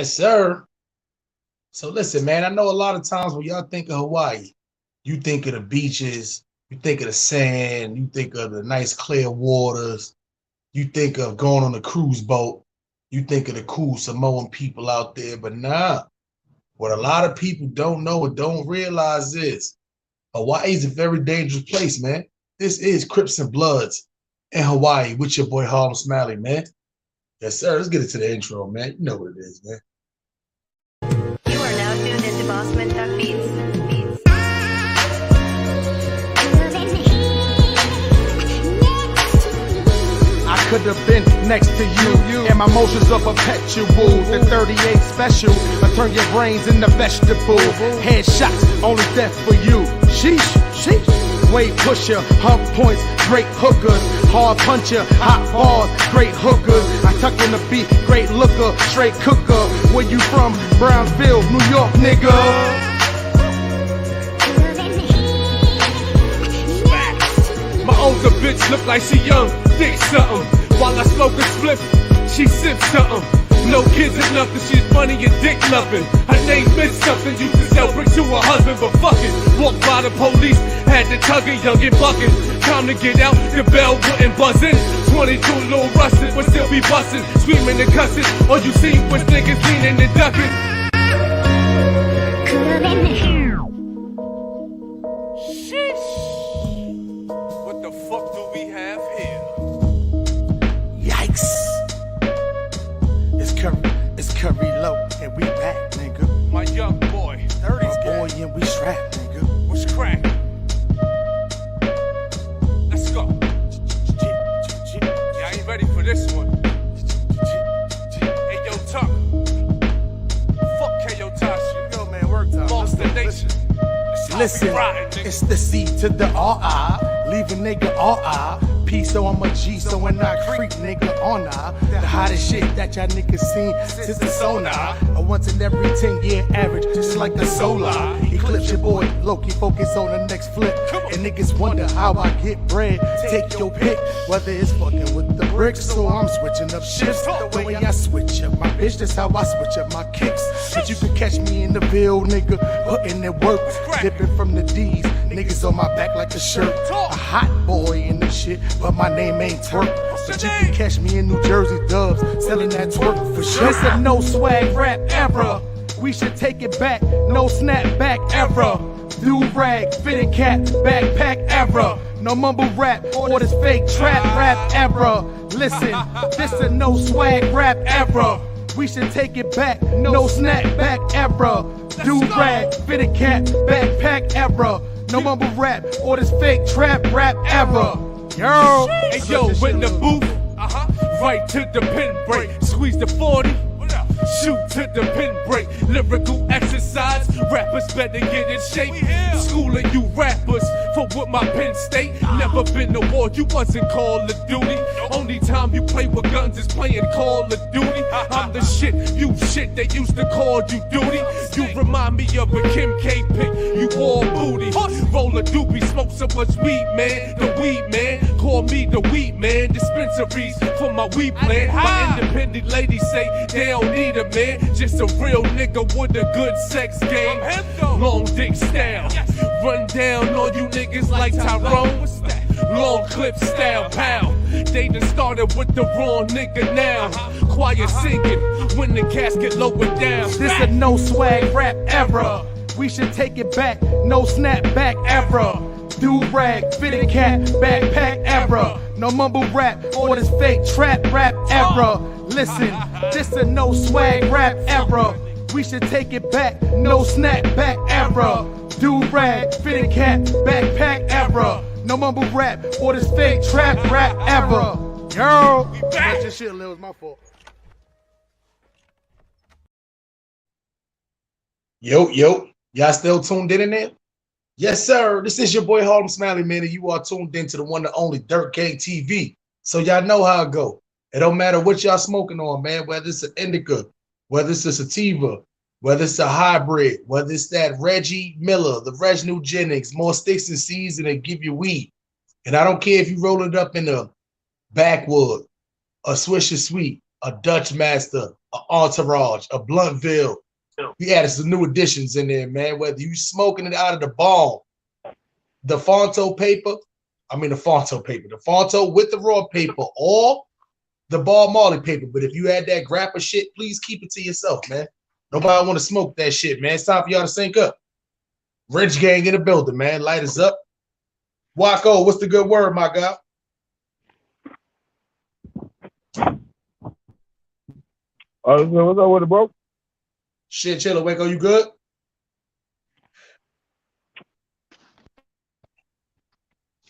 Yes, sir. So listen, man, I know a lot of times when y'all think of Hawaii, you think of the beaches, you think of the sand, you think of the nice clear waters, you think of going on a cruise boat, you think of the cool Samoan people out there, but nah, what a lot of people don't know and don't realize is Hawaii is a very dangerous place, man. This is Crips and Bloods in Hawaii with your boy Harlem Smiley, man. Yes, sir. Let's get into the intro, man. You know what it is, man. You are now tuned into Bossman Tuck Beats. I could have been next to you, and my motions are perpetual. The 38 special, I turn your brains into vegetable. Headshots, only death for you. Sheesh, sheesh. Weight pusher, hump points, great hookers. Hard puncher, hot bars, great hookers. I tuck in the beat, great looker, straight cooker. Where you from? Brownsville, New York, nigga. My older bitch look like she young, thick something. While I smoke a spliff, she sips something. No kids or nothing, she's funny and dick loving. Her name meant something, used to sell bricks to her husband, but fuck it. Walked by the police, had to tug it, young and bucking. Time to get out, the bell wouldn't buzz in. 22 little rusted, but still be busting. Screaming and cussing, all you see was niggas leaning and ducking. Sheesh. What the fuck do we have here? Yikes. It's Curry Low, and we back, nigga. My young boy, 30's boy, and we strapped, nigga. What's crack? Let's go. Yeah, I ain't ready for this one. Hey, yo, Tuck. Fuck K.O. Tashi. Yo, man, work time. Lost the nation. Listen, it's the C to the R-I. Leave a nigga R-I. P, so I'm a G, so when I creep, nigga, on I. The hottest shit that y'all niggas seen since the sonar. A once in every 10-year average, just like the solar. Eclipse your boy, Loki, focus on the next flip. And niggas wonder how I get bread. Take your pick, whether it's fucking with the bricks or I'm switching up shifts. The way I switch up my bitch, that's how I switch up my kicks. But you can catch me in the Ville, nigga, putting in work. Dipping from the D's, niggas on my back like a shirt. A hot boy in the shit, but my name ain't Twerk. But you can catch me in New Jersey Dubs, selling that twerk for sure. It's a no swag rap era. We should take it back, no snapback era. Do-rag, fitted cap, backpack era. No mumble rap or this fake trap rap era. Listen, this a no swag rap era. We should take it back, no snapback era. Do-rag, fitted cap, backpack era. No mumble rap or this fake trap rap era. Yo, hey yo, in the booth, right to the pin break, squeeze the 40, shoot to the pin break, lyrical exercise, rappers better get in shape, schooling you rappers for what my pen state, never been to war, you wasn't Call of Duty, only time you play with guns is playing Call of Duty, I'm the shit, you shit, they used to call you duty, you remind me of a Kim K pick, you all booty, roll a doobie, smoke so much weed, man, the weed man, call me the weed man, dispensaries for my weed plan, my independent ladies say they don't need a man, just a real nigga with a good sex game, long dick style, run down on you niggas like Tyrone, long clip style, pow, they done started with the wrong nigga now, choir singing when the casket lowered down. This a no swag rap era. We should take it back, no snapback era. Do-rag, fitted cap, backpack era. No mumble rap or this fake trap rap era. Listen, this a no swag rap era. We should take it back, no snapback era. Do-rag, fitted cap, backpack era. No mumble rap or this fake trap rap era. Yo, that's your shit, Lil. It's my fault. Yo, y'all still tuned in there? Yes, sir. This is your boy Harlem Smiley, man, and you are tuned into the one and only Dirt Gang TV. So y'all know how it go. It don't matter what y'all smoking on, man, whether it's an indica, whether it's a sativa, whether it's a hybrid, whether it's that Reggie Miller, the Reginald Jennings, more sticks and seeds and they give you weed. And I don't care if you roll it up in a backwood, a Swisher Sweet, a Dutch Master, an Entourage, a Bluntville. We added some new additions in there, man. Whether you smoking it out of the bomb, the Fonto with the raw paper, or the Ball Marley paper. But if you add that grappa shit, please keep it to yourself, man. Nobody want to smoke that shit, man. It's time for y'all to sync up. Rich Gang in the building, man. Light us up. Wacko, what's the good word, my guy? What's up with it, bro? Shit, chiller. Waco, you good?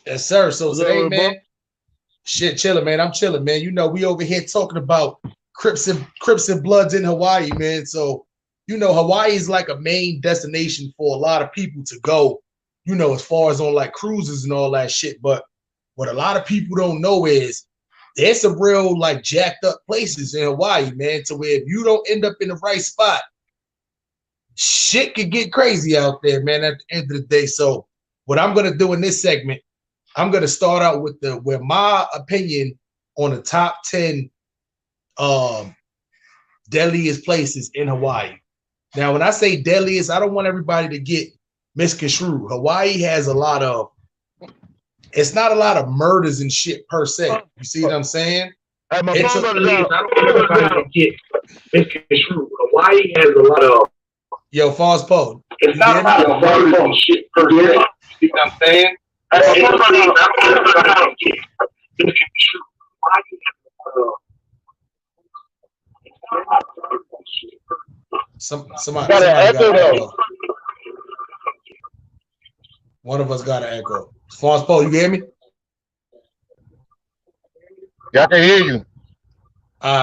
Yes, sir. So today, man, shit, chilling, man. I'm chilling, man. You know, we over here talking about Crips and Bloods in Hawaii, man. So, you know, Hawaii is like a main destination for a lot of people to go, you know, as far as on like cruises and all that shit. But what a lot of people don't know is there's some real like jacked up places in Hawaii, man, to where if you don't end up in the right spot, shit could get crazy out there, man, at the end of the day. So what I'm going to do in this segment, I'm going to start out with my opinion on the top 10 deadliest places in Hawaii. Now, when I say deadliest, I don't want everybody to get misconstrued. Hawaii has it's not a lot of murders and shit per se. You see what I'm saying? Hey, my It's phone a- got it out. I don't want everybody to get misconstrued. Hawaii has a lot of. Yo, Fonz Poe. It's not a lot of murders and shit per se. You see what I'm saying? I don't want everybody to get misconstrued. Hawaii has a lot of. It's not a lot of murders and shit per se. Somebody Got an got echo, an though. echo. One of us got an echo. Fonz Poe, you hear me? Yeah, I can hear you.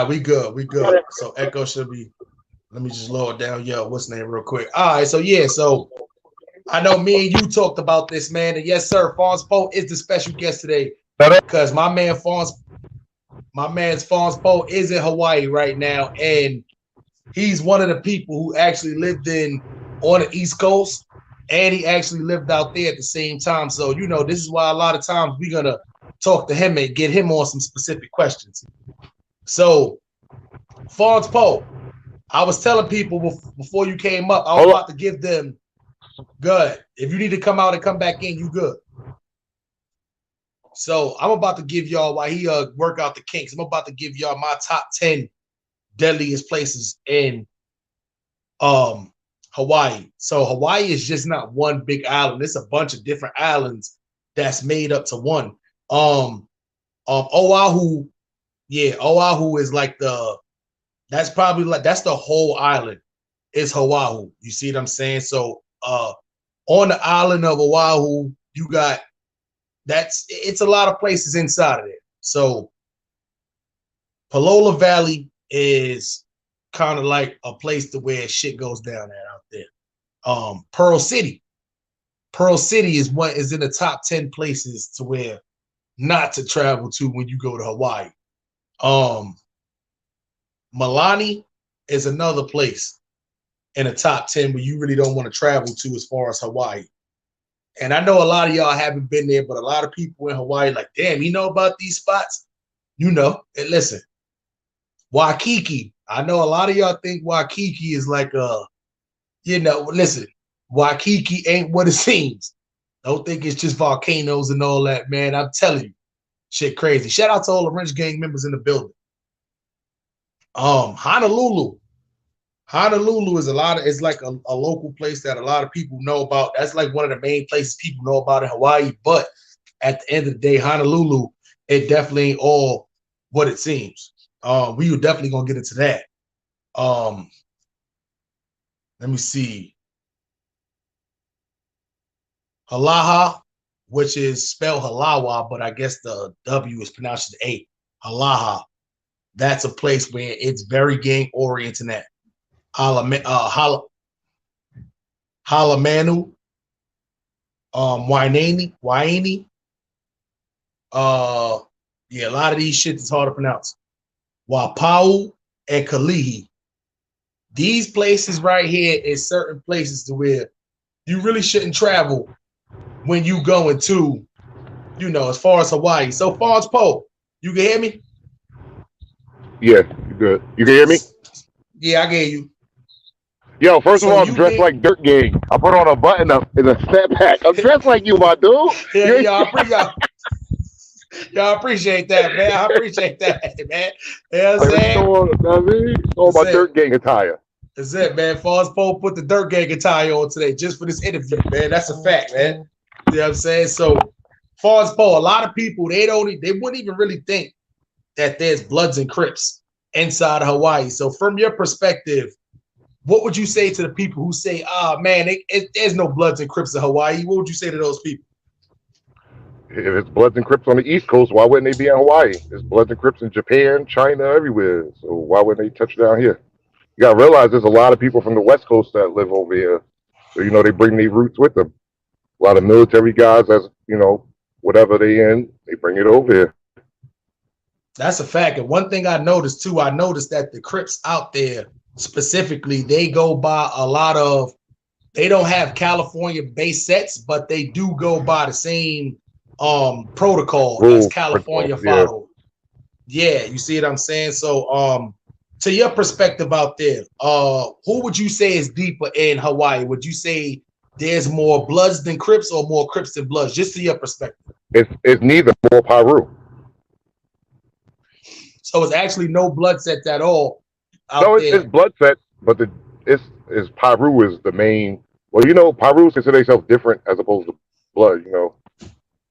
We good. We good. So echo should be. Let me just lower it down. Yo, what's the name real quick? All right. So yeah. So I know me and you talked about this, man. And yes, sir. Fonz Poe is the special guest today because my man's Fonz Poe is in Hawaii right now, and he's one of the people who actually lived on the East Coast, and he actually lived out there at the same time. So you know, this is why a lot of times we're gonna talk to him and get him on some specific questions. So, Fonz Poe, I was telling people before you came up, I was about to give them good. If you need to come out and come back in, you good. So I'm about to give y'all while he work out the kinks. I'm about to give y'all my top 10 deadliest places in Hawaii. So Hawaii is just not one big island. It's a bunch of different islands that's made up to one. Oahu, yeah, Oahu is like that's the whole island is Oahu. You see what I'm saying? So on the island of Oahu, you got it's a lot of places inside of there. So Palola Valley is kind of like a place to where shit goes down out there. Pearl City is in the top 10 places to where not to travel to when you go to Hawaii. Milani is another place in the top 10 where you really don't want to travel to as far as Hawaii. And I know a lot of y'all haven't been there, but a lot of people in Hawaii like, damn, you know about these spots? You know, and listen, Waikiki. I know a lot of y'all think Waikiki is like listen, Waikiki ain't what it seems. Don't think it's just volcanoes and all that, man. I'm telling you, shit crazy. Shout out to all the Wrench Gang members in the building. Honolulu is like a local place that a lot of people know about. That's like one of the main places people know about in Hawaii. But at the end of the day, Honolulu, it definitely ain't all what it seems. We were definitely gonna get into that. Let me see. Halaha, which is spelled Halawa, but I guess the W is pronounced as A. Halaha. That's a place where it's very gang oriented at. Halamanu, Waini. Yeah, a lot of these shit is hard to pronounce. Wapau and Kalihi. These places right here is certain places to where you really shouldn't travel when you going to, as far as Hawaii. So Fonz Poe, you can hear me? Yeah, you good. You can hear me? Yeah, I gave you. Yo, first of So all, you I'm dressed think? like Dirt Gang. I put on a button up in a setback. I'm dressed like you, my dude. Yeah, y'all appreciate that, man. I appreciate that, man. You know what I'm saying? All my That's Dirt it. Gang attire. That's it, man. Foz Poe put the Dirt Gang attire on today just for this interview, man. That's a fact, man. You know what I'm saying? So, Foz Poe, a lot of people they wouldn't even really think that there's Bloods and Crips inside of Hawaii. So, from your perspective, what would you say to the people who say, man, there's no Bloods and Crips in Hawaii? What would you say to those people? If it's Bloods and Crips on the East Coast, why wouldn't they be in Hawaii? There's Bloods and Crips in Japan, China, everywhere. So why wouldn't they touch down here? You gotta realize there's a lot of people from the West Coast that live over here. So they bring their roots with them. A lot of military guys, as whatever they in, they bring it over here. That's a fact. And one thing I noticed too, that the Crips out there specifically, they go by a lot of, they don't have California base sets, but they do go by the same protocol Rules, as California yeah. followed. Yeah, you see what I'm saying? So to your perspective out there, who would you say is deeper in Hawaii? Would you say there's more Bloods than Crips or more Crips than Bloods? Just to your perspective. It's neither, more Piru. So it's actually no blood sets at all. It's blood sets, but it's Piru is the main. Well, Pirus consider themselves different as opposed to blood.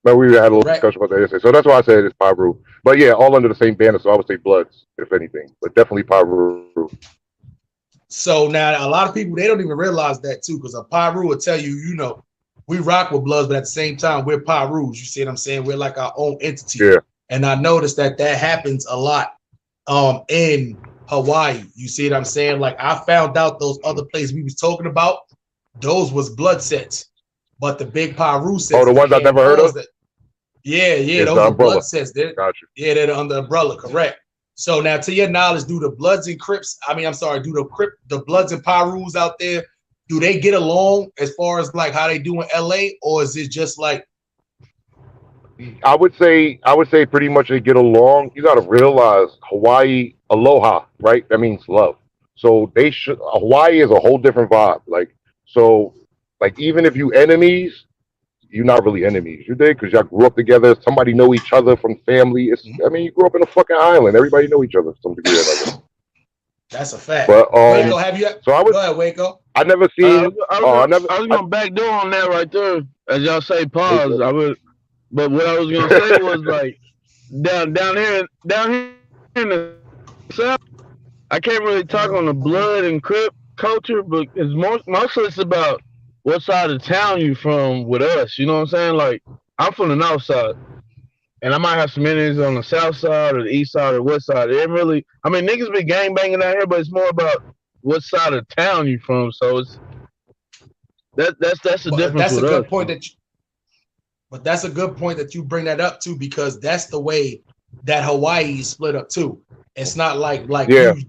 But we had a little discussion about that yesterday, so that's why I said it's Piru. But yeah, all under the same banner, so I would say Bloods, if anything, but definitely Piru. So now a lot of people, they don't even realize that too, because a Piru will tell you, we rock with Bloods, but at the same time, we're Pirus. You see what I'm saying? We're like our own entity. Yeah. And I noticed that happens a lot in Hawaii. You see what I'm saying? Like I found out those other places we was talking about, those was blood sets. But the big Piru sets. Oh, the ones I've never heard of? Yeah, those are blood sets. Gotcha. Yeah, they're under the umbrella, correct. So now to your knowledge, do the Bloods and Crips, do the Bloods and Pirus out there, do they get along as far as like how they do in LA, or is it just like? I would say pretty much they get along. You got to realize Hawaii, aloha, right? That means love. So Hawaii is a whole different vibe. Like even if you enemies, you're not really enemies. You dig? Because y'all grew up together. Somebody know each other from family. You grew up in a fucking island. Everybody know each other to some degree. That's a fact. But Waco, have you? So go ahead, Waco. I never seen. I was gonna backdoor on that right there, as y'all say. Pause. But what I was gonna say was like down here in the South, I can't really talk on the Blood and Crip culture, but it's mostly it's about what side of town you from with us. You know what I'm saying? Like I'm from the North side, and I might have some enemies on the South side or the East side or the West side. It ain't really. I mean, niggas be gang banging out here, but it's more about what side of town you from. So it's that's the difference. That's a good us, point But that's a good point that you bring that up too, because that's the way that Hawaii is split up too. It's not like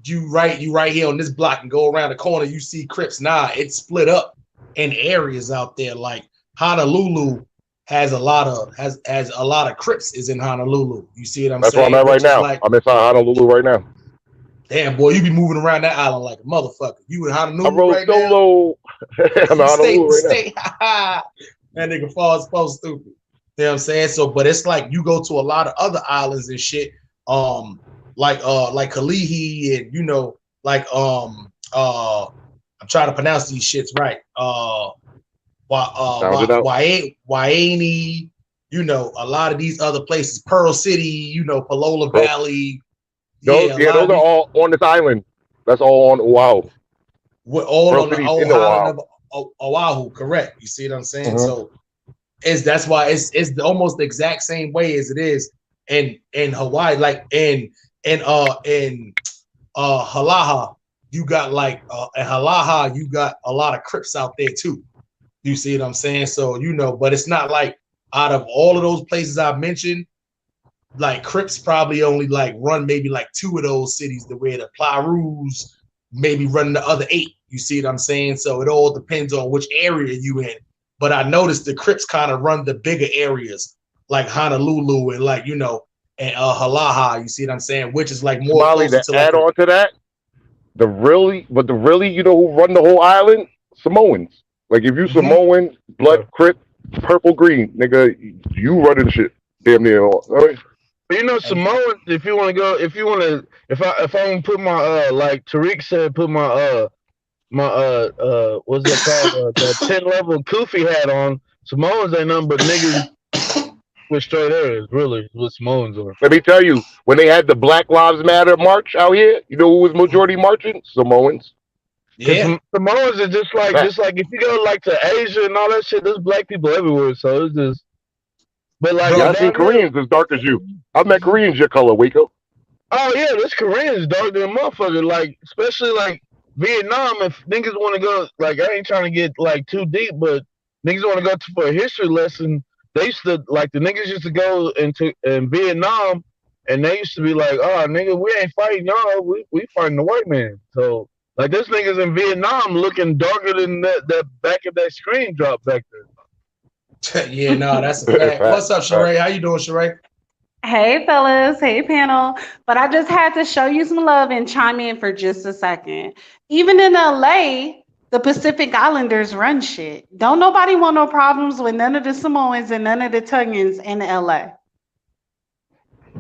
you right here on this block and go around the corner, you see Crips. Nah, it's split up in areas out there. Like Honolulu has a lot of Crips is in Honolulu. You see what I'm saying? That's where I'm at right now. I'm inside Honolulu right now. Damn, boy, you be moving around that island like a motherfucker. You in Honolulu I roll right solo. I'm in Honolulu right now. That nigga falls so stupid. You know what I'm saying? So, but it's like you go to a lot of other islands and shit, like Kalihi and I'm trying to pronounce these shits right. Waiani, a lot of these other places, Pearl City, Palola Valley. Those are all on this island. That's all on Oahu. We're all on the whole island of Oahu, correct? You see what I'm saying? So that's why it's almost the exact same way as it is in Hawaii. Like in Halaha, you got in Halaha, you got a lot of Crips out there too. You see what I'm saying? So but it's not like out of all of those places I've mentioned, like Crips probably only run maybe 2 of those cities, the way the Pirus maybe run the other 8. You see what I'm saying? So it all depends on which area you in. But I noticed the Crips kind of run the bigger areas, like Honolulu and and Halaha. You see what I'm saying? Which is more Molly, closer to add on to that. the really, you know who run the whole island? Samoans. Like if you Samoan, blood, Crip, purple, green, nigga, you running the shit. Damn near all. Right? But you know, Samoans. If you want to go, if I want to put my like Tariq said, put my what's that called? The 10 level Koofy hat on. Samoans ain't nothing but niggas with straight areas. Really, what Samoans are. Let me tell you, when they had the Black Lives Matter march out here, you know who was majority marching? Samoans. Yeah. Samoans are just like if you go like to Asia and all that shit, there's black people everywhere. So it's just, but like I've seen Koreans as dark as you. I've met Koreans your color, Waco. Oh yeah, this Koreans darker than motherfucker. Like especially like Vietnam. If niggas want to go, like I ain't trying to get like too deep, but niggas want to go for a history lesson. They used to like the niggas used to go in Vietnam, and they used to be like, "Oh nigga, we ain't fighting y'all. We fighting the white man." So like this niggas in Vietnam looking darker than that back of that screen drop back there. Yeah, no, that's a fact. What's up, Sheree? How you doing, Sheree? Hey, fellas. Hey, panel. But I just had to show you some love and chime in for just a second. Even in LA, the Pacific Islanders run shit. Don't nobody want no problems with none of the Samoans and none of the Tongans in LA.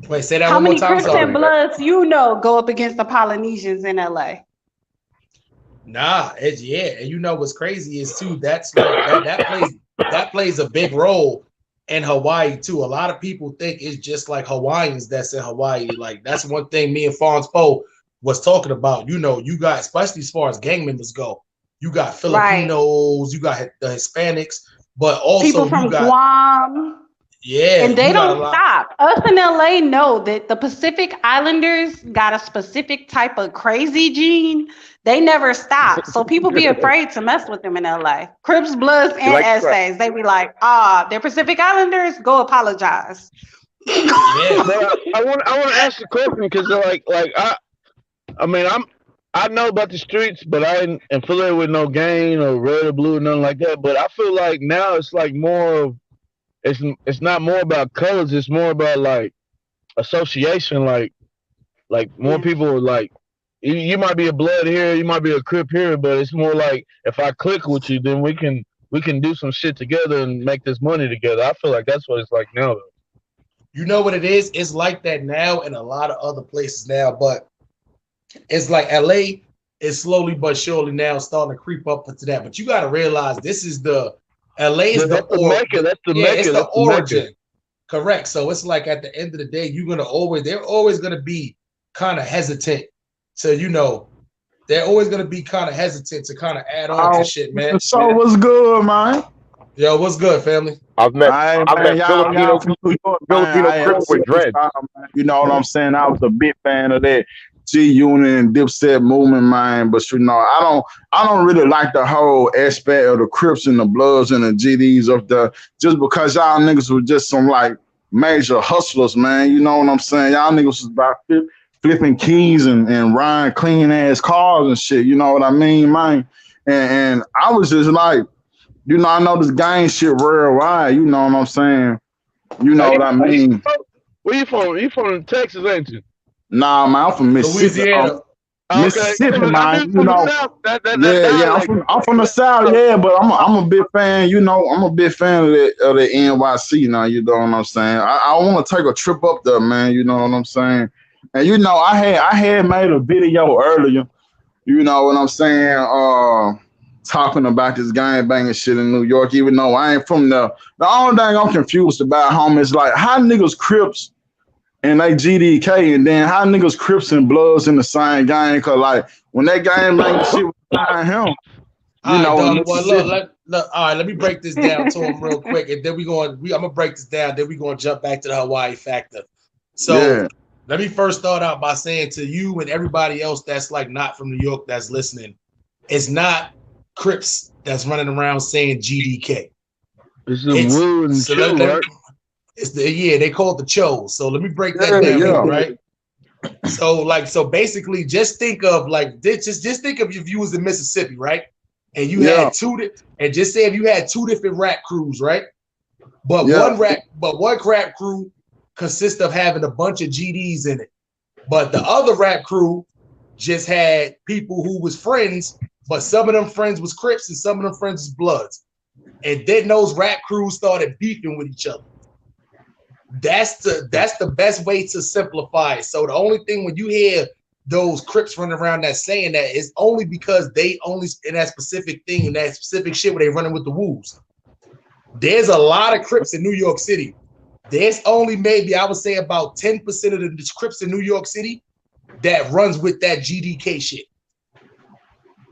Wait, say that How one more many time. Crips and Bloods you know go up against the Polynesians in LA? Nah, it's and you know what's crazy is too. That's like that plays a big role in Hawaii too. A lot of people think it's just like Hawaiians that's in Hawaii. Like that's one thing me and Fonz Poe was talking about. You know, you got, especially as far as gang members go, you got Filipinos, you got the Hispanics, but also people from Guam. Yeah, and they don't stop. Us in LA know that the Pacific Islanders got a specific type of crazy gene. They never stop. So people be afraid to mess with them in LA. Crips, Bloods, and essays. They be like, they're Pacific Islanders, go apologize. Yeah. I want to ask a question because I know about the streets, but I ain't affiliated with no gang or red or blue or nothing like that. But I feel like now it's like more of, it's not more about colors. It's more about like association. Like more people are like, you might be a blood here, you might be a Crip here, but it's more like if I click with you, then we can do some shit together and make this money together. I feel like that's what it's like now. You know what it is? It's like that now in a lot of other places now, but it's like LA is slowly but surely now starting to creep up to that. But you got to realize this is the LA is the origin. That's the origin. Mecca. Correct. So it's like at the end of the day, they're always gonna be kind of hesitant to, you know, they're always gonna be kind of hesitant to kind of add on to shit, man. So what's good, man? Yo, what's good, family? I've met Filipino Crips with dread. You know what I'm saying? I was a big fan of that G-Unit and Dipset movement, man. But you know, I don't really like the whole aspect of the Crips and the Bloods and the GDs of just because y'all niggas were just some like major hustlers, man. You know what I'm saying? Y'all niggas was about flipping keys and riding clean ass cars and shit. You know what I mean, man? And I was just like, you know, I know this gang shit worldwide. You know what I'm saying? You know what I mean? Where you from? You from Texas, ain't you? Nah, man, I'm from Mississippi. Mississippi, man. You know, I'm from the South, yeah, but I'm a big fan. You know, I'm a big fan of the NYC now. You know what I'm saying? I want to take a trip up there, man. You know what I'm saying? And you know, I had made a video earlier. You know what I'm saying? Talking about this gang banging shit in New York, even though I ain't from there. The only thing I'm confused about, homie, is like how niggas Crips and they GDK, and then how niggas Crips and Bloods in the same gang. Cause like when that gang banging shit was behind him, you know. Look, all right, let me break this down to him real quick, and then I'm gonna break this down. Then we're gonna jump back to the Hawaii factor. So let me first start out by saying to you and everybody else that's like not from New York that's listening, it's not Crips that's running around saying GDK. They call it the Chos. So let me break that down, right? So basically, just think of just think of if you was in Mississippi, right? And you had and just say if you had two different rap crews, right? But one rap crew consists of having a bunch of GDs in it. But the other rap crew just had people who was friends, but some of them friends was Crips and some of them friends was Bloods. And then those rap crews started beefing with each other. That's the best way to simplify it. So the only thing when you hear those Crips running around that saying that is only because they only in that specific thing and that specific shit where they running with the wolves. There's a lot of Crips in New York City. There's only maybe I would say about 10% of the Crips in New York City that runs with that GDK shit.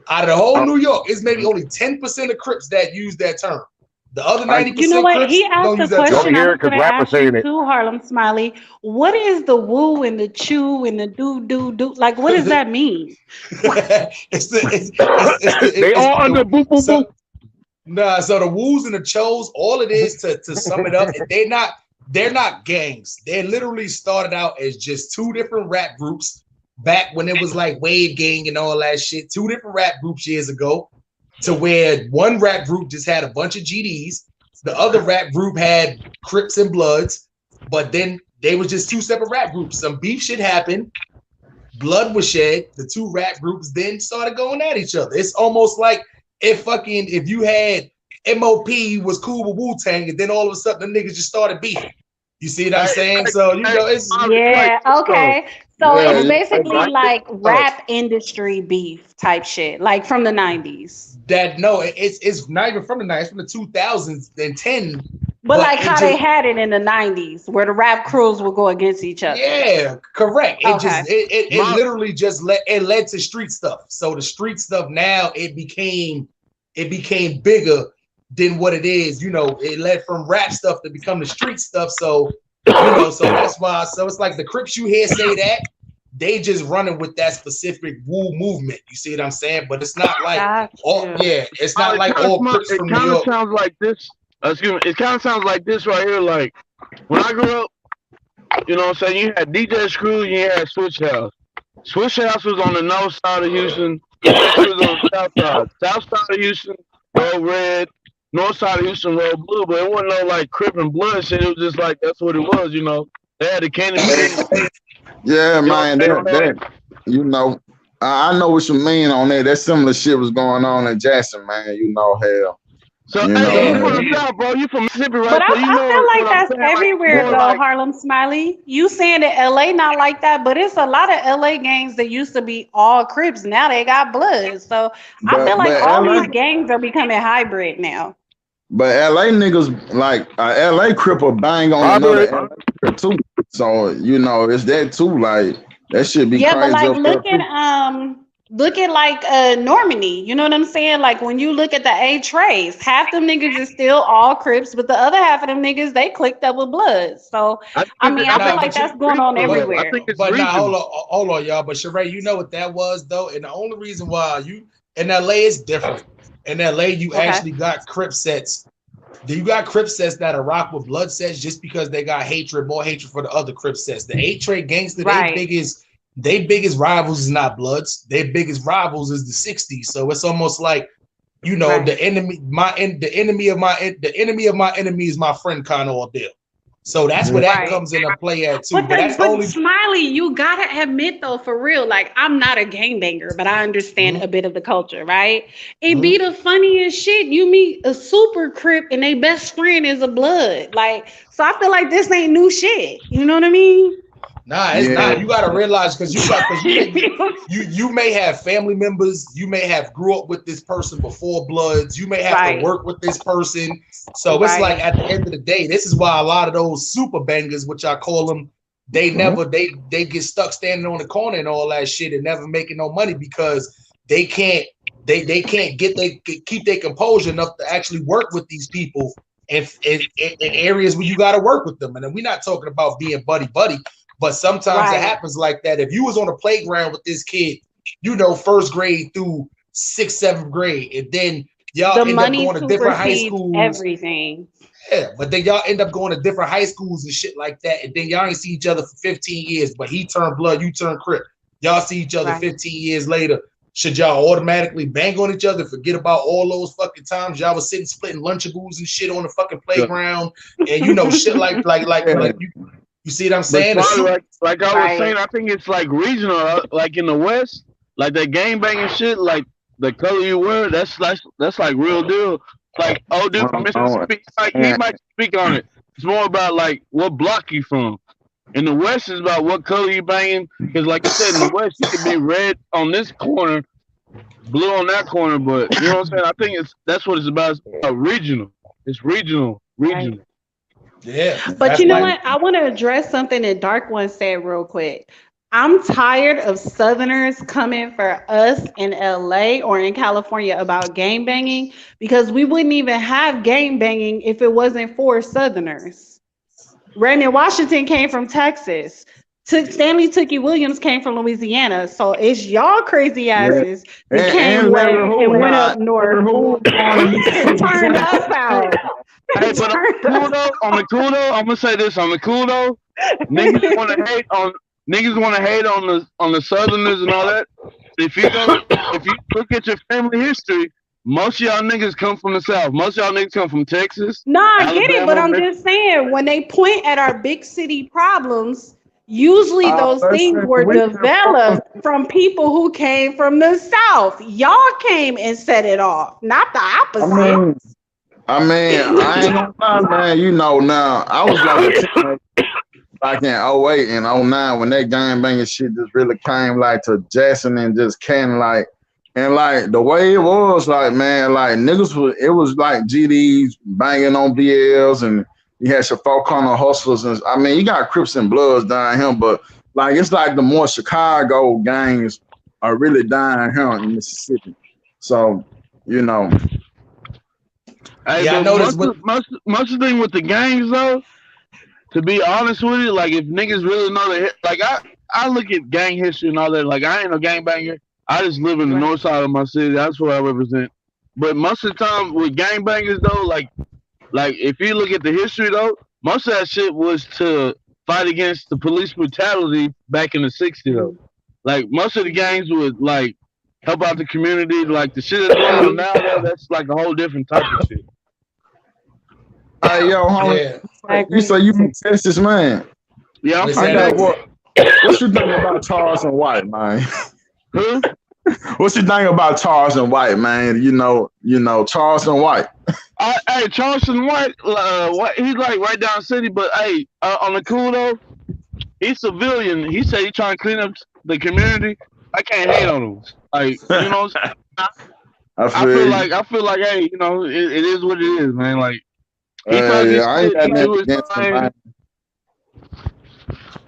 Out of the whole New York, it's maybe only 10% of Crips that use that term. The other 90%. You know what? Crips He asked a question. I was going to ask you too, Harlem Smiley. What is the woo and the chew and the do? Like, what does that mean? They all under boo boo boo. Nah, so the woos and the chos, all it is to sum it up, they're not gangs. They literally started out as just two different rap groups back when it was like Wave Gang and all that shit. Two different rap groups years ago, to where one rap group just had a bunch of GDs, the other rap group had Crips and Bloods, but then they was just two separate rap groups. Some beef shit happened, blood was shed, the two rap groups then started going at each other. It's almost like if you had MOP was cool with Wu-Tang and then all of a sudden the niggas just started beefing. You see what I'm saying? So you know it's okay. So it's basically like rap industry beef type shit, like from the 90s. It's not even from the 90s, it's from the 2010. But like how they had it in the 90s, where the rap crews would go against each other. Yeah, correct. It literally just led to street stuff. So the street stuff now it became bigger than what it is. You know, it led from rap stuff to become the street stuff. So so that's why. So it's like the Crips you hear say that they just running with that specific woo movement. You see what I'm saying? But it's not like it's not like all Crips from New York. It kind of sounds like this. Excuse me. It kind of sounds like this right here. Like when I grew up, you know what I'm saying? You had DJ Screw, you had Switch House. Switch House was on the north side of Houston. DJ Screw was on the south side. South side of Houston, road red. North side of Houston, road blue. But it wasn't no like Crip and Blood shit. It was just like that's what it was. You know, they had the candy. Yeah, man. That you know, I know what you mean on that. That similar shit was going on in Jackson, man. You know, hell. So you from the South, bro. You from Mississippi, right? But so I feel like that's everywhere, though, Harlem Smiley. You saying that LA not like that, but it's a lot of LA gangs that used to be all Crips. Now they got Bloods. So I feel like all these gangs are becoming hybrid now. But LA niggas like LA Crip will bang on another LA Crip too. So you know it's that too. Like that should be crazy. But like look at like Normandy. You know what I'm saying? Like when you look at the A-Trace, half them niggas is still all Crips, but the other half of them niggas they clicked up with Bloods. So I feel like that's going on everywhere. But now hold on, y'all. But Sheree, you know what that was though, and the only reason why in LA is different. In LA, you actually got Crip sets. You got Crip sets that are rock with Blood sets just because they got more hatred for the other Crip sets. The A-Trace gangster, they biggest rivals is not Bloods. Their biggest rivals is the 60s. So it's almost like, you know, the enemy of my enemy is my friend kind of ordeal. So that's where that comes into play at too. But Smiley, you gotta admit though, for real, like I'm not a gangbanger, but I understand a bit of the culture, right? It be the funniest shit. You meet a super Crip and their best friend is a Blood. Like, so I feel like this ain't new shit. You know what I mean? Nah, it's not. You gotta realize because you may have family members, you may have grew up with this person before Bloods, you may have to work with this person. So it's like at the end of the day, this is why a lot of those super bangers, which I call them, they get stuck standing on the corner and all that shit and never making no money because they can't keep their composure enough to actually work with these people in areas where you gotta work with them. And then we're not talking about being buddy. But sometimes it happens like that. If you was on the playground with this kid, you know, first grade through 6th, 7th grade, and then y'all end up going to different high schools. Everything. Yeah, but then y'all end up going to different high schools and shit like that, and then y'all ain't see each other for 15 years. But he turned Blood, you turned Crip. Y'all see each other 15 years later. Should y'all automatically bang on each other? Forget about all those fucking times y'all was sitting splitting Lunchables and shit on the fucking playground, and you know shit like you see what I'm saying? Like I was saying, I think it's like regional. Like in the West, like that gang banging shit, like the color you wear, that's like real deal. Like, oh, dude from Mississippi, like he might speak on it. It's more about like what block you from. In the West, is about what color you banging. Because, like you said, in the West, you could be red on this corner, blue on that corner. But you know what I'm saying? I think that's what it's about. It's about regional. It's regional. Yeah. But you know what? I want to address something that Dark One said real quick. I'm tired of Southerners coming for us in LA or in California about gang banging, because we wouldn't even have gang banging if it wasn't for Southerners. Raymond Washington came from Texas. Stanley Tookie Williams came from Louisiana. So it's y'all crazy asses that came west and went up north and turned us out. Hey, but on the cool though, I'm gonna say this on the cool though. Niggas want to hate on the Southerners and all that. If you look at your family history, most of y'all niggas come from the South. Most of y'all niggas come from Texas. No, I get it, but I'm just saying, when they point at our big city problems, usually those things were developed from people who came from the South. Y'all came and set it off, not the opposite. I mean, I ain't gonna lie, man. You know, now I was like in 08 and 09 when that gang banging shit just really came like to Jackson and just came like. And like the way it was, like, man, like niggas it was like GDs banging on BLs, and you had your folk corner hustlers, and I mean you got Crips and Bloods down here, but like it's like the more Chicago gangs are really down here in Mississippi. So, you know. Hey, yeah, I noticed most of the thing with the gangs though, to be honest with you, like if niggas really know that, like I look at gang history and all that, like I ain't no gangbanger. I just live in the north side of my city. That's what I represent. But most of the time with gangbangers though, like if you look at the history though, most of that shit was to fight against the police brutality back in the 60s though. Like most of the gangs would like help out the community. Like the shit that's going on now though, that's like a whole different type of shit. Hey yo, homie, you say you from Texas, man? Yeah, I'm from What you think about Charleston White, man? Who? What you think about Charleston White, man? You know Charleston White. Hey, Charleston White, he's like right down the city, but hey, on the cool though, he's civilian. He said he trying to clean up the community. I can't hate on him. Like, you know, I feel like, hey, you know, it is what it is, man. Like, he I ain't got nothing against him.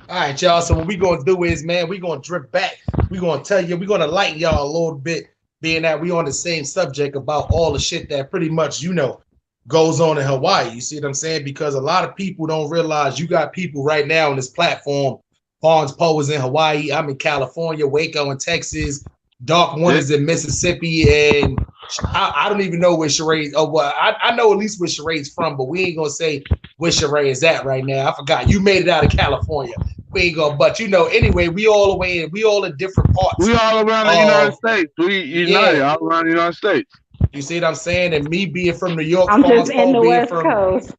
All right, y'all. So what we gonna do is, man, we gonna drift back. We gonna tell you, we gonna lighten y'all a little bit, being that we on the same subject about all the shit that pretty much, you know, goes on in Hawaii. You see what I'm saying? Because a lot of people don't realize you got people right now on this platform. Barnes Poe is in Hawaii. I'm in California, Waco in Texas. Dark One is in Mississippi, and I don't even know where Sheree's. Oh, well, I know at least where Sheree's from, but we ain't gonna say where Sheree is at right now. I forgot. You made it out of California. We ain't gonna, but you know, anyway, we all the way in. We all in different parts. We all around the United States. We united all around the United States. You see what I'm saying? And me being from New York, I'm just in the West Coast.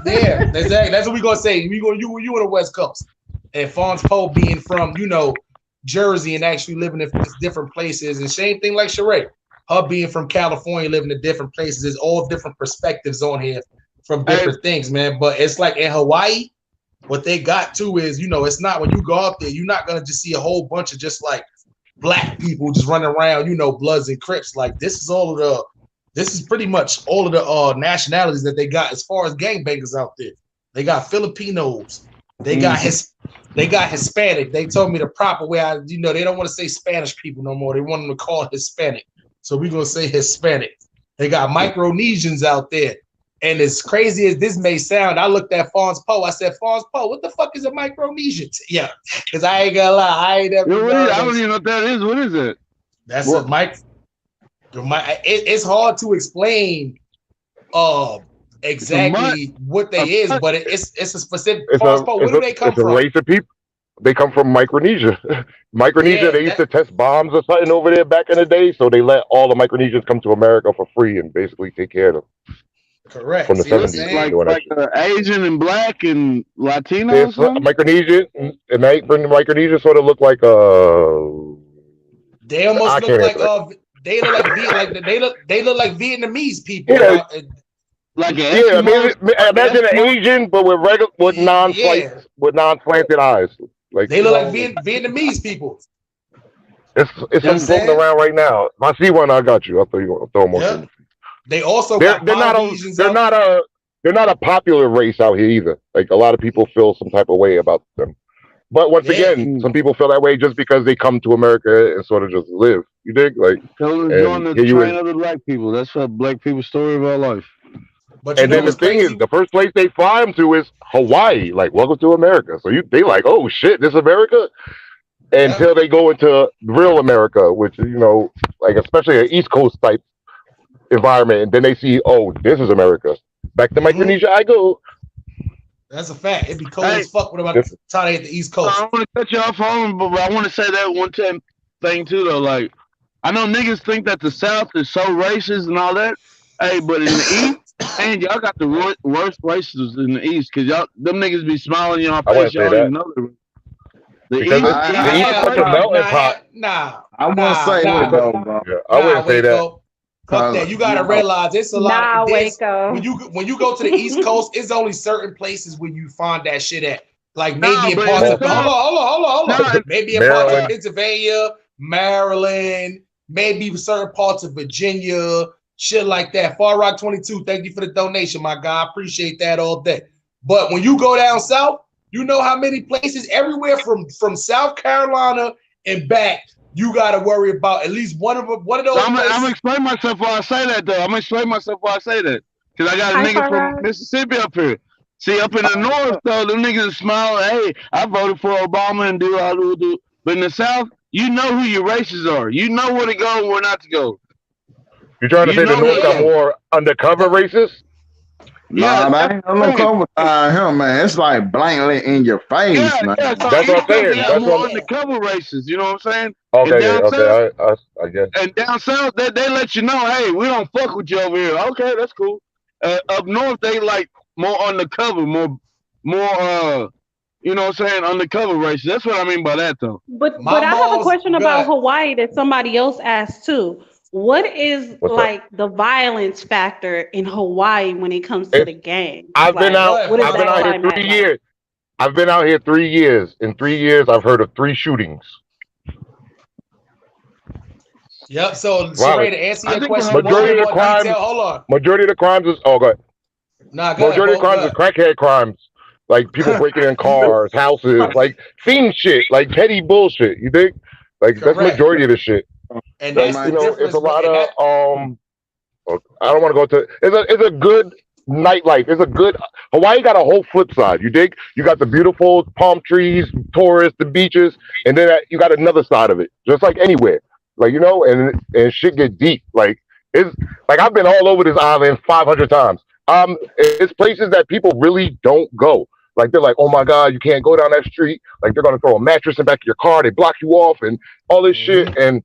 Yeah, exactly. That's what we gonna say. You on the West Coast, and Fonz Poe being from, you know, Jersey and actually living in different places, and same thing like Sheree, her being from California, living in different places. There's all different perspectives on here from different things, man. But it's like in Hawaii, what they got to is, you know, it's not when you go out there, you're not gonna just see a whole bunch of just like black people just running around, you know, Bloods and Crips. Like this is pretty much all of the nationalities that they got as far as gangbangers out there. They got Filipinos, they got Hispanic. They told me the proper way. They don't want to say Spanish people no more. They want them to call it Hispanic. So we're gonna say Hispanic. They got Micronesians out there. And as crazy as this may sound, I looked at Fonz Poe. I said, Fonz Poe, what the fuck is a Micronesian? Yeah, because I ain't gonna lie, I ain't ever. I don't even know what that is. What is it? That's a mic. It's hard to explain exactly what they is, but it's a specific. Fonz Poe, where do they come from? It's a race of people. They come from Micronesia. They used to test bombs or something over there back in the day, so they let all the Micronesians come to America for free and basically take care of them. Correct. From the 70s. Like Asian and black and Latino or something? Micronesia sort of look like They almost I look can't like answer they look like they look like Vietnamese people. Yeah. Like an Yeah, imagine an Eskimo? Asian, but with Yeah, non-slanted eyes. Like they look like Vietnamese people. it's You know what I'm something floating saying? around right now. If I see one, I got you. I'll throw them on. Yeah. They also They're got they're not a Polynesians they're out. not a they're not a popular race out here either. Like a lot of people feel some type of way about them. But once Yeah. again, some people feel that way just because they come to America and sort of just live. You dig? Like, Tell them to join and the here you train is. of the black people. That's what black people's story of our life. But you And know then the what's thing is, crazy? the first place they fly them to is Hawaii. Like, welcome to America. So they like, oh shit, this America. Yeah. Until they go into real America, which is, like especially an East Coast type environment, and then they see, oh, this is America. Back to Micronesia I go. That's a fact. It'd be cold Hey, as fuck when about time they hit the East Coast. I want to cut you off on, but I want to say that one time thing too, though. Like, I know niggas think that the South is so racist and all that. Hey, but in the East, and y'all got the worst racists in the East, cause them niggas be smiling in your I wouldn't face. Y'all say don't even that. know the Because the East is such a melting pot. I wouldn't say that though, bro. Yeah, I wouldn't say that. Waco. Fuck that. You gotta realize it's a lot of this. Waco. When you go to the East Coast, it's only certain places where you find that shit at. Like maybe Nah, in but parts in of the South- hold on. Nah, Maybe in parts of Maryland. Pennsylvania, Maryland, maybe certain parts of Virginia, shit like that. Far Rock 22, thank you for the donation, my guy. I appreciate that all day. But when you go down south, you know how many places everywhere from South Carolina and back, you got to worry about at least one of those. I'm gonna explain myself why I say that, though. I'm gonna explain myself why I say that. Because I got a Hi, nigga Farrah. from Mississippi up here. See, up in the North, though, them niggas smile. Hey, I voted for Obama and do all do. But in the South, you know who your races are. You know where to go and where not to go. You're trying to say the North got more undercover racists? Nah, that ain't no cover him, man. It's like blankly in your face, man. Yeah, so That's what I'm saying. They got That's more what undercover races. You know what I'm saying? Okay, I guess. And down south, they let you know, hey, we don't fuck with you over here. Okay, that's cool. Up north, they like more undercover, more, you know what I'm saying, undercover races. That's what I mean by that, though. But I have a question about Hawaii that somebody else asked too. What is the violence factor in Hawaii when it comes to the gang? I've been out here 3 years. I've been out here 3 years. In 3 years, I've heard of 3 shootings. Yep. So, Sheree, to answer your question, majority of the crimes. Majority of the crimes is go ahead. Majority of the crimes is crackhead crimes, like people breaking in cars, houses, like fiend shit, like petty bullshit. You think? Like that's majority of the shit. And that's it's a lot of I don't want to go to. It's a good nightlife. It's a good Hawaii got a whole flip side. You dig? You got the beautiful palm trees, tourists, the beaches, and then you got another side of it. Just like anywhere, like and shit get deep. Like it's like I've been all over this island 500 times. It's places that people really don't go. Like they're like, oh my God, you can't go down that street. Like they're gonna throw a mattress in the back of your car. They block you off and all this shit. And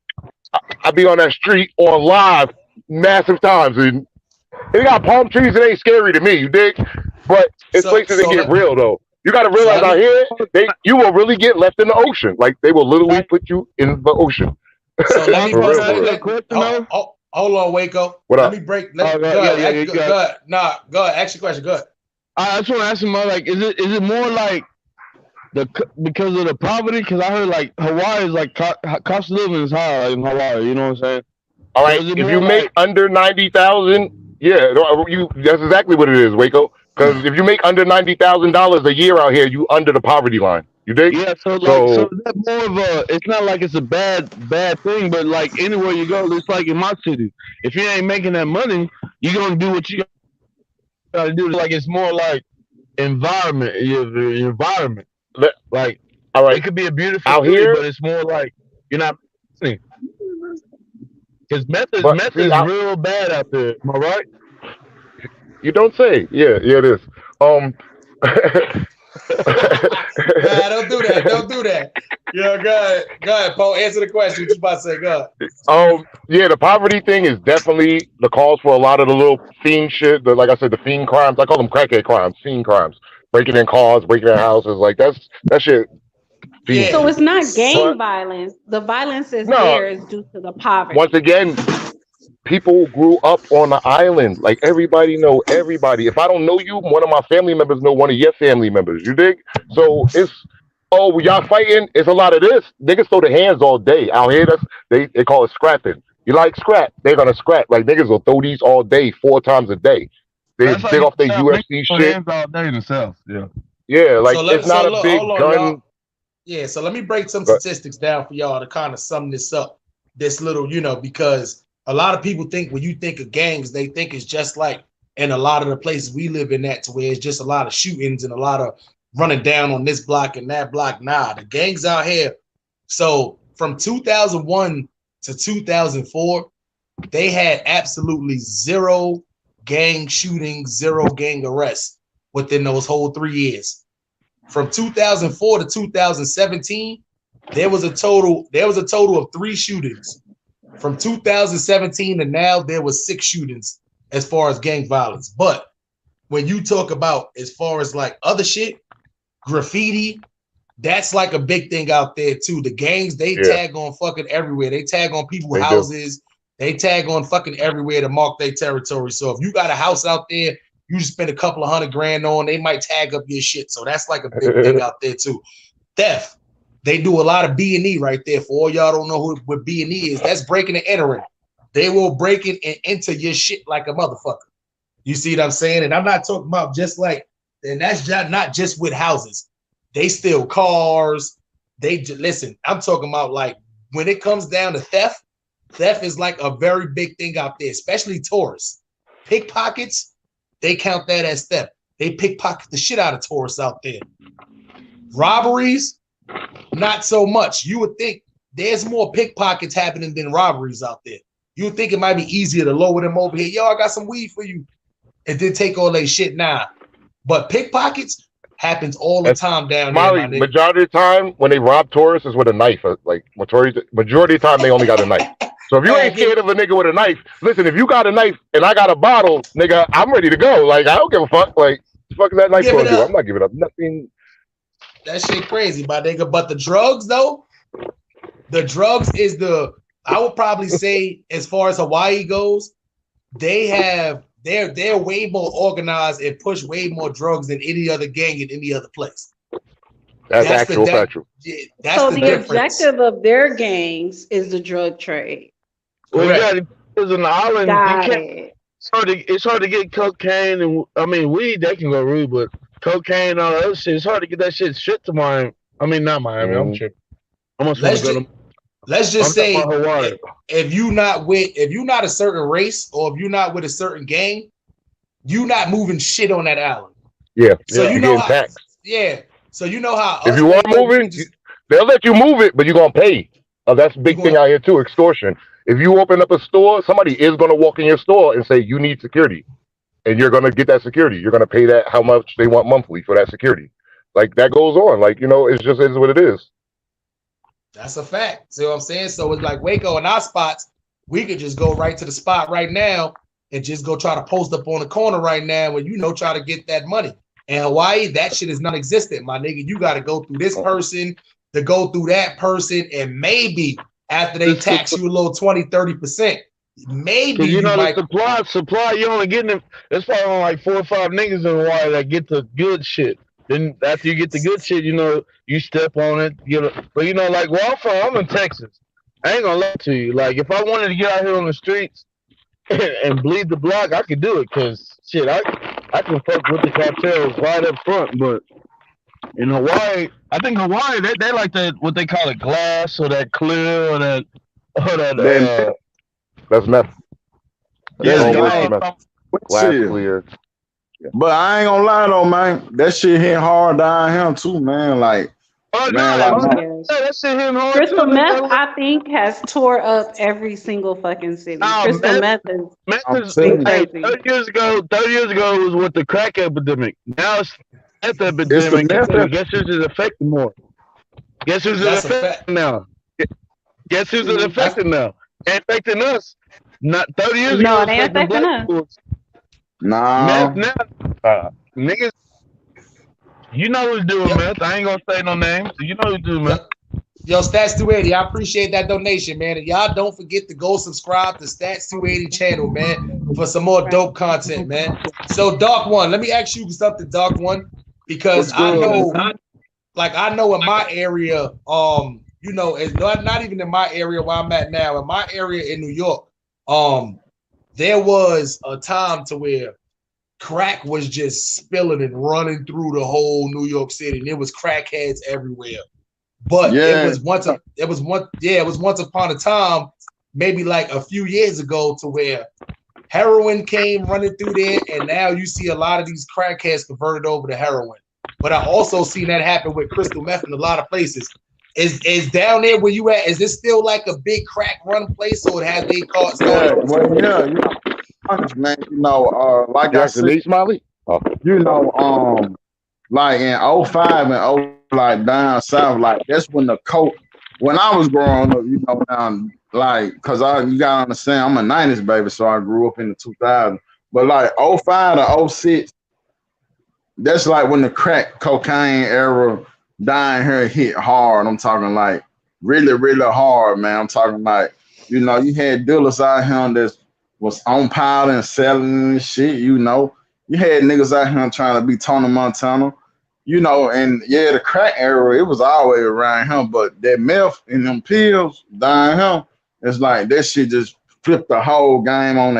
I be on that street on live massive times, and they got palm trees. It ain't scary to me, you dig? But it's places that get real though. You got to realize out here, you will really get left in the ocean. Like they will literally put you in the ocetion. So let me hold on, Waco. What up? Let me break. Go ahead. Go ahead. Ask your question. Go ahead. I just want to ask him, like, is it more like because of the poverty? Because I heard like Hawaii is like cost of living is high in Hawaii. You know what I'm saying? All right. If you make under 90,000, yeah, that's exactly what it is, Waco. Because if you make under $90,000 a year out here, you under the poverty line. You dig? Yeah. So that's more of a. It's not like it's a bad thing, but like anywhere you go, it's like in my city. If you ain't making that money, you're gonna do what you gotta do. Like it's more like environment. Like, all right, it could be a beautiful out city, here, but it's more like you're not. Because meth is real bad out there. Am I right? You don't say. Yeah, it is. Nah, don't do that. Yeah, go ahead, Paul. Answer the question. What you about to say? Go ahead. Yeah, the poverty thing is definitely the cause for a lot of the little fiend shit. Like I said, the fiend crimes. I call them crackhead crimes, fiend crimes. Breaking in cars, breaking in houses. Like that shit Yeah. So it's not gang But violence. The violence is no, there is due to the poverty. once again, people grew up on the island. Like everybody know everybody. If I don't know you, one of my family members know one of your family members. You dig? So it's y'all fighting. It's a lot of this. Niggas throw their hands all day out here. They call it scrapping. You like scrap? They're gonna scrap. Like niggas will throw these all day, 4 times a day. They That's take like off their South. Niggas UFC throw shit. hands all day in the South. Yeah. Yeah, like it's not a look, big hold on, gun. y'all. Yeah, so let me break some But statistics down for y'all to kind of sum this up. This little, because a lot of people think when you think of gangs, they think it's just like in a lot of the places we live in to where it's just a lot of shootings and a lot of running down on this block and that block. Nah, the gangs out here. So from 2001 to 2004, they had absolutely 0 gang shootings, 0 gang arrests within those whole 3 years. From 2004 to 2017, there was a total of 3 shootings. From 2017 to now, there was 6 shootings as far as gang violence. But when you talk about as far as like other shit, graffiti, that's like a big thing out there too. The gangs, they tag on fucking everywhere. They tag on people's houses. They tag on fucking everywhere to mark their territory. So if you got a house out there, you just spend a couple of $100,000 on, they might tag up your shit. So that's like a big thing out there too. Theft. They do a lot of B&E right there. For all y'all don't know what B&E is, that's breaking and entering. They will break it and enter your shit like a motherfucker. You see what I'm saying? And I'm not talking about just like, and that's not just with houses. They steal cars. Listen, I'm talking about like when it comes down to theft, theft is like a very big thing out there, especially tourists. Pickpockets, they count that as theft. They pickpocket the shit out of tourists out there. Robberies, not so much. You would think there's more pickpockets happening than robberies out there. You would think it might be easier to lower them over here. Yo, I got some weed for you. And then take all that shit now. But pickpockets happens all the time down there. Majority of the time when they rob tourists is with a knife. Like majority of the time they only got a knife. So if you ain't scared of a nigga with a knife, listen, if you got a knife and I got a bottle, nigga, I'm ready to go. Like, I don't give a fuck. Like, the fuck is that knife gonna do? I'm not giving up nothing. That shit crazy, my nigga. But the drugs, though, the drugs is I would probably say, as far as Hawaii goes, they're way more organized and push way more drugs than any other gang in any other place. That's factual. Yeah, that's so the difference. Objective of their gangs is the drug trade. Well, yeah, because in the island, it's hard to get cocaine and weed. That can go rude, but cocaine and all that other shit, it's hard to get that shit shipped to Miami. I mean, not Miami. I'm tripping. Let's just say if you're not a certain race or if you're not with a certain gang, you're not moving shit on that island. Yeah. So you know how. Taxed. Yeah. So you know how. If you want moving, they'll let you move it, but you're gonna pay. That's a big thing out here too. Extortion. If you open up a store, somebody is gonna walk in your store and say you need security, and you're gonna get that security. You're gonna pay that how much they want monthly for that security. Like that goes on. Like it's just is what it is. That's a fact. See what I'm saying? So it's like Waco and our spots, we could just go right to the spot right now and just go try to post up on the corner right now and try to get that money. In Hawaii, that shit is non-existent, my nigga. You got to go through this person to go through that person, and maybe after they tax you a little 20-30%, maybe the supply you only getting them. There's probably only like 4 or 5 niggas in Hawaii that get the good shit. Then after you get the good shit, you step on it. But like where I'm in Texas. I ain't gonna lie to you. Like if I wanted to get out here on the streets and bleed the block, I could do it because shit, I can fuck with the cartels right up front. But in Hawaii, I think Hawaii they like that what they call it glass or that clear or that that's meth. Yeah, glass clear. But I ain't gonna lie though, man. That shit hit hard down here too, man. Like, that shit hit hard. Crystal meth, I think, has tore up every single fucking city. Crystal meth is crazy. 30 years ago, it was with the crack epidemic. Now it's meth epidemic. Guess who's affecting more? Guess who's affecting now? Guess who's affecting now? Ain't affecting us. Not 30 years ago. No, it ain't affecting us. Nah. Niggas. You know who's doing meth. I ain't gonna say no names. You know who's doing meth. Yo, Stats 280, I appreciate that donation, man. And y'all don't forget to go subscribe to Stats 280 channel, man, for some more dope content, man. So, Dark One, let me ask you something, Dark One, because I know, I know in my area, you know, it's not even in my area where I'm at now. In my area in New York, there was a time to where crack was just spilling and running through the whole New York City, and there was crackheads everywhere. But it was once upon a time, maybe like a few years ago, to where heroin came running through there, and now you see a lot of these crackheads converted over to heroin. But I also seen that happen with crystal meth in a lot of places. Is down there where you at? Is this still like a big crack run place, or it has they caught? Man, you know, like I said, Smiley. You know, like in 05 and 0, like down south, like that's when the coke. When I was growing up, you know, down like, cause you gotta understand, I'm a '90s baby, so I grew up in the 2000s. But like 05 to 06, that's like when the crack cocaine era down here hit hard. I'm talking like really, really hard, man. I'm talking like, you know, you had dealers out here that was on powder and selling and shit, you know. You had niggas out here trying to be Tony Montana, you know, and yeah, the crack era, it was always around him, but that meth and them pills down him, it's like that shit just flipped the whole game on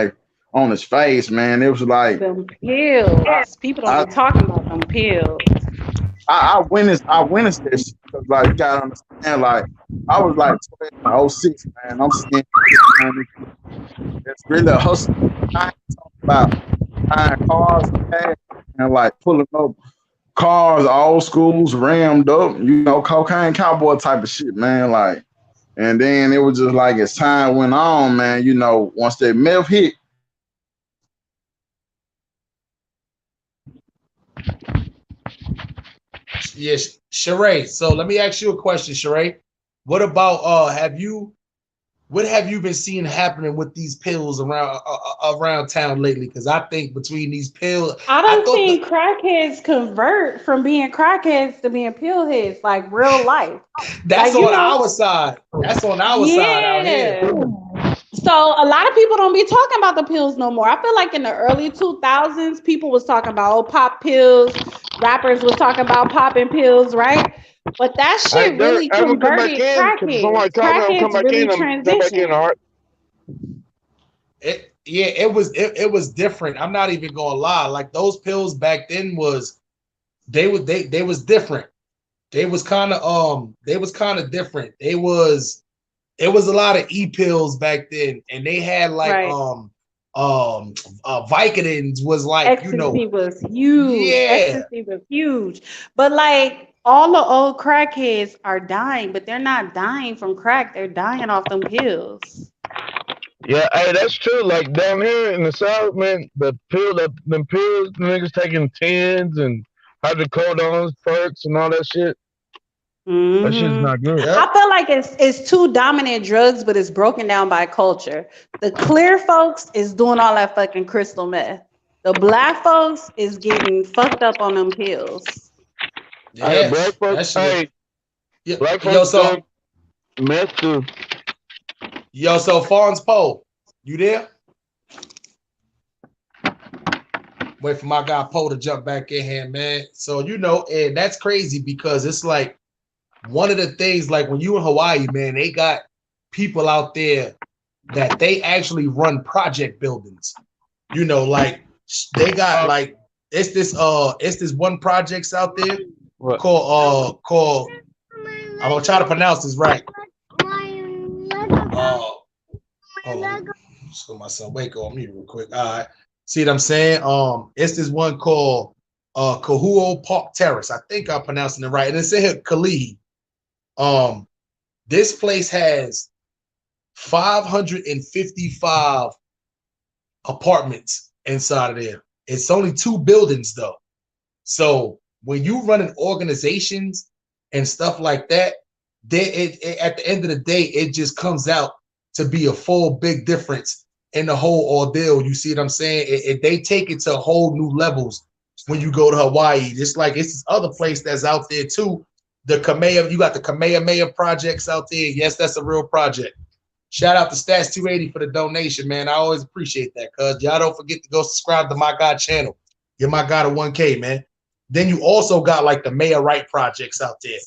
his face, man. It was like them pills. People don't be talking about them pills. I witnessed that shit because, like, you gotta understand, like, I was like 06, man. I'm seeing it's really a hustle. I ain't talking about buying cars and like pulling up cars, old schools rammed up, you know, cocaine cowboy type of shit, man. Like, and then it was just like as time went on, man, you know, once that meth hit. Yes, Sheree. So let me ask you a question, Sheree. What about what have you been seeing happening with these pills around town lately? Because I think between these pills, I don't think crackheads convert from being crackheads to being pill heads, like real life. That's like, on our side. That's on our side out here. So a lot of people don't be talking about the pills no more. I feel like in the early 2000s, people was talking about pop pills. Rappers was talking about popping pills, right? But that shit really converted crackheads. Crackheads really transitioned. It was different. I'm not even gonna lie. Like those pills back then was they was different. They was kind of different. It was a lot of e-pills back then, and they had like Vicodins was like, ecstasy, you know, was huge. Yeah, ecstasy was huge. But like all the old crackheads are dying, but they're not dying from crack. They're dying off them pills. Yeah, hey, that's true. Like down here in the South, man, them pills, the niggas taking 10s and hydrocodones, perks, and all that shit. Mm-hmm. That shit's not good. I feel like it's two dominant drugs, but it's broken down by culture. The clear folks is doing all that fucking crystal meth. The black folks is getting fucked up on them pills. Yeah, hey, black folks, black folks meth too. Yo, so Fonz Poe, you there? Wait for my guy Poe to jump back in here, man. So, you know, and that's crazy because it's like one of the things, like when you in Hawaii, man, they got people out there that they actually run project buildings. You know, like they got like it's this one projects out there called I'm gonna try to pronounce this right. So my son Waco on me real quick. All right. See what I'm saying? It's this one called Kahuo Park Terrace. I think I'm pronouncing it right. And it's in here, Kalihi. This place has 555 apartments inside of there. It's only 2 buildings though. So when you running organizations and stuff like that, at the end of the day, it just comes out to be a full big difference in the whole ordeal. You see what I'm saying? They take it to whole new levels when you go to Hawaii. Just like it's this other place that's out there too. The Kamehameha, you got the Kamehameha projects out there. Yes, that's a real project. Shout out to Stats 280 for the donation, man. I always appreciate that, cuz y'all don't forget to go subscribe to my God channel. Give my God a 1K, man. Then you also got like the Mayor Right projects out there,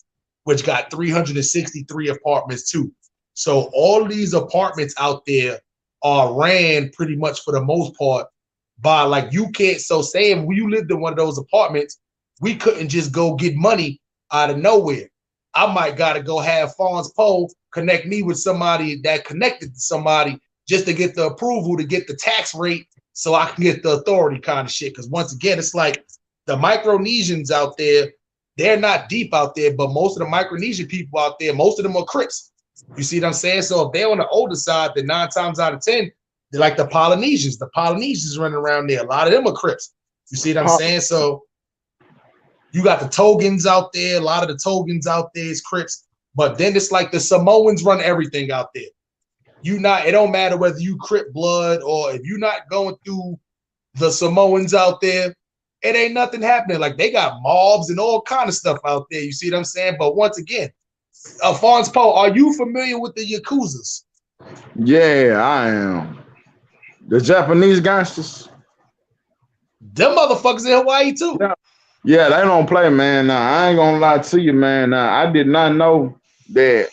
which got 363 apartments too. So all these apartments out there are ran pretty much for the most part by like you can't. So saying when you lived in one of those apartments, we couldn't just go get money out of nowhere. I might gotta go have Fonz Poe connect me with somebody that connected to somebody just to get the approval to get the tax rate so I can get the authority kind of shit. Because once again, it's like the Micronesians out there, they're not deep out there, but most of the Micronesian people out there, most of them are Crips. You see what I'm saying? So if they're on the older side, then 9 times out of 10, they're like the Polynesians. The Polynesians running around there. A lot of them are Crips. You see what I'm saying? So you got the Togans out there. A lot of the Togans out there is Crips. But then it's like the Samoans run everything out there. It don't matter whether you Crip blood or if you're not going through the Samoans out there, it ain't nothing happening. Like they got mobs and all kind of stuff out there. You see what I'm saying? But once again, Fonz Poe, are you familiar with the Yakuzas? Yeah, I am. The Japanese gangsters. Them motherfuckers in Hawaii too. Yeah, they don't play, man. Nah, I ain't gonna lie to you, man. Nah, I did not know that.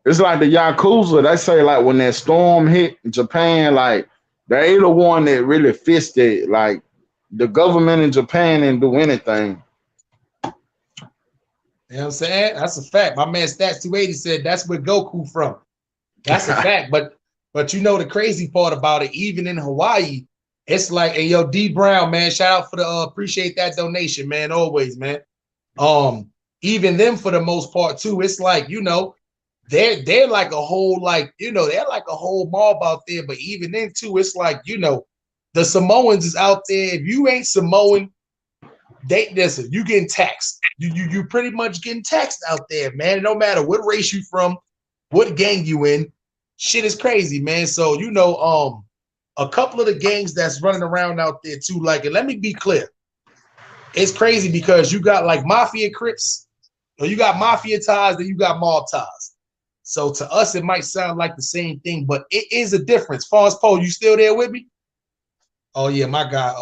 It's like the Yakuza. They say like when that storm hit Japan, like they the one that really fixed it. Like the government in Japan didn't do anything. You know what I'm saying? That's a fact. My man Stats 280 said that's where Goku from. That's a fact. But you know the crazy part about it, even in Hawaii, it's like, hey, yo, D Brown, man, shout out for the appreciate that donation, man. Always, man. Even them for the most part, too, it's like, you know, they're like a whole, like, you know, they're like a whole mob out there. But even then, too, it's like, you know, the Samoans is out there. If you ain't Samoan, listen, you getting taxed. You pretty much getting taxed out there, man. No matter what race you from, what gang you in, shit is crazy, man. So, you know, a couple of the gangs that's running around out there too, like, and let me be clear, it's crazy because you got like mafia Crips, or you got mafia ties, then you got mob ties. So to us, it might sound like the same thing, but it is a difference. Fonz Poe, you still there with me? Oh yeah, my guy,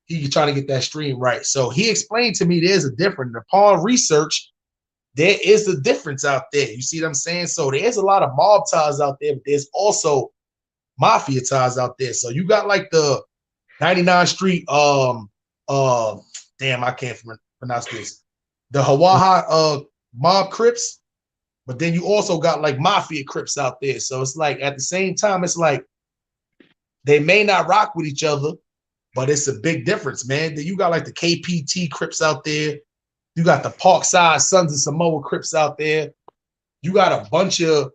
he trying to get that stream right. So he explained to me there's a difference. Upon research, there is a difference out there. You see what I'm saying? So there's a lot of mob ties out there, but there's also mafia ties out there. So you got like the 99th Street, damn, I can't pronounce this. The Hawaii mob Crips, but then you also got like mafia Crips out there. So it's like at the same time, it's like they may not rock with each other, but it's a big difference, man. Then you got like the KPT Crips out there. You got the Parkside Sons of Samoa Crips out there. You got a bunch of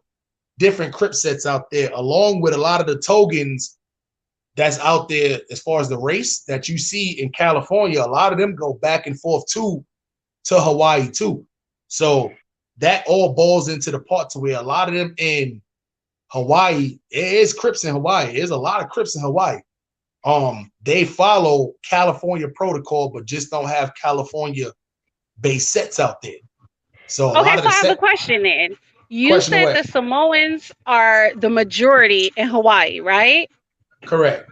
different Crip sets out there, along with a lot of the Togans that's out there as far as the race that you see in California. A lot of them go back and forth too to Hawaii too. So that all balls into the part to where a lot of them in Hawaii, it is Crips in Hawaii. There's a lot of Crips in Hawaii. They follow California protocol, but just don't have California based sets out there. So okay, so I have a question then. You said the Samoans are the majority in Hawaii, right? Correct.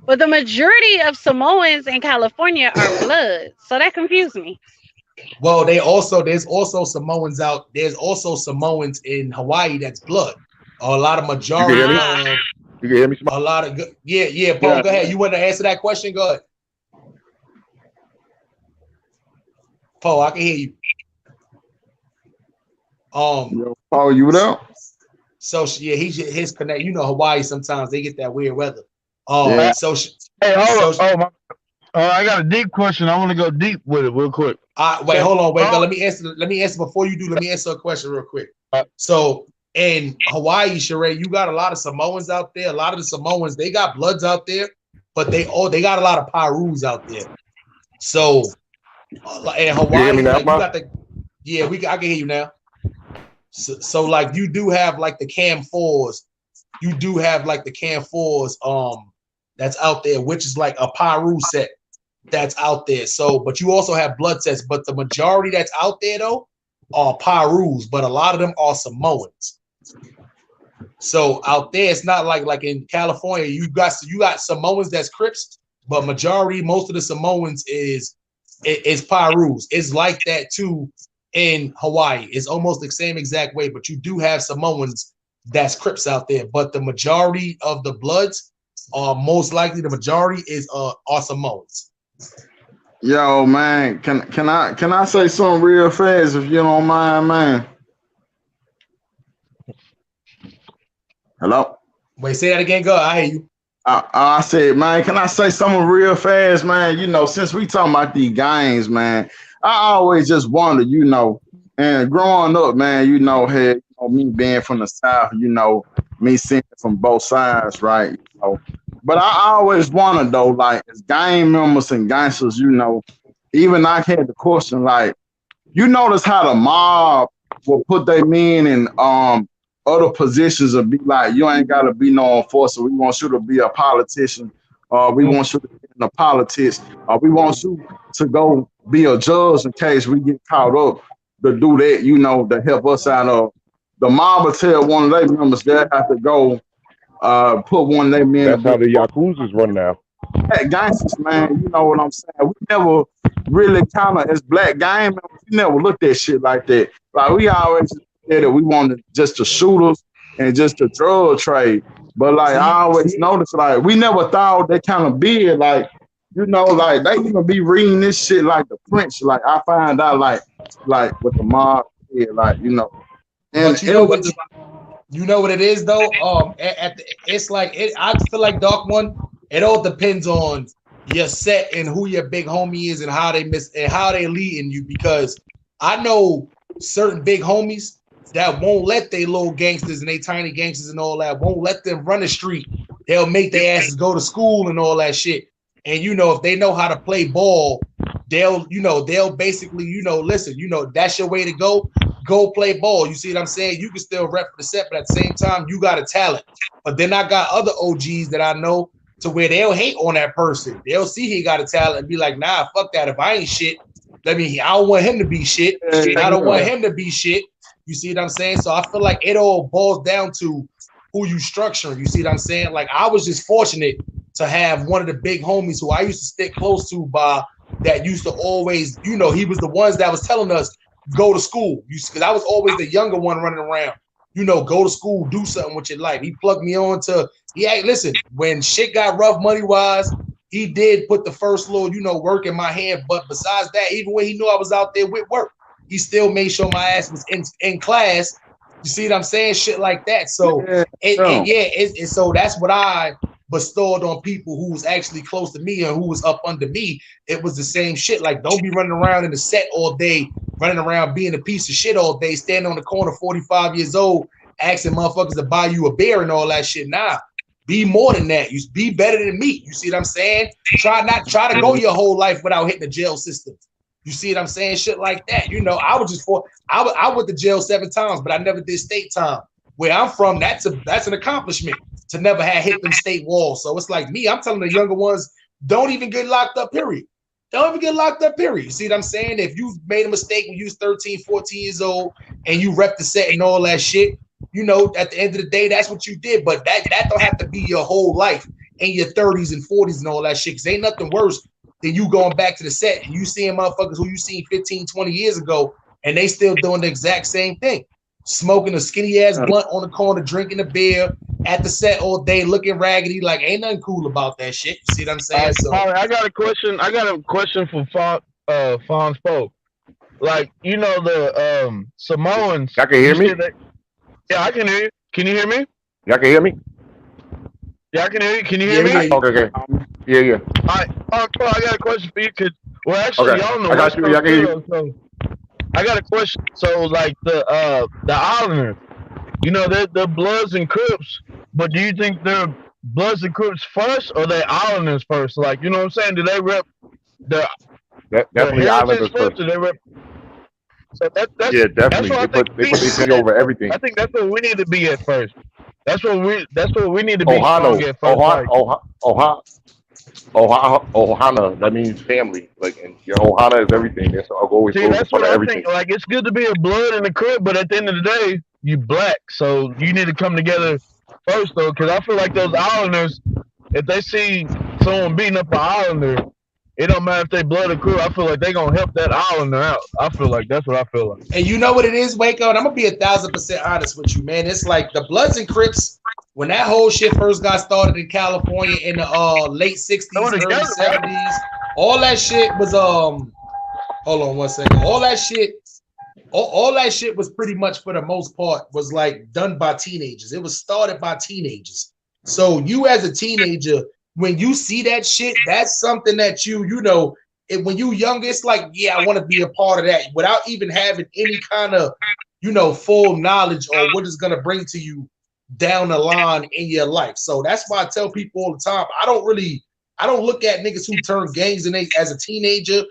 But the majority of Samoans in California are blood, so that confused me. Well, there's also Samoans out. There's also Samoans in Hawaii that's blood. A lot of majority. You can hear me? A lot of good. Yeah, Paul. Yeah. Go ahead. You want to answer that question? Go ahead. Paul, I can hear you. Paul, you there? So yeah, his connect. You know, Hawaii sometimes they get that weird weather. Hey, hold on. I got a deep question. I want to go deep with it real quick. Wait, hold on. Let me answer before you do. Let me answer a question real quick. So in Hawaii, Sheree, you got a lot of Samoans out there. A lot of the Samoans, they got Bloods out there, but they got a lot of Pirus out there. So in Hawaii, you got the I can hear you now. So like you do have like the Cam 4s. You do have like the Cam 4s that's out there, which is like a Paru set that's out there. So, but you also have blood sets, but the majority that's out there though are Parus, but a lot of them are Samoans. So out there, it's not like in California, you got Samoans that's Crips, but majority, most of the Samoans is Parus. It's like that too in Hawaii. It's almost the same exact way, but you do have Samoans that's Crips out there. But the majority of the Bloods are most likely are Samoans. Yo, man, can I say something real fast if you don't mind, man? Hello? Wait, say that again, go. I hear you. I said, man, can I say something real fast, man? You know, since we talking about these gangs, man, I always just wonder, you know, and growing up, man, you know, had me being from the South, you know, me seeing it from both sides, right? You know, but I always wonder though, like as gang members and gangsters, you know, even I had the question, like, you notice how the mob will put their men in other positions and be like, you ain't gotta be no enforcer. We want you to be a politician, we want you to be in the politics, we want you to go be a judge in case we get caught up to do that, you know, to help us out of the mob will tell one of their members they have to go put one of their men. That's how the Yakuza's run now. Gangsters, man, you know what I'm saying? We never really kind of, as black gang members, we never looked at shit like that. Like we always said that we wanted just the shooters and just the drug trade. But like I always noticed, like we never thought that kind of big, like, you know, like they even be reading this shit like the French. Like I find out like with the mob, yeah, like, you know. And but you know what it is though. It's like I feel like Dark One. It all depends on your set and who your big homie is and how they leading you. Because I know certain big homies that won't let they little gangsters and they tiny gangsters and all that won't let them run the street. They'll make their asses go to school and all that shit. And you know, if they know how to play ball, they'll basically, you know, listen, you know, that's your way to go. Go play ball. You see what I'm saying? You can still rep for the set, but at the same time, you got a talent. But then I got other OGs that I know to where they'll hate on that person. They'll see he got a talent and be like, nah, fuck that. If I ain't shit, I don't want him to be shit. I don't want him to be shit. You see what I'm saying? So I feel like it all boils down to who you structuring. You see what I'm saying? Like I was just fortunate to have one of the big homies who I used to stick close to that used to always, you know, he was the ones that was telling us, go to school. Because I was always the younger one running around. You know, go to school, do something with your life. He plugged me on to, listen, when shit got rough money-wise, he did put the first little, you know, work in my hand. But besides that, even when he knew I was out there with work, he still made sure my ass was in class. You see what I'm saying? Shit like that. So, so that's what I bestowed on people who was actually close to me and who was up under me. It was the same shit. Like, don't be running around in the set all day, running around being a piece of shit all day, standing on the corner 45 years old, asking motherfuckers to buy you a beer and all that shit. Nah, be more than that. You be better than me. You see what I'm saying? Try to go your whole life without hitting the jail system. You see what I'm saying? Shit like that. You know, I went to jail 7 times, but I never did state time. Where I'm from, that's an accomplishment to never have hit them state walls. So it's like me, I'm telling the younger ones, don't even get locked up, period. Don't even get locked up, period. You see what I'm saying? If you made a mistake when you was 13, 14 years old and you rep the set and all that shit, you know, at the end of the day, that's what you did. But that don't have to be your whole life in your 30s and 40s and all that shit. Because ain't nothing worse than you going back to the set and you seeing motherfuckers who you seen 15, 20 years ago and they still doing the exact same thing. Smoking a skinny ass blunt on the corner, drinking a beer at the set all day, looking raggedy. Like, ain't nothing cool about that shit. You see what I'm saying? So, all right, I got a question for Fonz Pope. Like, you know, the Samoans. Y'all can hear me? Yeah, I can hear you. Can you hear me? Y'all can hear me? Yeah, I can hear you. Can you hear me? Okay. Yeah. All right. I got a question for you. Y'all know. I got you. Y'all can hear you. So, I got a question. So, like the Islanders, you know, they're Bloods and Crips, but do you think they're Bloods and Crips first, or they Islanders first? Like, you know what I'm saying? Do they rep the definitely Islanders first? Do they rep? So that's definitely. They put their over everything. I think that's what we need to be at first. That's what we need to be Ohio at first. Ohana. That means family. Like, and your Ohana is everything. That's I'll always See, go in that's front what of I everything. think. Like, it's good to be a blood in the crib, but at the end of the day, you black, so you need to come together first, though. Because I feel like those Islanders, if they see someone beating up an Islander, it don't matter if they blood or crew. I feel like they gonna help that Islander out. I feel like that's what I feel like. And you know what it is, Waco? And I'm gonna be 1,000% honest with you, man. It's like the Bloods and Crips, when that whole shit first got started in California in the late 60s, early 70s, all that shit was hold on one second. All that shit was pretty much, for the most part, was like done by teenagers. It was started by teenagers. So you as a teenager, when you see that shit, that's something that you know, when you younger, it's like, yeah, I want to be a part of that without even having any kind of, you know, full knowledge or what it's gonna bring to you down the line in your life. So that's why I tell people all the time, I don't look at niggas who turn gangs and as a teenager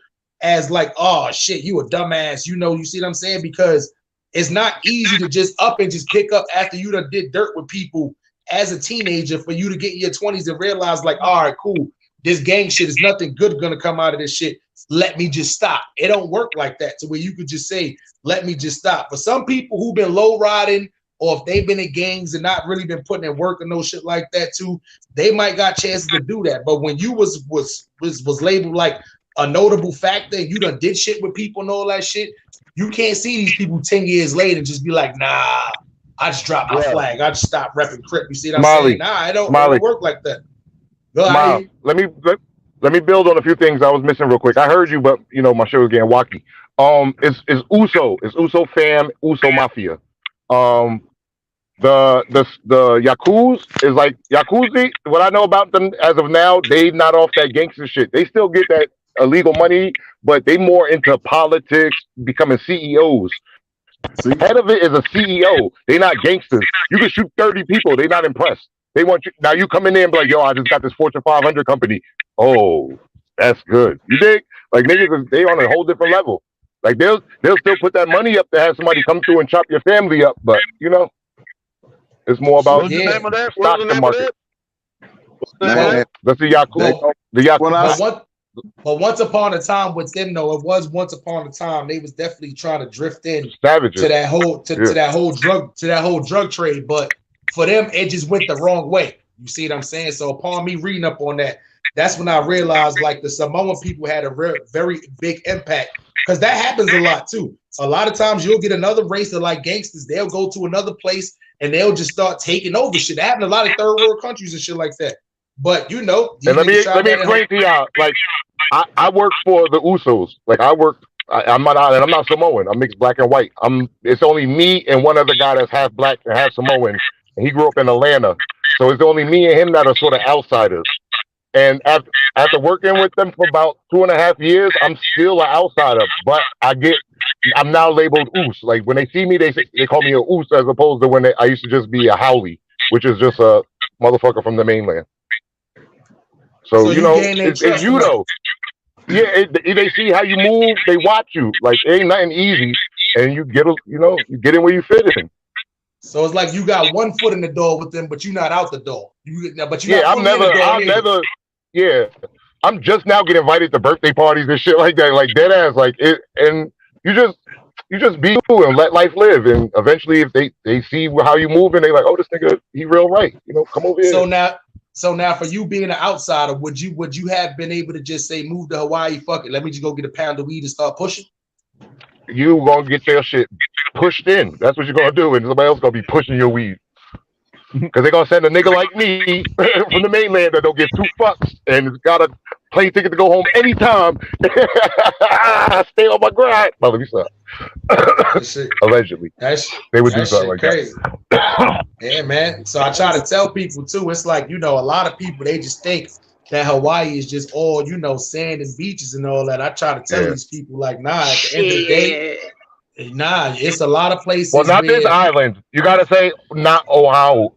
as like, oh shit, you a dumbass, you know, you see what I'm saying? Because it's not easy to just up and just pick up after you done did dirt with people as a teenager for you to get in your 20s and realize like, all right, cool, this gang shit is nothing good gonna come out of this shit. Let me just stop. It don't work like that to where you could just say, let me just stop. For some people who've been low riding, or if they've been in gangs and not really been putting in work and no shit like that too, they might got chances to do that. But when you was labeled like a notable factor and you done did shit with people and all that shit, you can't see these people 10 years later and just be like, nah, I just dropped my flag. I just stopped repping Crip. You see what I'm saying? Nah, it don't work like that. Let me build on a few things I was missing real quick. I heard you, but you know my show was getting wacky. It's Uso fam, Uso mafia. The Yakuza is like Yakuza. What I know about them as of now, they not off that gangster shit. They still get that illegal money, but they more into politics, becoming CEOs. Head of it is a CEO. They not gangsters. You can shoot 30 people. They not impressed. They want you now. You come in there and be like, "Yo, I just got this Fortune 500 company." Oh, that's good. You dig? Like niggas, they on a whole different level. Like they'll still put that money up to have somebody come through and chop your family up, but you know, it's more about What's the name of that? stock the market. That's the Yakuza. The Yakuza. But once upon a time with them, though, it was once upon a time they was definitely trying to drift in Savages. to that whole drug trade. But for them, it just went the wrong way. You see what I'm saying? So upon me reading up on that, that's when I realized like the Samoan people had a very big impact, because that happens a lot too. A lot of times you'll get another race of like gangsters. They'll go to another place and they'll just start taking over shit. That happened in a lot of third world countries and shit like that. But you know, and let me explain to y'all. Like, I work for the Usos. Like, I'm not Samoan. I'm mixed black and white. It's only me and one other guy that's half black and half Samoan, and he grew up in Atlanta. So it's only me and him that are sort of outsiders. And after working with them for about 2.5 years, I'm still an outsider. But I'm now labeled Oos. Like when they see me, they call me a Oos as opposed to when I used to just be a Howley, which is just a motherfucker from the mainland. So you know, it's you though. Yeah, they see how you move, they watch you. Like it ain't nothing easy, and you get in where you fit in. So it's like you got one foot in the door with them, but you're not out the door. I'm just now getting invited to birthday parties and shit like that, like dead ass, like it. And you just be cool and let life live. And eventually, if they see how you move and they like, oh, this nigga, he real right, come over here. So now, for you being an outsider, would you have been able to just say, move to Hawaii, fuck it, let me just go get a pound of weed and start pushing? You gonna get your shit pushed in. That's what you're gonna do, and somebody else gonna be pushing your weed. Because they're gonna send a nigga like me from the mainland that don't give 2 fucks and has got a plane ticket to go home anytime. Stay on my grind. Well, let me stop. Allegedly, they would do something like crazy. That. Yeah, man. So I try to tell people too. It's like a lot of people, they just think that Hawaii is just all sand and beaches and all that. I try to tell these people like, nah. At the end of the day, nah, it's a lot of places. Well, not this island. You gotta say not Oahu,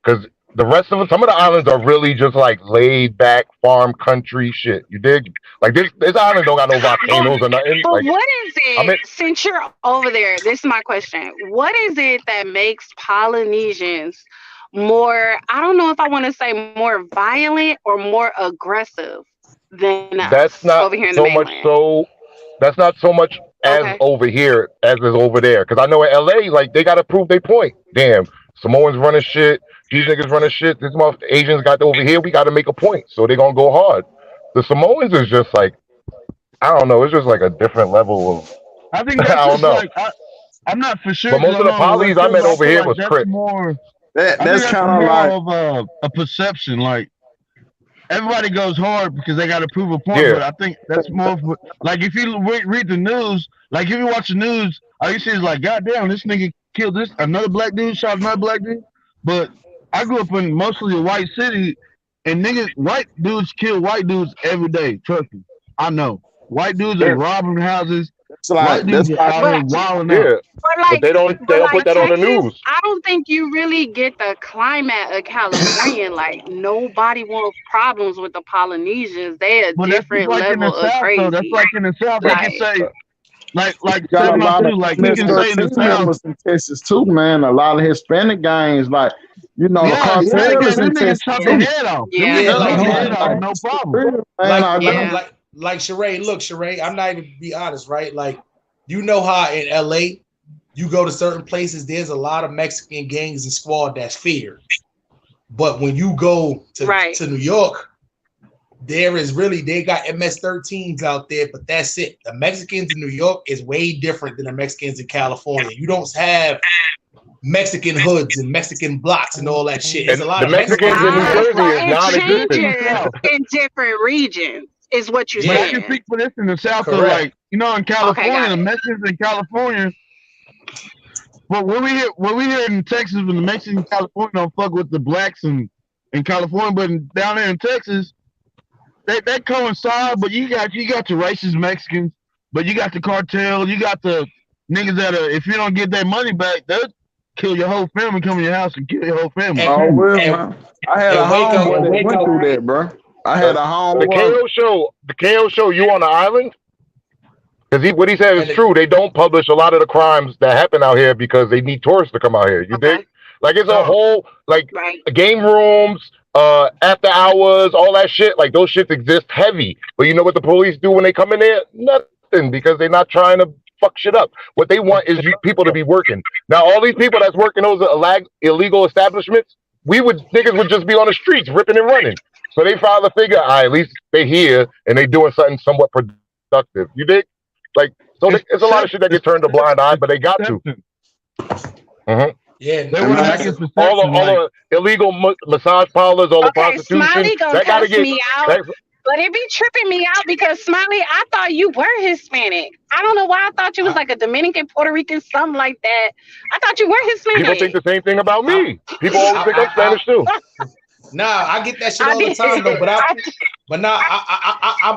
because the rest of them, some of the islands are really just like laid back farm country shit. You dig? Like this island don't got no volcanoes or nothing. But like, what is it? Since you're over there, this is my question. What is it that makes Polynesians more, I don't know if I want to say more violent or more aggressive than That's us not over here in the so much mainland. so. That's not so much as Okay. over here as is over there. Because I know in LA, like they got to prove their point. Damn, Samoans running shit. These niggas running shit. This month Asians got over here. We got to make a point, so they gonna go hard. The Samoans is just like I don't know. It's just like a different level of I think I that's don't just know. like I'm not for sure But because most I of don't the know on the polys West I Coast, met but I over feel here like was that's Crips. more. I think That's that's kind of more like of a perception. Like everybody goes hard because they got to prove a point, Yeah, but I think that's more for, like if you read the news, like if you watch the news, all you see is like, God damn, this nigga killed this another black dude, shot another black dude. But I grew up in mostly a white city, and niggas, white dudes kill white dudes every day. Trust me, I know. White dudes are yeah, robbing houses. that's White like dudes that's are like out But here wilding out. yeah. but But like they don't put that on the Texas, news. I don't think you really get the climate of California. Like nobody wants problems with the Polynesians. They a But that's just different like in the level of South, though. That's crazy. like in the South, he can Like say, like got a Seven on lot of Two, like he can say in the MS-13 South. members in Texas too, man. A lot of Hispanic gangs, like the Yeah, yeah, cartels them in niggas Texas chop yeah, their too. head off. Them yeah, Yeah, niggas like chop You their like head know, off, like no problem. man, like I like yeah. know. like Sheree. Look, Sheree, I'm not even be honest, right? Like you know how in LA you go to certain places, there's a lot of Mexican gangs and squad that's feared. But when you go Right. to New York, there is really they got MS-13s out there, but that's it. The Mexicans in New York is way different than the Mexicans in California. You don't have Mexican hoods and Mexican blocks and all that shit. There's And a lot the of Mexicans Mexicans in in New New Ah, York. Jersey so is it This in non-existent. the changes South. in different regions, is what you're But I Yeah, can saying. speak for this in the South, though. correct. Like, you know, in Okay, California, got the it. Mexicans in California, but when we hear in Texas, when the Mexicans in California don't fuck with the blacks in California, but down there in Texas, they coincide. But you got your racist Mexicans, but you got the cartel, you got the niggas that are, if you don't get that money back, they'll kill your whole family, come in your house and kill your whole family. And Oh well, and man. I had a and Waco, homeboy that went through that, bro. I had The, a the homeboy. KO show, you on the island? Because what he said is and the, true. They don't publish a lot of the crimes that happen out here because they need tourists to come out here. You dig? Okay, Like it's a con, whole like right. game rooms, after hours, all that shit. Like those shits exist heavy. But you know what the police do when they come in there? Nothing, because they're not trying to fuck shit up. What they want is people to be working. Now all these people that's working those illegal establishments, niggas would just be on the streets ripping and running. So they finally figure, all right, at least they here and they doing something somewhat productive. You dig? Like, so it's a lot of shit that get turned a blind eye, but they got to. Mm-hmm. yeah, They And want to man, make it All perception. Like, the illegal massage parlors, all the Okay, prostitution, Smiley gonna that gotta cuss get. me out, That, but it be tripping me out because Smiley, I thought you were Hispanic. I don't know why I thought you was I, like a Dominican, Puerto Rican, something like that. I thought you were people think Hispanic. the same thing about I, me. People always think I'm I, Spanish too. nah, I get that shit I all the did. time though. I, But nah,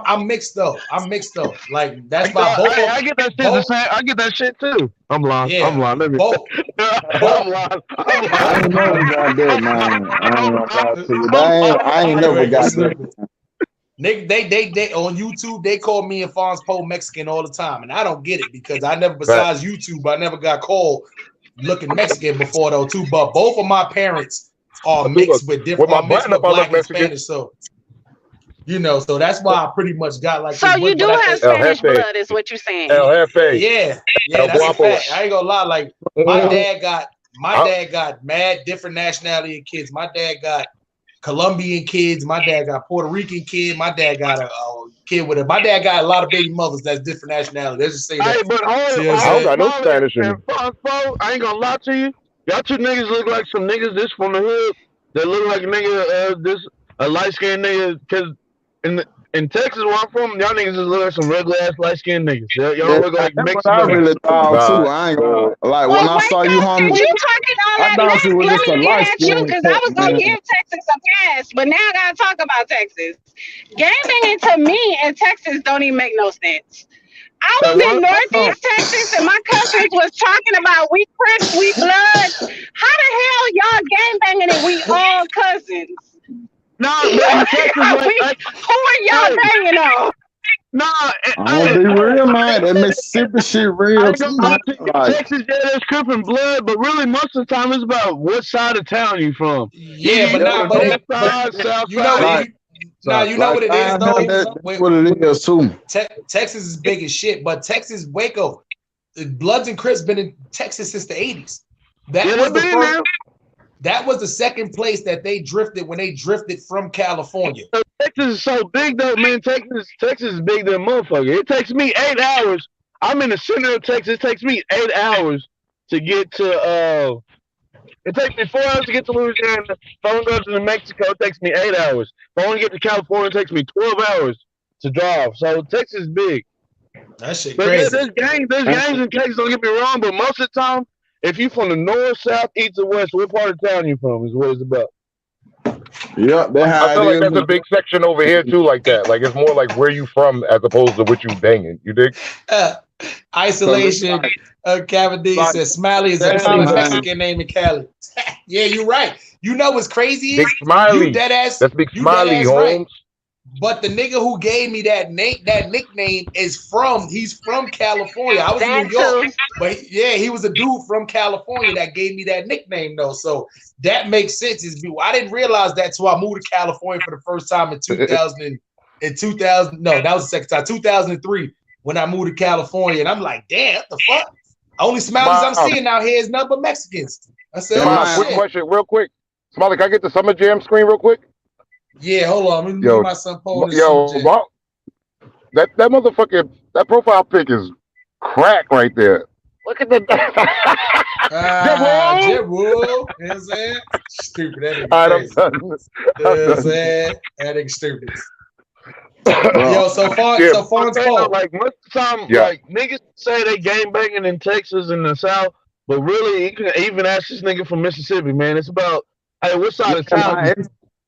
I'm mixed though. I'm mixed though. Like that's why I get that shit the both, same. I get that shit too. I'm lying. I'm yeah, lying. Let me. both, I'm both. lying. I'm I lying. ain't never got that, man. I ain't gonna lie to you. I ain't You never ain't got that. stupid. They on YouTube they call me and Fonz Poe Mexican all the time, and I don't get it because I never, But besides YouTube, I never got called looking Mexican before though too. But both of my parents are look, mixed with with my mixed button up, with I look black and Mexican. Spanish, so so that's why I pretty much got like so this. you do But I have think, El Spanish Jefe, blood, is what you're saying. El Jefe, yeah, El that's a Guapo. fact. I ain't gonna lie. Like my dad got mad different nationality of kids. My dad got Colombian kids. My dad got Puerto Rican kid. My dad got a kid with it. My dad got a lot of baby mothers that's different nationality. Let's just say Hey, that. but See what I'm I don't saying? got no Smiley Spanish in me. and Fonzo, I ain't gonna lie to you. Y'all two niggas look like some niggas this from the hood that look like a nigga, a light skinned nigga. Cause in Texas where I'm from, y'all niggas just look like some regular ass light skinned niggas. Y'all Yeah, don't look like that's what Mexican I niggas. really thought too. Nah, I ain't gonna like when Well, I saw wake you, up, homie. since you talking all I that thought mess, you was let just a me get light at you skinned because I cat, was gonna man. give Texas a pass, but now I gotta talk about Texas. Gangbanging to me in Texas don't even make no sense. I Say was in what? Northeast Texas and my cousins was talking about we Crips, we Bloods. How the hell y'all gangbanging and we all cousins? Nah, but in Texas, Who are y'all hey, banging on? I'm gonna be real, man. That Mississippi shit real too, man. Like, Texas, yeah, there's Crip and blood, but really most of the time it's about what side of town you from. Yeah, but north side, south you know, side. you know what it is though. That's what it is too. Texas is big as shit, but Texas, Waco, Bloods and Crips been in Texas since the 80s. That was the first. That was the second place that they drifted when they drifted from California. Texas is so big though, man. Texas is big than a motherfucker. It takes me 8 hours. I'm in the center of Texas. It takes me 8 hours to get to it takes me 4 hours to get to Louisiana. If I want to go to New Mexico, it takes me 8 hours. If I want to get to California, it takes me 12 hours to drive. So Texas is big. That shit but crazy. There's gangs in Texas, don't get me wrong, but most of the time, if you from the north, south, east, or west, what part of town you from is what it's about. Yeah, I feel like that's a big section over here too, like that. Like it's more like where you from as opposed to what you banging. You dig? Isolation. Cavadine says Smiley is a common Mexican name in Cali. Yeah, you're right. You know what's crazy? Big Smiley. You dead ass. That's Big Smiley, Holmes. Right. But the nigga who gave me that nickname he's from California. I was in New York, but yeah, he was a dude from California that gave me that nickname though. So that makes sense. I didn't realize that till I moved to California for the first time in 2000. No, that was the second time. 2003 when I moved to California, and I'm like, damn, what the fuck? Only Smileys I'm seeing out here is nothing but Mexicans. I said, quick question, real quick. Smiley, can I get the Summer Jam screen real quick? Yeah, hold on. Let me get my son Paul. That motherfucker, that profile pic is crack right there. Look at the Jet Wool. You know what I'm saying? Stupid. That nigga crazy. You know what I'm saying? That nigga stupid. Yo, so far as Paul. Like most of the time, like niggas say they gang banging in Texas and the South, but really you can even ask this nigga from Mississippi, man. It's about what side of town.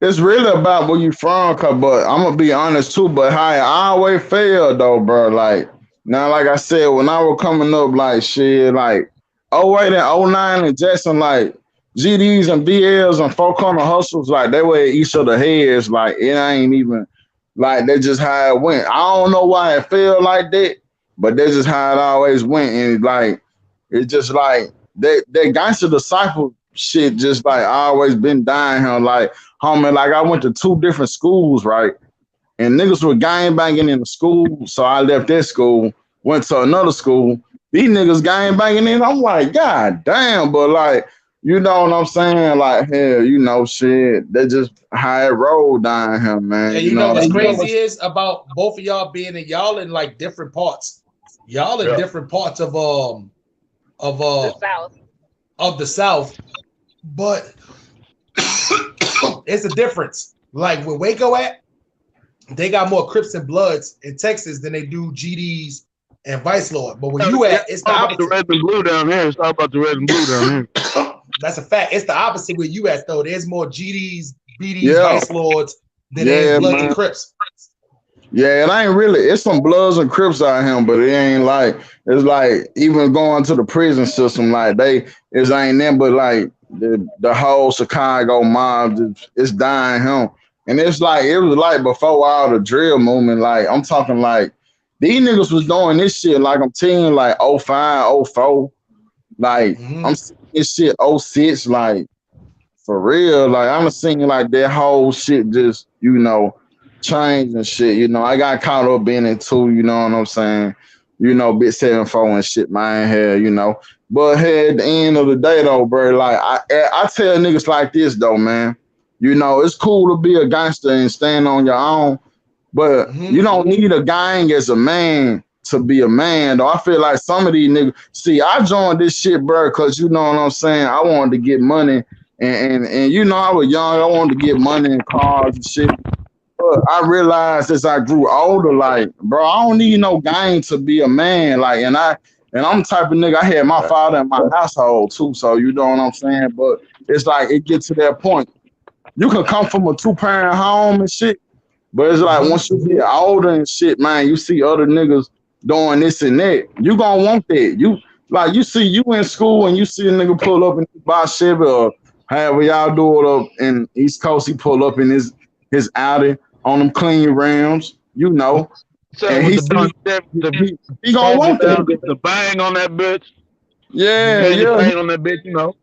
It's really about where you from, but I'm gonna be honest too. But I always failed though, bro. Like now, like I said, when I was coming up, like shit, like 08 and 09 and Jackson, like GDs and BLs and 4 corner hustles, like they were each of the heads. Like it ain't even like they just how it went. I don't know why it felt like that, but that's just how it always went. And like it's just like that gangster disciple shit just like always been dying here. Like homie, like I went to 2 different schools, right? And niggas were gang banging in the school, so I left that school, went to another school. These niggas gang banging in. I'm like, God damn, but like, you know what I'm saying? Like, hell, you know, shit. They just how it rolled down here, man. And you know what's crazy is about both of y'all being in like different parts. Y'all in different parts of the South, but it's a difference. Like where Waco at, they got more Crips and Bloods in Texas than they do GDs and Vice Lord. But where you at, it's the opposite. The red and blue down here. It's all about the red and blue down here. That's a fact. It's the opposite where you at though. There's more GDs, BDs, Vice Lords than there's Bloods and Crips. Yeah, it ain't really. It's some Bloods and Crips out here, but it ain't like it's like even going to the prison system. Like it's ain't them, but like the whole Chicago mob is dying him. And it's like it was like before all the drill movement. Like I'm talking like these niggas was doing this shit like I'm telling you, like 05, 04. Like I'm seeing this shit 06, like for real. Like I'm seeing like that whole shit just, you know, change and shit. You know, I got caught up in it too, you know what I'm saying? You know, bit 7-4 and shit, man, hell, you know. But hey, at the end of the day though, bro, like I tell niggas like this though, man. You know, it's cool to be a gangster and stand on your own, but you don't need a gang as a man to be a man, though. I feel like some of these niggas, see, I joined this shit, bro, because you know what I'm saying? I wanted to get money, and you know, I was young, I wanted to get money and cars and shit. But I realized as I grew older, like, bro, I don't need no gang to be a man. Like, and I'm the type of nigga, I had my father in my household too, so you know what I'm saying? But it's like, it gets to that point. You can come from a 2-parent home and shit, but it's like once you get older and shit, man, you see other niggas doing this and that. You gonna want that. You see you in school and you see a nigga pull up in his buy Chevy or however y'all do it up in East Coast, he pull up in his Audi on them clean rims, you know. So with he gonna want that. The bang on that bitch. Yeah, bang on that bitch, you know.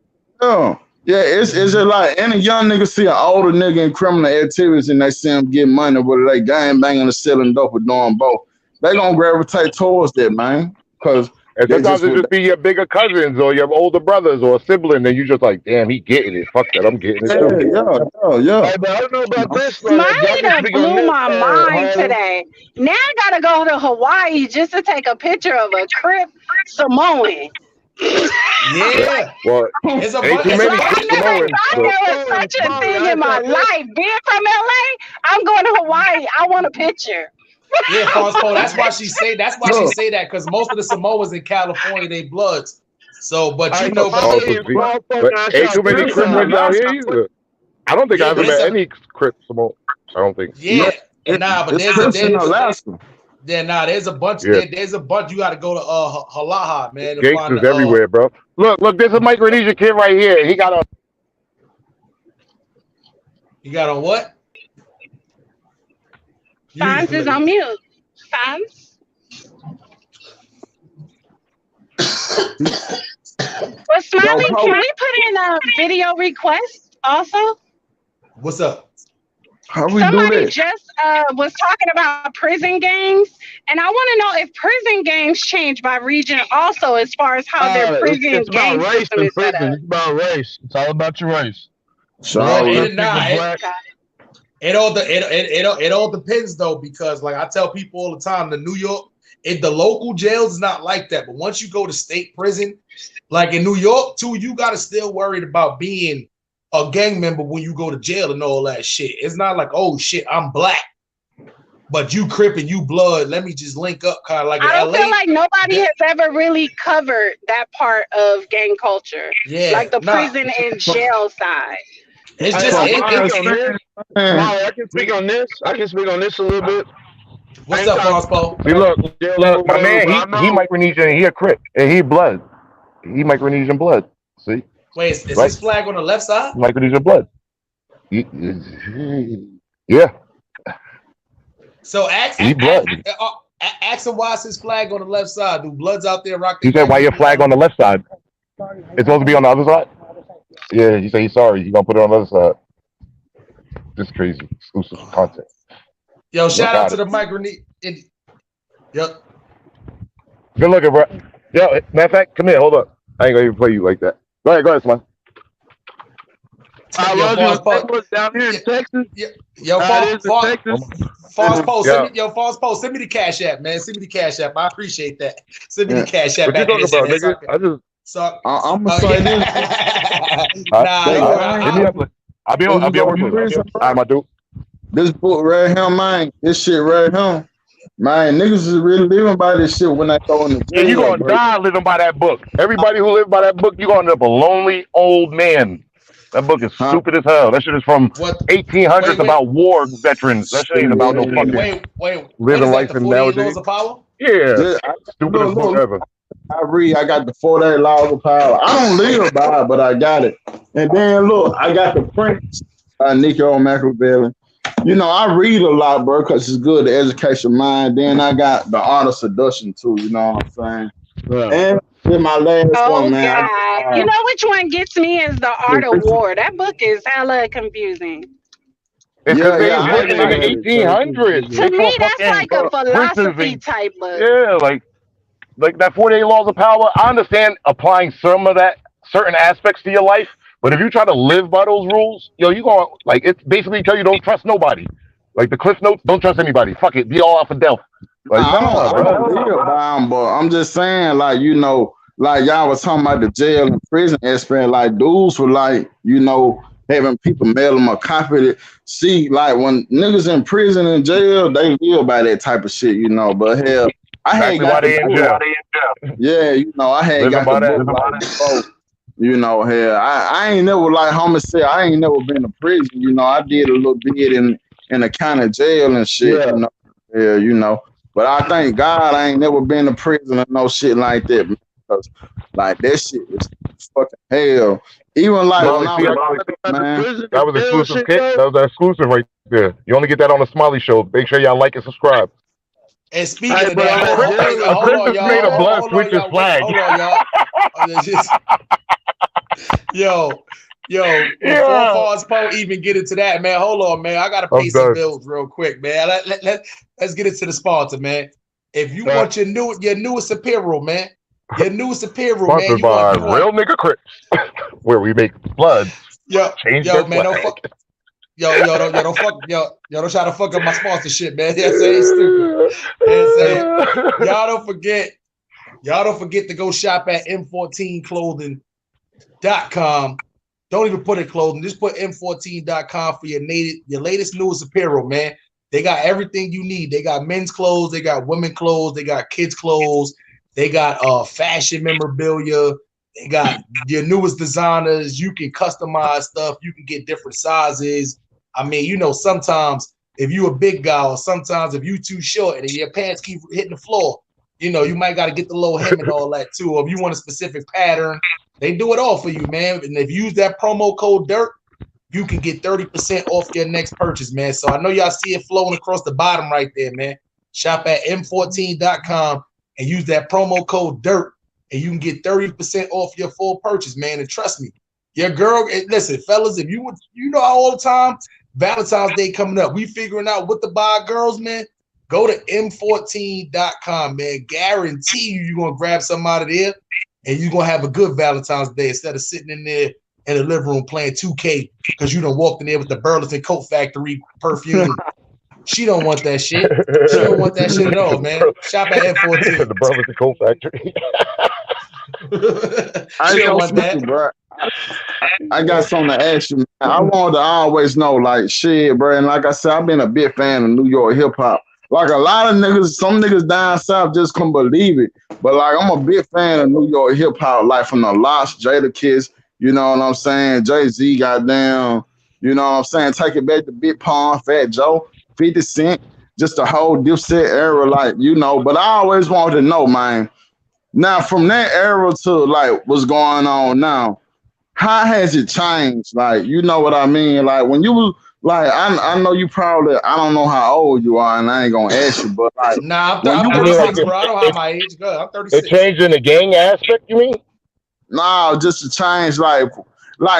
Yeah, it's just like any young nigga see an older nigga in criminal activities and they see him get money, whether they gang banging or selling dope or doing both, they gonna gravitate towards that, man. Cause and sometimes it just be your bigger cousins or your older brothers or a sibling, and you just like, damn, he getting it. Fuck that, I'm getting it. Yeah. Hey, but I don't know about this. Smiley done blew my mind today. Now I gotta go to Hawaii just to take a picture of a Crip Samoan. Yeah. Well, it's a ain't too many I never thought there was such a thing in my life. Being from LA, I'm going to Hawaii. I want a picture. Yeah, Fospo, that's why she say that because most of the Samoans in California they bloods. So, but you know, but ain't too many Crips out here either. I don't think I ever met any Crips Samoan. I don't think. Yeah, but there's Alaska. There's a bunch. There's a bunch. You got to go to Halaha, man. Gangsters everywhere, bro. Look, there's a Micronesian kid right here. He got a. You got on what? Fonz is on mute. Fonz? Well, Smiley, can we put in a video request also? What's up? How we Somebody do that? just was talking about prison gangs, and I want to know if prison gangs change by region also as far as how their prison gang system is set up. It's about race. It's all about your race. It all depends though, because like I tell people all the time, the New York, the local jails is not like that. But once you go to state prison, like in New York too, you gotta still worried about being a gang member when you go to jail and all that shit. It's not like, oh shit, I'm black, but you Crip and you blood. Let me just link up, kind of like I don't LA. feel like nobody has ever really covered that part of gang culture, like the prison and jail side. It's just I can speak on this. I can speak on this a little bit. What's up, Fospo? See, look, my man, he Micronesian and he a Crip and he blood. He Micronesian blood. See. Wait, is his flag on the left side? Micronesian blood. Yeah. So ask him why is his flag on the left side. Do Bloods out there rock? He said, "Why your flag on the left side? It's supposed to be on the other side." Yeah, he said he's sorry. He's gonna put it on the other side. This crazy exclusive content. Yo, shout out to the Micronesian. Yep. Good looking, bro. Yo, matter of fact, come here. Hold up. I ain't gonna even play you like that. Go ahead, Sly. I love you down here in Texas. Yo, False Post, send me the Cash App, man. Send me the Cash App. I appreciate that. Send me the Cash App. What you talking about, nigga? I just. I'm gonna say this. I'll be on work. All right, my dude. This book right here, man. This shit right here. Man, niggas is really living by this shit when I go in the jail. Yeah, you gonna die living by that book. Everybody who lives by that book, you gonna end up a lonely old man. That book is stupid as hell. That shit is from 1800s about war veterans. That shit ain't about no fucking living life in nowadays. Yeah, stupidest book ever. I got the 48 Laws of Power. I don't live by it, but I got it. And then look, I got the Prince by Nico Machiavelli. You know, I read a lot, bro, because it's good to educate your mind. Then I got The Art of Seduction, too. You know what I'm saying? Yeah. And then my last one, man. You know which one gets me is The Art of War. That book is hella confusing. It's because they was written in the 1800s. To me, that's like a philosophy type book. Yeah, like that 48 Laws of Power. I understand applying some of that, certain aspects to your life. But if you try to live by those rules, yo, you gonna it's basically tell you don't trust nobody. Like the Cliff Notes, don't trust anybody. Fuck it, be all out for death. Like, I don't feel about but I'm just saying, like, you know, like y'all was talking about the jail and prison aspect, like dudes were like, you know, having people mail them a copy. See, like when niggas in prison and jail, they live by that type of shit, you know. But hell, I had got yeah, you know, I had got the book like before. You know, hell, I ain't never, like homie said, I ain't never been to prison. You know, I did a little bit in the county jail and shit. Yeah. You know, yeah, you know. But I thank God I ain't never been to prison or no shit like that, because like that shit is fucking hell. Even like when I was man, that was exclusive, kid. That was exclusive right there. You only get that on the Smiley Show. Make sure y'all like and subscribe. And speaking of that, hold on, y'all. Made a blood switch his flag. Hold on, y'all. Yo, before Falls Poe even get into that, man, hold on, man. I gotta pay some bills real quick, man. Let's get into the sponsor, man. If you want your newest apparel, man, sponsored by Real Nigga Crips, where we make blood. Change their man, flag. don't try to fuck up my sponsorship, man. That's stupid. Y'all don't forget to go shop at M14clothing.com. Don't even put in clothing. Just put M14.com for your latest newest apparel, man. They got everything you need. They got men's clothes. They got women's clothes. They got kids' clothes. They got fashion memorabilia. They got your newest designers. You can customize stuff. You can get different sizes. I mean, sometimes if you a big guy or sometimes if you too short and your pants keep hitting the floor, you might got to get the low hem and all that too. Or if you want a specific pattern, they do it all for you, man. And if you use that promo code DIRT, you can get 30% off your next purchase, man. So I know y'all see it flowing across the bottom right there, man. Shop at M14.com and use that promo code DIRT, and you can get 30% off your full purchase, man. And trust me, your girl, listen, fellas, if you all the time, Valentine's Day coming up, we figuring out what to buy girls, man. Go to M14.com, man. Guarantee you're going to grab something out of there, and you're going to have a good Valentine's Day instead of sitting in there in the living room playing 2K because you done walked in there with the Burlington Coat Factory perfume. She don't want that shit. She don't want that shit at all, man. Shop at M14. The Burlington Coat Factory. She don't want that. Bro. I got something to ask you, man. I want to always know, like, shit, bro. And like I said, I've been a big fan of New York hip hop. Like a lot of niggas, some niggas down south just couldn't believe it. But like, I'm a big fan of New York hip hop, like from the Lost, Jada Kiss, you know what I'm saying? Jay-Z, goddamn, you know what I'm saying? Take it back to Big Pun, Fat Joe, 50 Cent, just the whole Dipset era, like, But I always wanted to know, man. Now, from that era to like what's going on now, how has it changed? Like, you know what I mean? Like when you was like, I know you probably, I don't know how old you are, and I ain't gonna ask you, but like, I'm 36, bro. I don't have my age. Good, I'm 36. It changed in the gang aspect, you mean? No, just to change, like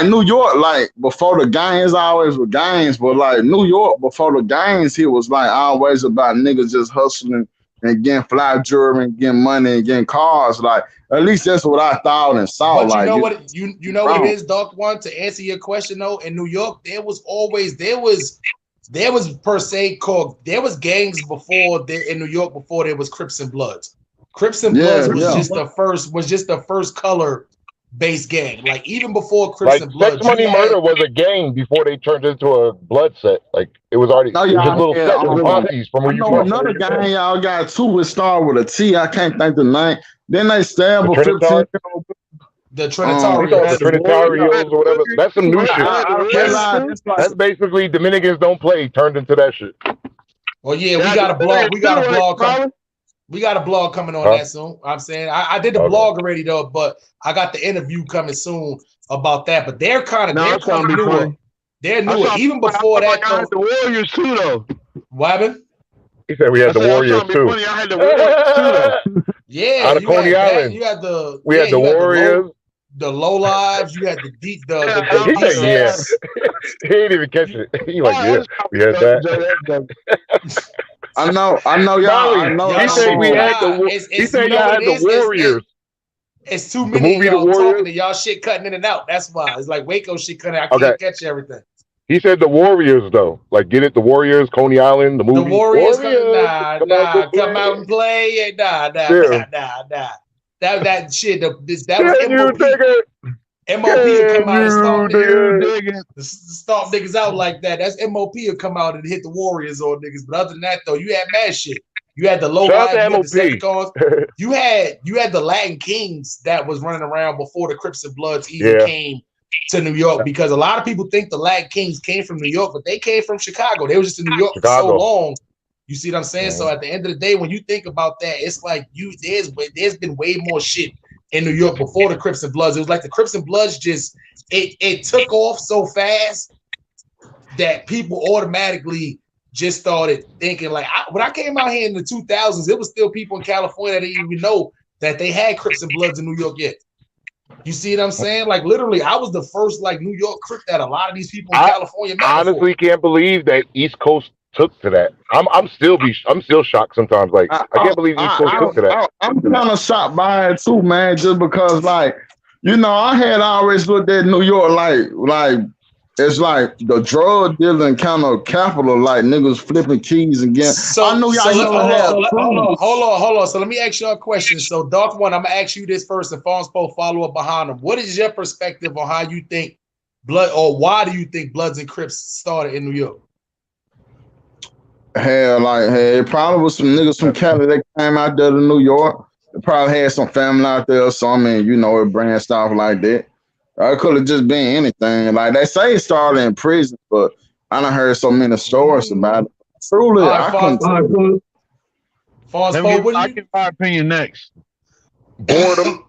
New York, like before the gangs always were gangs, but like New York before the gangs, it was like always about niggas just hustling and getting fly jewelry and getting money and getting cars. Like at least that's what I thought and saw. But like what it is, Doc One, to answer your question though, in New York, there was per se called, there was gangs before in New York before there was Crips and Bloods. Crips and Bloods was just the first color based gang. Like even before Crips and Bloods, Sex Money Murder was a gang before they turned into a blood set. Like it was already little sets of parties from where you from. Another gang y'all got too. It started with a T. I can't think the name. Then they stabbed a 15. The Trinitarians. The Trinitarians or whatever. That's some new shit. That's basically Dominicans don't play turned into that shit. Well, yeah, we got a blog. We got a blog coming on that soon. I'm saying I did the blog already though, but I got the interview coming soon about that. But they're kind of newer. They're newer. Even before that, I had the Warriors too, though. What happened? He said we had the Warriors too. I had the Warriors too, though. Yeah, out of Coney Island. You had the Warriors. The low lives, you had the deep, he ain't even catch it. He like, yeah, we had that. I know, y'all. I know. He said we had the Warriors. It's too many of y'all talking to y'all shit cutting in and out. That's why it's like Waco shit cutting out. I can't catch everything. He said the Warriors though, like get it, the Warriors, Coney Island, the movie. The Warriors come out and play. Nah. That shit. That was MOP. MOP will come out and stomp niggas out like that. That's MOP will come out and hit the Warriors on niggas. But other than that, though, you had mad shit. You had the low life, you had the Latin Kings that was running around before the Crips and Bloods even came to New York, because a lot of people think the Latin Kings came from New York, but they came from Chicago. They were just in New York for so long. You see what I'm saying? So at the end of the day, when you think about that, it's like there's been way more shit in New York before the Crips and Bloods. It was like the Crips and Bloods just it took off so fast that people automatically just started thinking like when I came out here in the 2000s, it was still people in California that didn't even know that they had Crips and Bloods in New York yet. You see what I'm saying? Like literally, I was the first like New York Crip that a lot of these people in California met. I honestly can't believe that East Coast took to that. I'm still shocked sometimes. Like I can't believe East Coast took to that. I'm kind of shocked by it too, man. Just because, like, you know, I had always looked at New York like it's like the drug dealing kind of capital, like niggas flipping keys and getting. I know y'all hold on. So let me ask you a question. So Dark One, I'm gonna ask you this first, and Fonspo follow up behind him. What is your perspective on how you think Blood, or why do you think Bloods and Crips started in New York? It probably was some niggas from Cali that came out there to New York. They probably had some family out there or something, you know, it branched off like that. It could have just been anything. Like they say it started in prison, but I done heard so many stories about it. Truly, I couldn't. I'll give my opinion next. Boredom.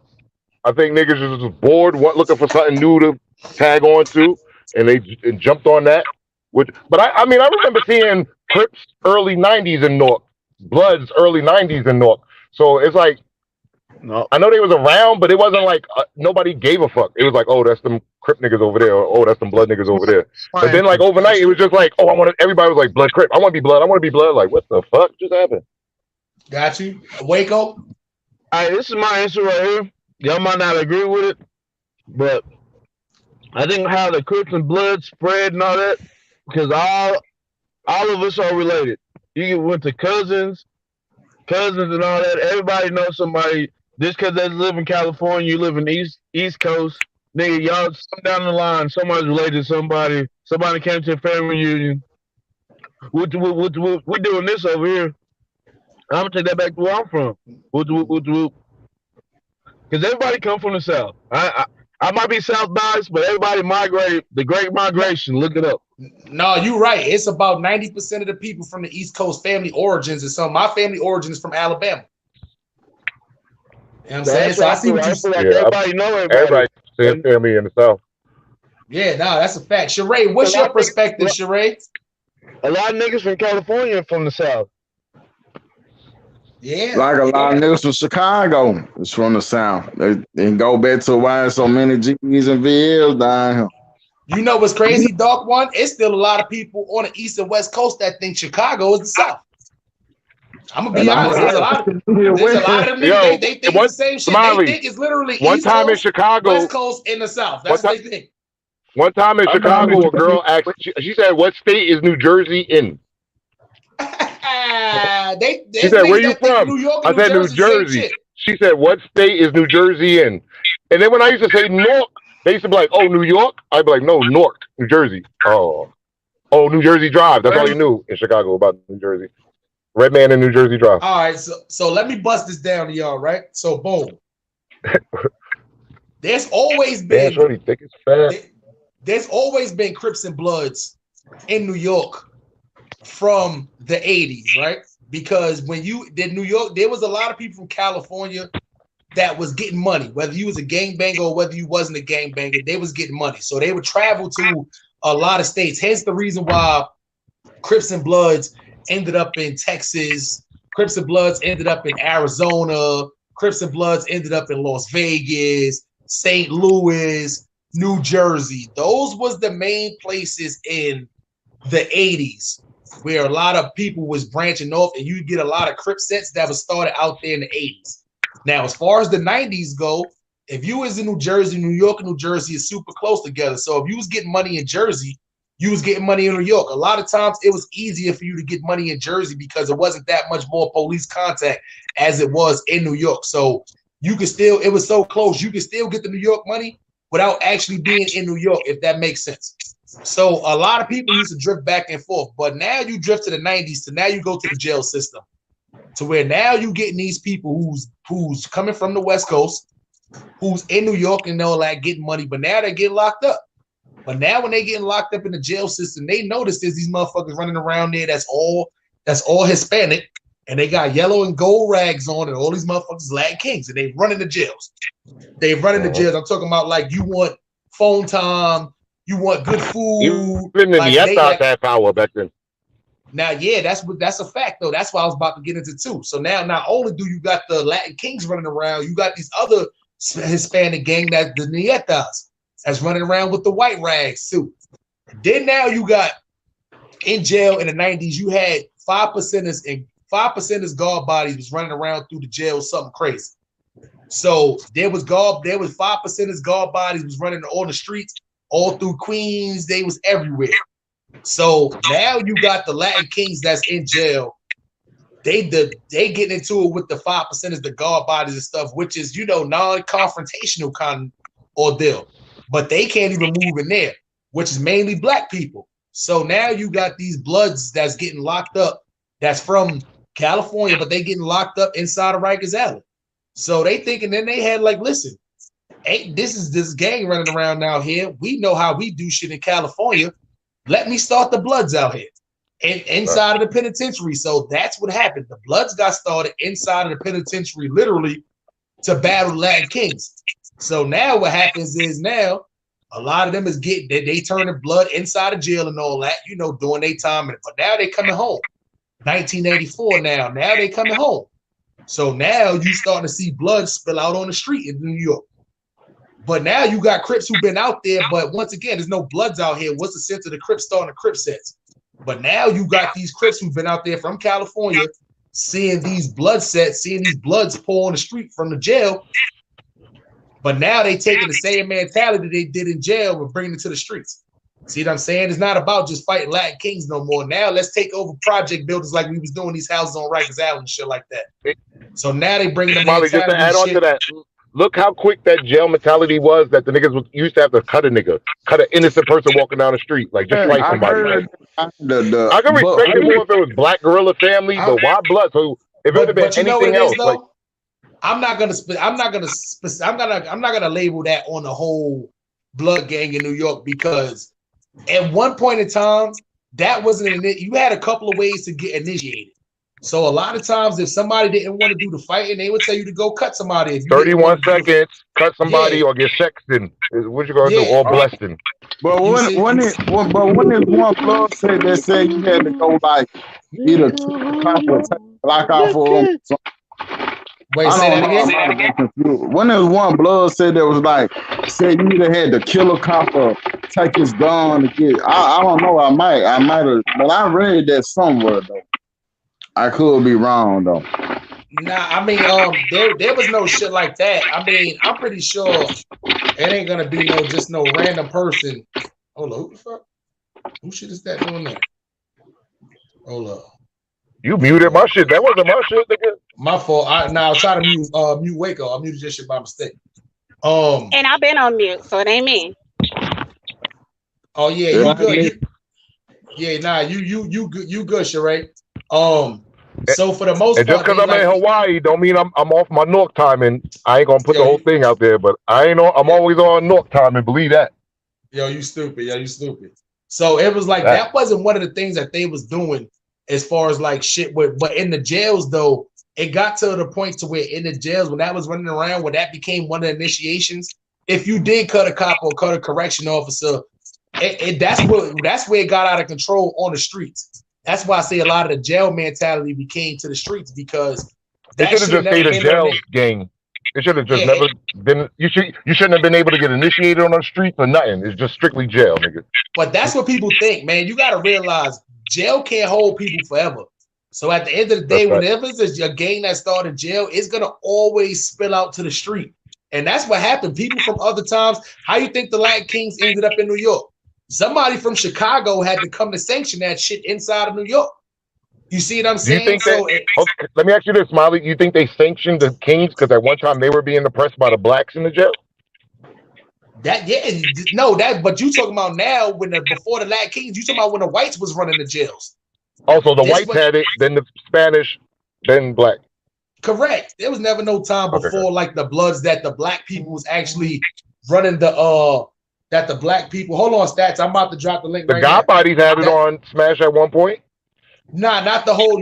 I think niggas was just bored, looking for something new to tag on to, and they jumped on that. But I mean, I remember seeing Crips early 90s in Newark, Bloods early 90s in Newark. So it's like, no, I know they was around, but it wasn't like nobody gave a fuck. It was like, oh, that's them Crip niggas over there, or oh, that's them Blood niggas over there. But then like overnight, it was just like, oh, everybody was like Blood Crip. I want to be Blood. I want to be Blood. Like, what the fuck just happened? Got you, Waco. All right, this is my answer right here. Y'all might not agree with it, but I think how the Crips and Bloods spread and all that, because all of us are related. You went to cousins and all that. Everybody knows somebody. Just because they live in California, you live in East Coast. Nigga, y'all, down the line, somebody's related to somebody. Somebody came to a family reunion. We're doing this over here. I'm going to take that back to where I'm from. Because everybody come from the South. I might be South biased, but everybody migrated. The Great Migration, look it up. No, you're right. It's about 90% of the people from the East Coast family origins, and so my family origin is from Alabama. You know what I'm saying? So I see what you say. Like everybody know everybody. Same family in the South. Yeah, no, that's a fact. Sheree, what's your perspective, Sheree? A lot of niggas from California from the South. Yeah. Like a lot of niggas from Chicago is from the South. They go back to why there's so many G's and VLs down here. You know what's crazy, Dark One? It's still a lot of people on the East and West Coast that think Chicago is the South. I'm gonna be honest. There's a lot of them niggas, they think the same shit. Smiley, they think it's literally one East time Coast, in Chicago, West Coast, in the South. That's what they think. One time in Chicago, a girl asked, she said, "What state is New Jersey in?" She said, "Where you from?" I said, "New Jersey." She said, "What state is New Jersey in?" And then when I used to say Newark, they used to be like, "Oh, New York." I'd be like, "No, Newark, New Jersey." Oh, New Jersey Drive. That's all you knew in Chicago about New Jersey. Red Man in New Jersey Drive. All right, so let me bust this down to y'all, right? So boom. There's always been there's always been Crips and Bloods in New York from the 80s, right? Because when you did New York, there was a lot of people from California that was getting money, whether you was a gangbanger or whether you wasn't a gangbanger, they was getting money. So they would travel to a lot of states. Hence the reason why Crips and Bloods ended up in Texas. Crips and Bloods ended up in Arizona. Crips and Bloods ended up in Las Vegas, St. Louis, New Jersey. Those was the main places in the 80s where a lot of people was branching off, and you get a lot of Crip sets that was started out there in the 80s. Now, as far as the 90s go, if you was in New Jersey, New York and New Jersey is super close together. So if you was getting money in Jersey, you was getting money in New York. A lot of times it was easier for you to get money in Jersey because it wasn't that much more police contact as it was in New York. So you could still, it was so close, you could still get the New York money without actually being in New York, if that makes sense. So a lot of people used to drift back and forth, but now you drift to the 90s, so now you go to the jail system, to where now you getting these people who's coming from the West Coast, who's in New York and they're like getting money, but now they get locked up. But now when they getting locked up in the jail system, they notice there's these motherfuckers running around there that's all Hispanic, and they got yellow and gold rags on, and all these motherfuckers Latin kings, and they running the jails. They running the jails. I'm talking about like you want phone time, you want good food. Even the Yetas had power back then. Now, yeah, that's a fact though. That's what I was about to get into too. So now, not only do you got the Latin Kings running around, you got these other Hispanic gang that the Nietas that's running around with the white rags too. Then now you got in jail in the 90s, you had 5%ers and 5%ers guard bodies was running around through the jail, something crazy. So there was 5%ers guard bodies was running on the streets all through Queens. They was everywhere. So now you got the Latin Kings that's in jail. They getting into it with the 5%ers, the guard bodies and stuff, which is, non-confrontational kind of ordeal. But they can't even move in there, which is mainly black people. So now you got these Bloods that's getting locked up that's from California, but they getting locked up inside of Rikers Island. So they thinking, then they had like, listen, this gang running around out here. We know how we do shit in California. Let me start the Bloods out here and inside of the penitentiary. So that's what happened. The Bloods got started inside of the penitentiary, literally to battle Latin Kings. So now what happens is now a lot of them is they turning blood inside of jail and all that, doing their time. But now they coming home. 1984 now they coming home. So now you starting to see blood spill out on the street in New York. But now you got Crips who've been out there, but once again, there's no Bloods out here. What's the sense of the Crips starting the Crip sets? But now you got these Crips who've been out there from California, seeing these blood sets, seeing these Bloods pour on the street from the jail. But now they taking the same mentality they did in jail and bringing it to the streets. See what I'm saying? It's not about just fighting Latin Kings no more. Now let's take over project builders like we was doing these houses on Rikers Island and shit like that. So now they bringing the Molly, just to add on to that. Look how quick that jail mentality was that the niggas used to have to cut an innocent person walking down the street, like just fight somebody. I can respect it more if it was Black Guerrilla Family, but why Blood? So if it would have been anything else, like I'm not gonna label that on the whole Blood gang in New York, because at one point in time that wasn't you had a couple of ways to get initiated. So a lot of times, if somebody didn't want to do the fighting, they would tell you to go cut somebody. 31 seconds, cut somebody, or get sexted. What you gonna do? Or blessed. But when this one blood said that said you had to go like either lock off or wait, say that again. When there was one blood said that was like said you either had to kill a cop or take his gun to get. I don't know. I might have, but I read that somewhere though. I could be wrong though. Nah, I mean, there was no shit like that. I mean, I'm pretty sure it ain't gonna be no random person. Hold on, who the fuck? Who shit is that doing there? Hold up. You muted my shit. That wasn't my shit, nigga. My fault. I was trying to mute Waco. I muted this shit by mistake. And I've been on mute, so it ain't me. Oh yeah, you good. You good, Sheree. So for the most part, just because I'm in Hawaii don't mean I'm off my North time, and I ain't gonna put the whole thing out there, but I ain't I'm always on North time, and believe that. Yo, you stupid. You stupid. So it was like that wasn't one of the things that they was doing as far as like shit with, but in the jails though, it got to the point to where in the jails when that was running around, where that became one of the initiations. If you did cut a cop or cut a correction officer, that's where it got out of control on the streets. That's why I say a lot of the jail mentality became to the streets, because they should have just stayed a jail gang. It should have just never been. You shouldn't have been able to get initiated on the streets or nothing. It's just strictly jail, nigga. But that's what people think, man. You got to realize jail can't hold people forever. So at the end of the day, whenever it's a gang that started jail, it's gonna always spill out to the street, and that's what happened. People from other times. How you think the Latin Kings ended up in New York? Somebody from Chicago had to come to sanction that shit inside of New York. You see what I'm saying? Let me ask you this, Molly. You think they sanctioned the Kings because at one time they were being oppressed by the blacks in the jail? But you talking about now before the Latin Kings, you talking about when the whites was running the jails. Also, the whites had it, then the Spanish, then black. Correct. There was never no time before like the Bloods that the black people was actually running that the black people. Hold on, Stats. I'm about to drop the link. The God Bodies had it on Smash at one point. Nah, not the whole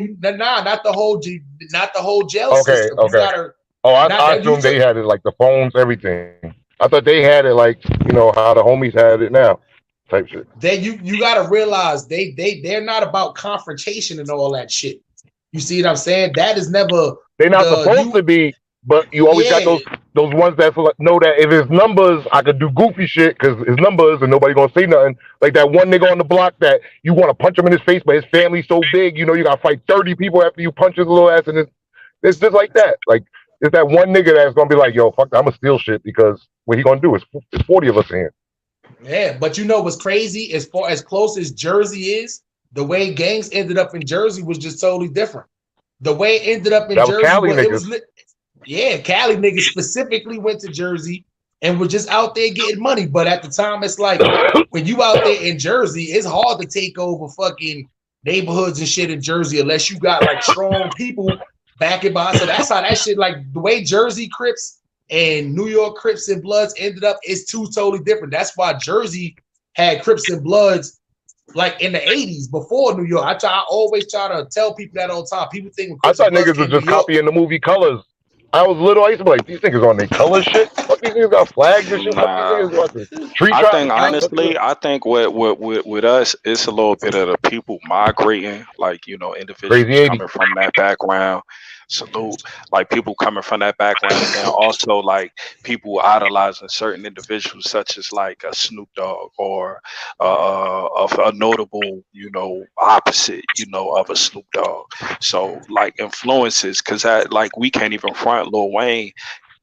jail system. Okay. I assume they had it like the phones, everything. I thought they had it like how the homies had it now. type shit. Then you gotta realize they're not about confrontation and all that shit. You see what I'm saying? That is never they're not supposed to be, but you always got those ones that know that if it's numbers, I could do goofy shit because it's numbers and nobody gonna say nothing. Like that one nigga on the block that you want to punch him in his face, but his family's so big, you know, you gotta fight 30 people after you punch his little ass, and it's just like that. Like it's that one nigga that's gonna be like, yo, fuck, I'm gonna steal shit because what he gonna do is 40 of us in here. Yeah, but you know what's crazy? As far as close as Jersey is, the way gangs ended up in Jersey was just totally different. The way it ended up in Jersey, Cali it was Cali niggas specifically went to Jersey and were just out there getting money. But at the time, it's like when you out there in Jersey, it's hard to take over fucking neighborhoods and shit in Jersey unless you got like strong people backing behind. So that's how that shit, like the way Jersey Crips and New York Crips and Bloods ended up is two totally different. That's why Jersey had Crips and Bloods like in the 80s before New York. I always try to tell people that all the time. People think I thought niggas was just copying the movie Colors. I was little. I used to be like, these niggas on their color shit. Fuck, these niggas got flags and shit. I think honestly, I think with us, it's a little bit of the people migrating, like, you know, individuals coming from that background. Salute, like people coming from that background, and also like people idolizing certain individuals, such as like a Snoop Dogg or a notable, you know, opposite, you know, of a Snoop Dogg. So like influences, because like we can't even front Lil Wayne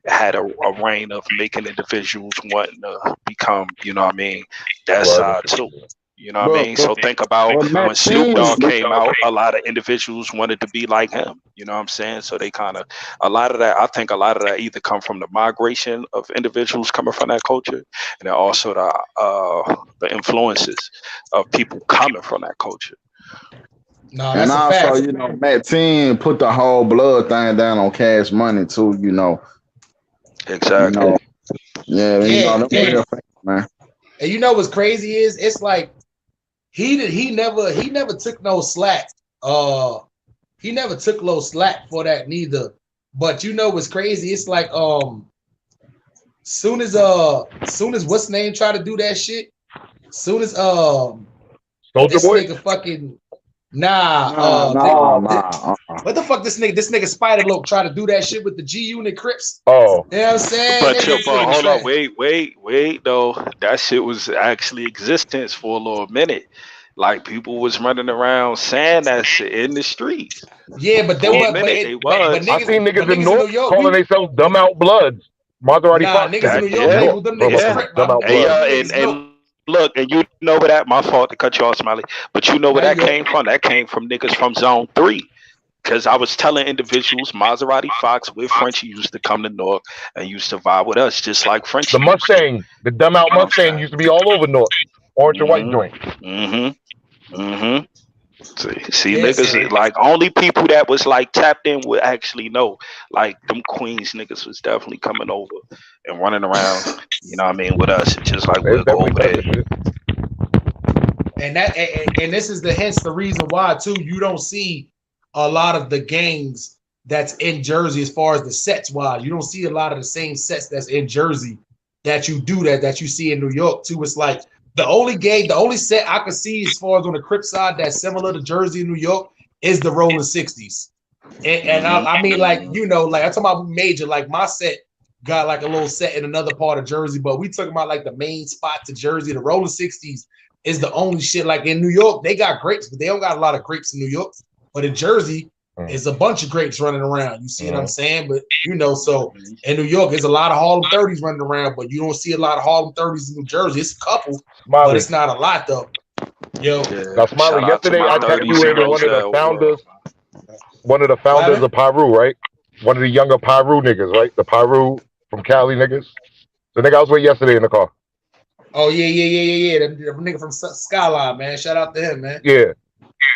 had a reign of making individuals wanting to become, you know what I mean, that side too. You know what I mean? So think about when Snoop Dogg came out, a lot of individuals wanted to be like him. You know what I'm saying? So they kind of, I think a lot of that either come from the migration of individuals coming from that culture, and then also the influences of people coming from that culture. No, and also, you know, Matt 10 put the whole blood thing down on Cash Money too, you know. Exactly. You know, you know, real things, man. And you know what's crazy is it's like he never took no slack. He never took no slack for that neither. But you know what's crazy? It's like soon as what's name try to do that shit, soon as Soldier this Boy nigga fucking what the fuck this nigga Spider Loc try to do that shit with the G Unit Crips. Oh, you know what I'm saying? But hold on, wait though. That shit was actually existence for a little minute. Like people was running around saying that shit in the streets. Yeah, but I seen niggas in North calling themselves dumb out bloods. Maserati Fox. Niggas in New York labeled them niggas dumb out bloods. And look, and you know where that, my fault to cut you off, Smiley, but you know where that came from? That came from niggas from Zone 3. Because I was telling individuals, Maserati Fox with Frenchie used to come to North and used to vibe with us, just like Frenchie. The Mustang, the dumb out Mustang used to be all over North. Orange and white joint. See, niggas, like only people that was like tapped in would actually know. Like them Queens niggas was definitely coming over and running around, you know what I mean, with us, just like we'll go over there. And this is the reason why too you don't see a lot of the gangs that's in Jersey as far as the sets wise. You don't see a lot of the same sets that's in Jersey that you do that you see in New York too. It's like the only set I could see as far as on the Crip side that's similar to Jersey and New York is the Rolling 60s. And I mean, like, you know, like I'm talking about major, like my set got like a little set in another part of Jersey, but we talking about like the main spot to Jersey. The Rolling 60s is the only shit. Like in New York, they got grapes, but they don't got a lot of grapes in New York. But in Jersey, there's a bunch of grapes running around. You see what I'm saying? But you know, so in New York, there's a lot of Harlem 30s running around, but you don't see a lot of Harlem 30s in New Jersey. It's a couple, but it's not a lot though. Yo, now Smiley, yesterday I tapped you into one of the founders of Pyru, right? One of the younger Pyru niggas, right? The Pyru from Cali niggas. The nigga I was with yesterday in the car. Oh yeah. The nigga from Skyline, man. Shout out to him, man. Yeah.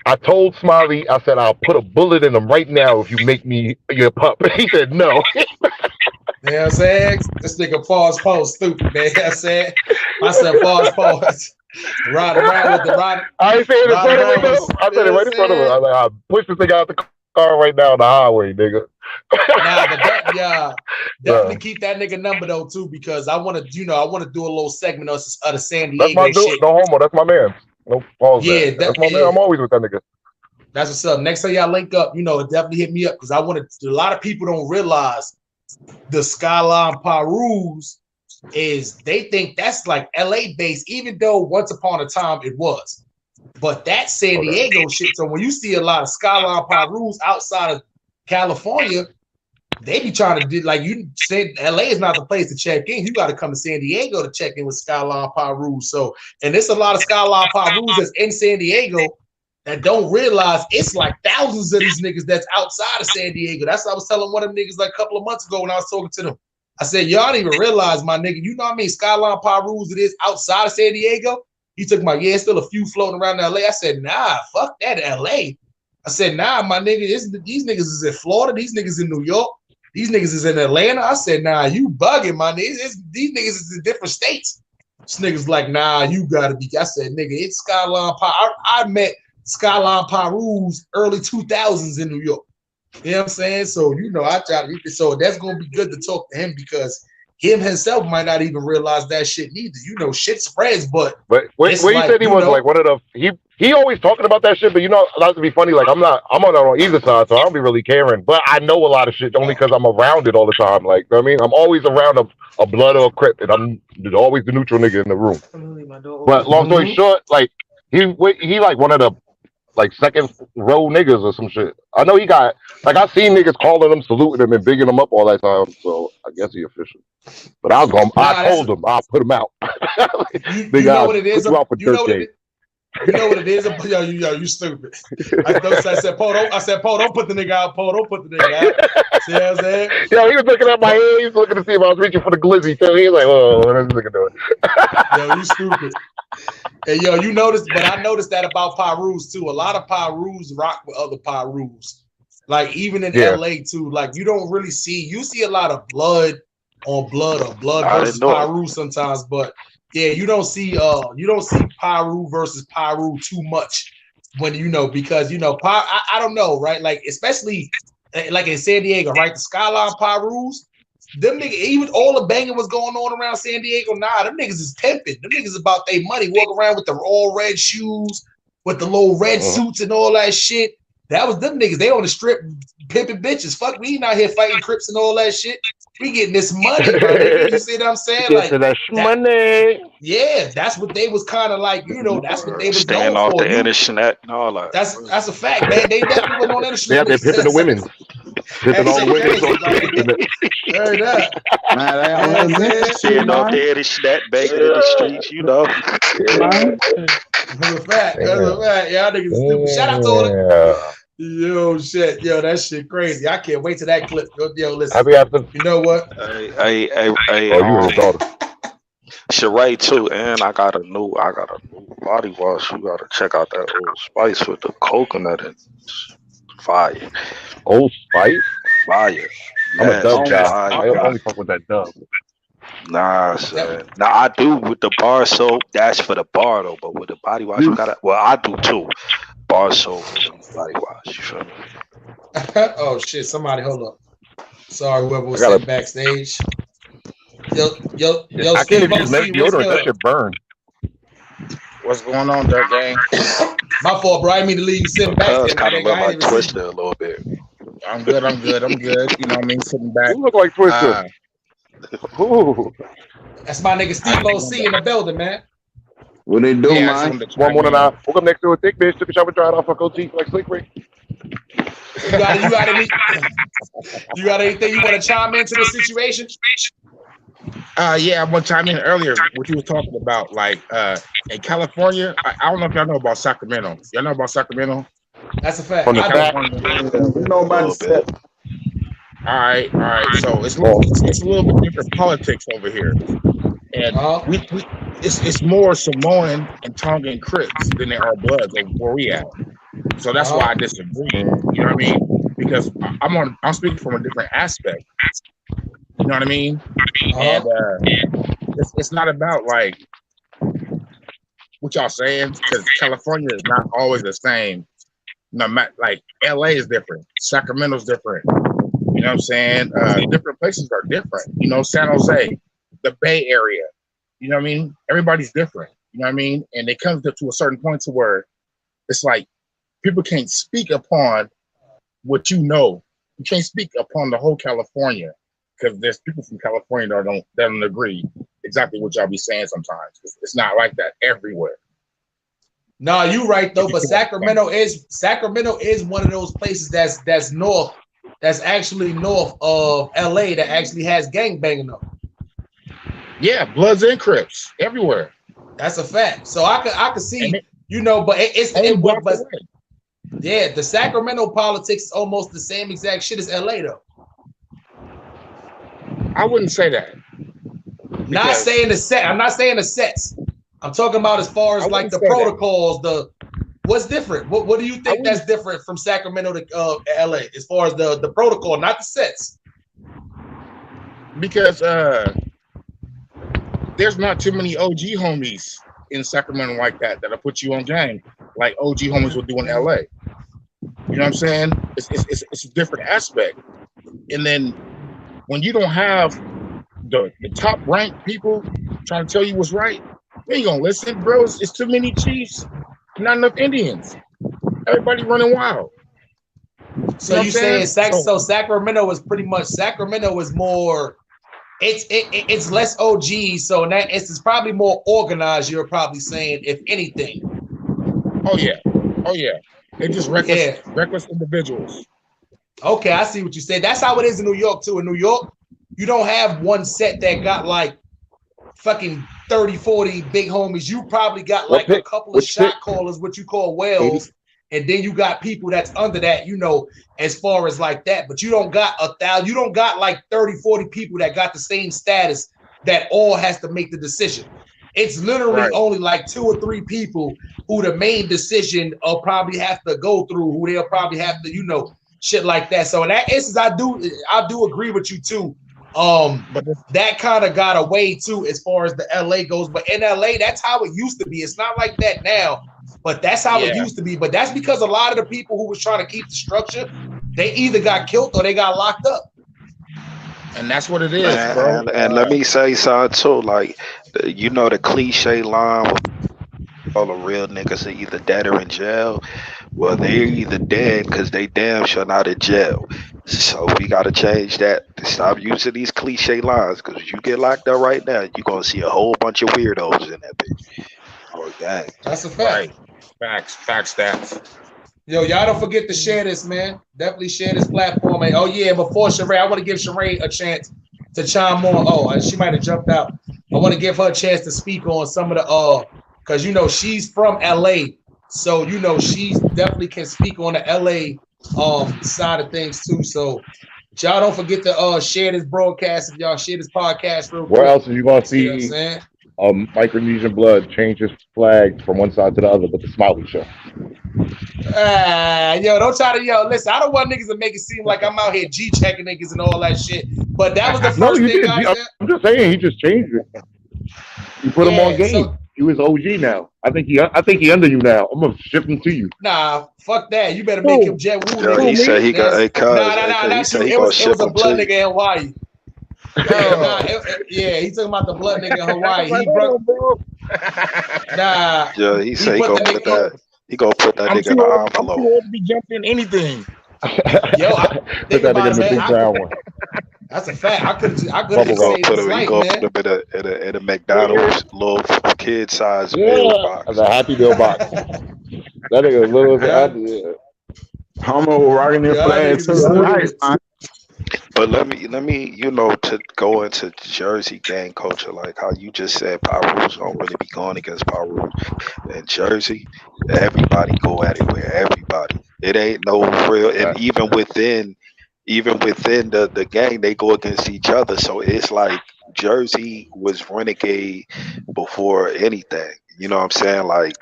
I told Smiley, I said, I'll put a bullet in him right now if you make me your pup. He said, no. You know what I'm saying? This nigga pause stupid, man. I said pause. Ride around with the ride. I ain't saying it in front of him, though. I said it right in front of him. I was like, I pushed this nigga out the car right now on the highway, nigga. Nah, but definitely keep that nigga number though too, because I want to, I want to do a little segment of the San Diego That's my dude. shit. No homo. That's my man. No pause. Yeah, that's my man. I'm always with that nigga. That's what's up. Next time y'all link up, definitely hit me up because I want to. A lot of people don't realize the Skyline Perus is they think that's like LA based, even though once upon a time it was. But that's San Diego shit. So when you see a lot of Skyline Perus outside of California, they be trying to do like you said. LA is not the place to check in. You got to come to San Diego to check in with Skyline Perus. So, and there's a lot of Skyline Perus that's in San Diego that don't realize it's like thousands of these niggas that's outside of San Diego. That's what I was telling one of them niggas like a couple of months ago when I was talking to them. I said, y'all don't even realize, my nigga, you know what I mean? Skyline Perus it is outside of San Diego. He took my, still a few floating around LA. I said, nah, fuck that LA. I said, nah, my nigga, these niggas is in Florida. These niggas in New York. These niggas is in Atlanta. I said, nah, you bugging, my nigga. These niggas is in different states. This niggas like, nah, you gotta be. I said, nigga, it's Skyline Perus. I met Skyline Perus early 2000s in New York. You know what I'm saying? So, I try to, so that's going to be good to talk to him because him himself might not even realize that shit neither. Shit spreads, but where you said he was like one of the, he always talking about that shit, but not to be funny, like I'm on either side, so I don't be really caring, but I know a lot of shit only because I'm around it all the time. Like, you know what I mean? I'm always around a blood or a Crip, and I'm always the neutral nigga in the room. But long story short, like, he like one of the like second row niggas or some shit. I know he got like I seen niggas calling him, saluting him, and bigging him up all that time. So I guess he official. But I told him I'll put him out. You know what it is? You know what it is? Yo, you stupid. I said, Paul, don't put the nigga out. Paul, don't put the nigga out. See what I'm saying? Yo, he was looking at my head. He was looking to see if I was reaching for the glizzy too. He was like, "Oh, what is this nigga doing?" Yo, you stupid. Hey, yo, you noticed, but I noticed that about Perus too. A lot of Perus rock with other Perus. Like even in LA too. Like you don't really see. You see a lot of blood on blood or blood versus Peru sometimes, but yeah, you don't see Peru versus Peru too much when because I don't know, right? Like especially like in San Diego, right? The Skyline Perus, them niggas, even all the banging was going on around San Diego. Nah, them niggas is pimping. Them niggas about their money, walk around with the all red shoes, with the little red suits and all that shit. That was them niggas. They on the strip pimping bitches. Fuck, we not here fighting Crips and all that shit. We getting this money, bro. You see what I'm saying? Like that money. Yeah, that's what they was kind of like. That's what they was staying going off for. the internet and all that. That's a fact, man. They definitely went on the internet. Yeah, they're pimping the women. Pimping all the women. Heard that. Man, staying off the internet, banging in the streets, That's a fact. Y'all niggas stupid. Shout out to all the. Yo, shit. Yo, that shit crazy. I can't wait to that clip. Yo, listen. You know what? Hey, Sheree too, and I got a new body wash. You gotta check out that Old Spice with the coconut and fire. Old Spice? Fire. I'm a Dove guy. I only fuck with that Dove. Nah, son. Now I do with the bar soap. That's for the bar though, but with the body wash, you gotta. Well, I do too. Bar soap, body wash. You feel me? Oh shit! Somebody, hold up. Sorry, whoever was sitting backstage. Yo, I can't even use deodorant. That shit burn. What's going on, Dirt Gang? My fault, bro. I didn't mean to leave you sitting back. It's kind of look like Twister a little bit. I'm good. You know what I mean? Sitting back. You look like Twister. That's my nigga Steve O.C. in the building, man. What they do, man? One more than I woke up next to a thick bitch, took a shower, dried off, fuck teeth like Slick Rick. You got anything you want to chime into the situation? Yeah, I want to chime in earlier. What you were talking about, like in California. I don't know if y'all know about Sacramento. Y'all know about Sacramento? That's a fact. You know about it. All right. So it's a little bit different politics over here, and it's more Samoan and Tongan Crips than there are Bloods where we at. So that's why I disagree. You know what I mean? Because I'm speaking from a different aspect. You know what I mean? And it's not about like what y'all saying, because California is not always the same like LA is different, Sacramento's different. You know what I'm saying? Different places are different. You know, San Jose, the Bay Area. You know what I mean? Everybody's different. You know what I mean? And it comes to a certain point to where it's like people can't speak upon what you know. You can't speak upon the whole California because there's people from California that don't agree exactly what y'all be saying sometimes. It's not like that everywhere. No, you're right though. But Sacramento is one of those places that's north. That's actually north of LA that actually has gangbanging though. Yeah, Bloods and Crips everywhere. That's a fact. So I could see, you know, but yeah, the Sacramento politics is almost the same exact shit as LA though. I wouldn't say that. Not saying the set. I'm not saying the sets. I'm talking about as far as like the protocols, what's different? What do you think that's different from Sacramento to LA as far as the protocol, not the sets? Because there's not too many OG homies in Sacramento like that'll put you on game like OG homies will do in LA. You know what I'm saying? It's a different aspect. And then when you don't have the top ranked people trying to tell you what's right, you ain't gonna listen, bro. It's too many chiefs, not enough Indians. Everybody running wild. So you saying Sacramento is pretty much more. It's less OG, so in that instance, probably more organized. You're probably saying, if anything. Oh yeah. They're just reckless individuals. Okay, I see what you said. That's how it is in New York too. In New York, you don't have one set that got like fucking 30, 40 big homies. You probably got like a couple of shot callers, what you call whales, and then you got people that's under that, you know, as far as like that. But you don't got 1,000. You don't got like 30, 40 people that got the same status that all has to make the decision. It's literally only like 2 or 3 people who the main decision will probably have to go through, who they'll probably have to, you know, shit like that. So in that instance, I do agree with you too. But that kind of got away too as far as the LA goes. But in LA, that's how it used to be. It's not like that now, but that's how it used to be. But that's because a lot of the people who was trying to keep the structure, they either got killed or they got locked up. And that's what it is, bro. And let me say something too, like, you know, the cliche line with all the real niggas are either dead or in jail. Well, they're either dead because they damn sure not in jail. So we got to change that. Stop using these cliche lines, because if you get locked up right now, you're going to see a whole bunch of weirdos in that bitch. Or gang. That's a fact. Facts, stats. Yo, y'all don't forget to share this, man. Definitely share this platform. Man. Oh, yeah, before Sheree, I want to give Sheree a chance to chime on. Oh, she might have jumped out. I want to give her a chance to speak on some of the, because, you know, she's from LA. So, you know, she definitely can speak on the LA side of things too. So y'all don't forget to share this broadcast. If y'all share this podcast real quick. Where else are you gonna see Micronesian Blood change his flag from one side to the other with the Smiley Show? Yo, don't try to listen. I don't want niggas to make it seem like I'm out here G-checking niggas and all that shit. But that was the first thing I said. I'm just saying he just changed it. You put him on game. He was OG now. I think he under you now. I'm gonna ship him to you. Nah, fuck that. You better make him Jet Wu. Yo, he said he got a cuz. It was a blood nigga in Hawaii. He talking about the blood nigga in Hawaii. He broke. Yo, he said he gonna put that. He gonna put that nigga in the envelope. I'm too old to be jumping anything. Yo, put that nigga in the big brown one. That's a fact. I could saved his life, man. Put him in a McDonald's little kid size meal box. That's a Happy Meal box. That nigga little as Homo rocking their flag too. But let me, you know, to go into Jersey gang culture, like how you just said, Pyru's don't really be going against Pyru. In Jersey, everybody go at it with everybody. It ain't no real, and even within the gang, they go against each other. So it's like Jersey was renegade before anything. You know what I'm saying? Like,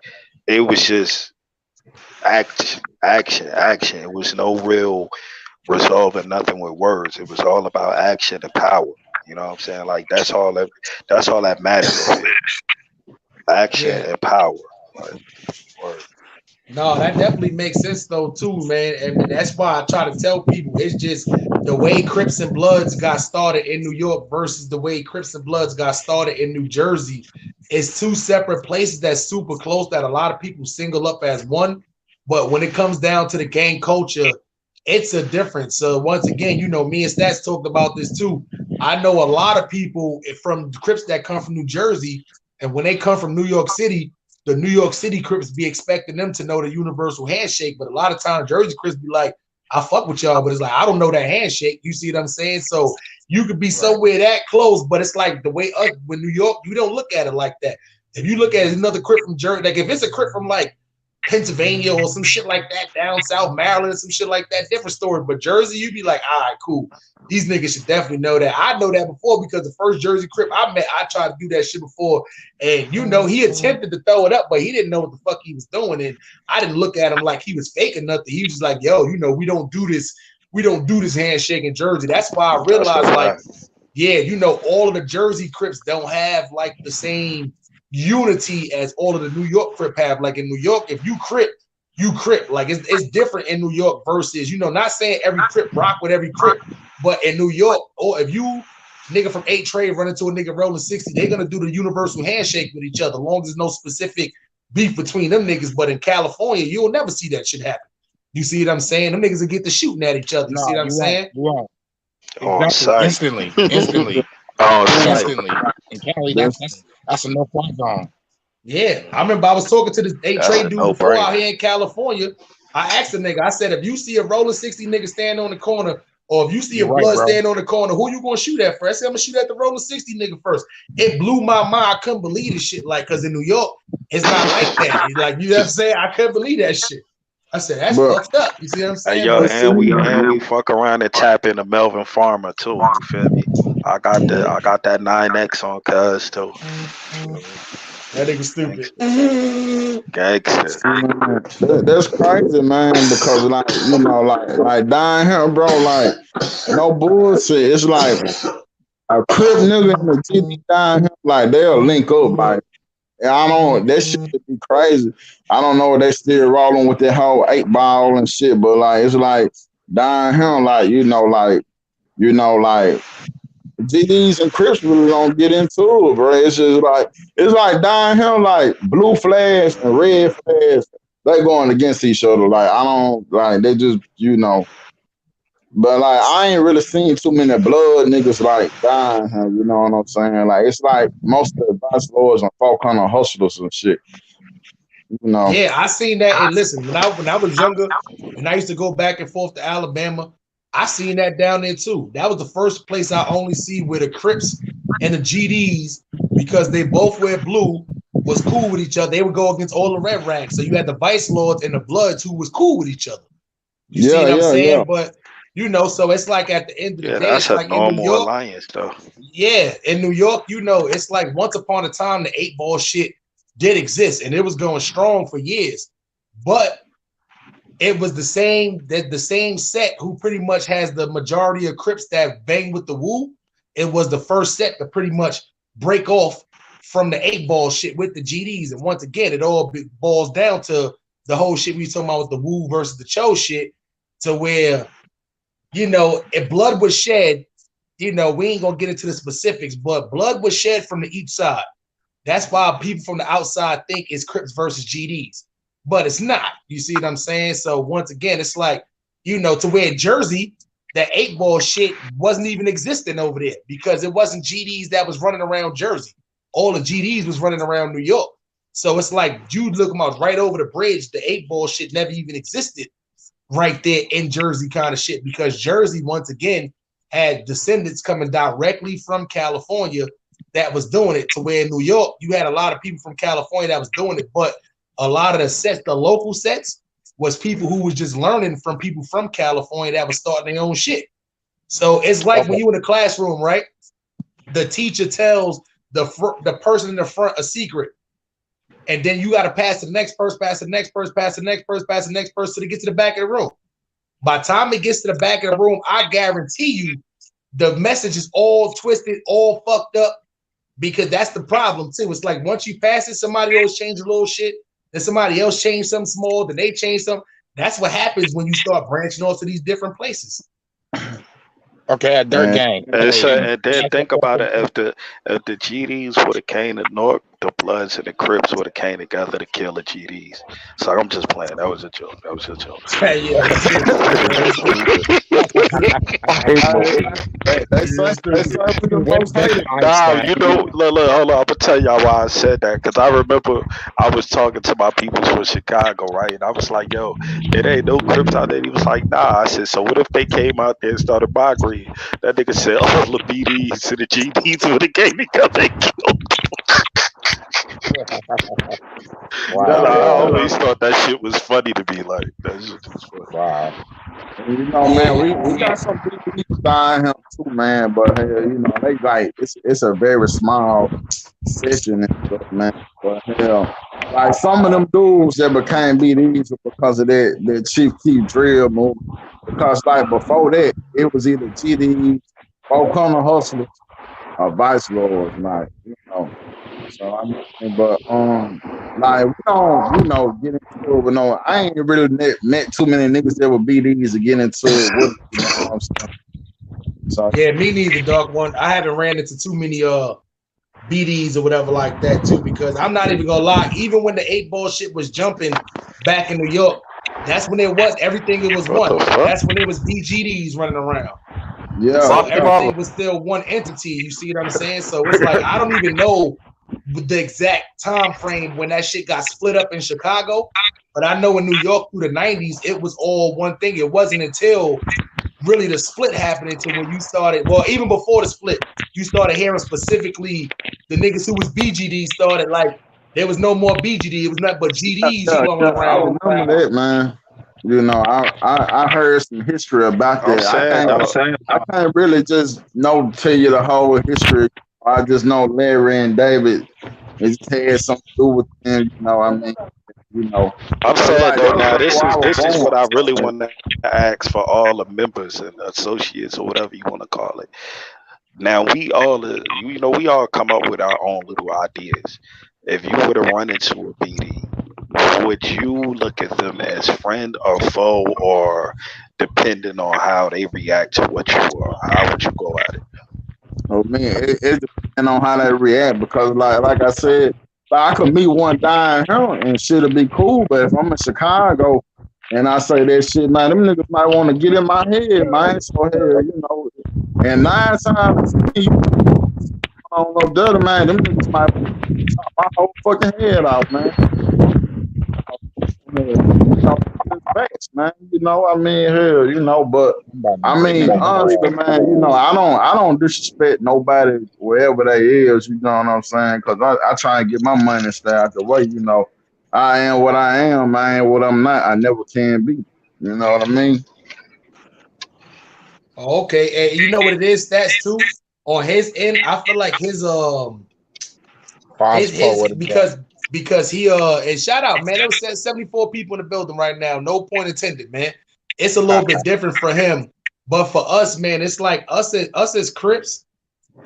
it was just action. It was no real resolving nothing with words. It was all about action and power. You know what I'm saying? Like, that's all that matters. Action and power. Like, No, that definitely makes sense though too, man. And that's why I try to tell people it's just the way Crips and Bloods got started in New York versus the way Crips and Bloods got started in New Jersey. It's two separate places that's super close that a lot of people single up as one. But when it comes down to the gang culture, it's a difference. So once again, you know, me and Stats talked about this too. I know a lot of people from Crips that come from New Jersey, and when they come from New York City, the New York City Crips be expecting them to know the universal handshake, but a lot of times Jersey Crips be like, I fuck with y'all, but it's like, I don't know that handshake. You see what I'm saying? So you could be somewhere that close, but it's like the way when New York, you don't look at it like that. If you look at another Crip from Jersey, like if it's a Crip from like Pennsylvania or some shit like that, down South Maryland, some shit like that, different story. But Jersey, you'd be like, all right, cool. These niggas should definitely know that. I know that before because the first Jersey Crip I met, I tried to do that shit before. And, you know, he attempted to throw it up, but he didn't know what the fuck he was doing. And I didn't look at him like he was faking nothing. He was just like, yo, you know, we don't do this. We don't do this handshake in Jersey. That's why I realized, like, yeah, you know, all of the Jersey Crips don't have, like, the same unity as all of the New York Crip have. Like in New York, if you Crip, you Crip. Like it's different in New York versus, you know, not saying every Crip rock with every Crip, but in New York, or if you nigga from 8 Trade run into a nigga rolling 60, they're gonna do the universal handshake with each other, as long as there's no specific beef between them niggas. But in California, you'll never see that shit happen. You see what I'm saying? Them niggas will get to shooting at each other. You see what I'm saying? Right. Exactly. Instantly. Instantly. In Cali, that's a no-fly zone. Yeah, I remember I was talking to this 8 Trade dude before out here in California. I asked the nigga, I said, if you see a rolling 60 nigga stand on the corner, or if you see a blood stand on the corner, who you gonna shoot at first? I said, I'm gonna shoot at the rolling 60 nigga first. It blew my mind. I couldn't believe this shit. Like, cause in New York, it's not like that. It's like, you know what I'm saying? I couldn't believe that shit. I said, that's fucked up. You see what I'm saying? Hey, yo, and we fuck around and tap into Melvin Farmer too. You feel me? I got that 9X on cuz too. That nigga stupid. Gangster. That's crazy, man. Because like, you know, like down here, bro, like no bullshit. It's like a Crip nigga and a GD down here, like they'll link up. Like I don't, that shit would be crazy. I don't know if they still rolling with that whole 8 ball and shit, but like it's like down here, like you know, like GDs and Crips really don't get into it, bro. It's like down here, like blue flags and red flags, they going against each other. Like I don't like they just, you know. But like I ain't really seen too many blood niggas like down here, you know what I'm saying? Like it's like most of the vice lords and folk kind of hustlers and shit. You know. Yeah, I seen that. And listen, when I was younger and I used to go back and forth to Alabama, I seen that down there too. That was the first place I only see where the Crips and the GDs, because they both wear blue, was cool with each other. They would go against all the red ranks. So you had the Vice Lords and the Bloods who was cool with each other. You see what I'm saying? Yeah. But you know, so it's like at the end of the day, that's it's a like normal in New York, alliance though. Yeah, in New York, you know, it's like once upon a time the 8 ball shit did exist and it was going strong for years. But it was the same set who pretty much has the majority of Crips that bang with the Woo. It was the first set to pretty much break off from the 8 ball shit with the GDs. And once again, it all boils down to the whole shit we talking about with the Woo versus the Cho shit, to where, you know, if blood was shed, you know, we ain't gonna get into the specifics, but blood was shed from each side. That's why people from the outside think it's Crips versus GDs. But it's not. You see what I'm saying? So once again, it's like, you know, to where Jersey, that 8 ball shit wasn't even existing over there because it wasn't GDs that was running around Jersey. All the GDs was running around New York. So it's like you look about right over the bridge, the 8 ball shit never even existed right there in Jersey kind of shit, because Jersey, once again, had descendants coming directly from California that was doing it, to where in New York, you had a lot of people from California that was doing it, but a lot of the sets, the local sets, was people who was just learning from people from California that was starting their own shit. So it's like when you in a classroom, right? The teacher tells the person in the front a secret, and then you got to pass to the next person, pass to the next person, pass to the next person, pass to the next person to get to the back of the room. By the time it gets to the back of the room, I guarantee you the message is all twisted, all fucked up, because that's the problem too. It's like once you pass it, somebody always change a little shit. then somebody else changed something small, then they changed something. That's what happens when you start branching off to these different places. Okay, a dirt gang. And then think about it: if the GDs would have came to North, the Bloods and the Crips would have came together to kill the GDs. So I'm just playing. That was a joke. That was a joke. Nah, you know, look, hold on. I'm gonna tell y'all why I said that, because I remember I was talking to my people from Chicago, right? And I was like, "Yo, it ain't no Crips out there." He was like, "Nah." I said, "So what if they came out there and started migrating?" That nigga said, "All the BDs and the GDs would have came together and killed." Wow. I always thought that shit was funny to me. Like that shit was funny. Wow. You know, man, we got some people dying here too, man. But hell, you know, they like it's a very small session and stuff, man. But hell, like some of them dudes that became BDs because of that Chief Keef drill move. Because like before that, it was either GDs, Four Corner Hustlers, or Vice Lords, like, you know. So I mean, but like we don't, you know, get into it. But no, I ain't really met too many niggas that were BDs to get into it with. You know what I'm saying? So yeah, me neither, dog. I haven't ran into too many BDs or whatever like that too, because I'm not even gonna lie. Even when the 8-ball shit was jumping back in New York, that's when it was everything. It was one. That's when it was BGDs running around. Yeah, so everything was still one entity. You see what I'm saying? So it's like I don't even know the exact time frame when that shit got split up in Chicago, but I know in New York through the 90s it was all one thing. It wasn't until really the split happened until when you started, well, even before the split, you started hearing specifically the niggas who was BGD started like there was no more BGD, it was nothing but GDs flowing around. I remember that, man. You know, I heard some history about that. I can't really just tell you the whole history. I just know Larry and David, it had something to do with them, you know. I mean, you know. I'm saying though, now this is what I really want to ask for all the members and associates or whatever you want to call it. Now we all come up with our own little ideas. If you were to run into a BD, would you look at them as friend or foe, or depending on how they react to what you are? How would you go at it? Oh man, it depends on how they react, because like I said, I could meet one dying here and shit'll be cool, but if I'm in Chicago and I say that shit, man, them niggas might want to get in my head, man. So hell, you know, and 9 times I don't know the other, man, them niggas might chop my whole fucking head off, man. Facts, man. You know, I mean, hell, you know, but I mean, honestly, man, you know, I don't disrespect nobody wherever they is. You know what I'm saying? Because I try and get my money stay out the way. You know, I am what I am. I ain't what I'm not. I never can be. You know what I mean? Okay, and you know what it is? Stats too. On his end, I feel like his because he and shout out, man, there was 74 people in the building right now, no point intended, man. It's a little bit different for him, but for us, man, it's like us as Crips,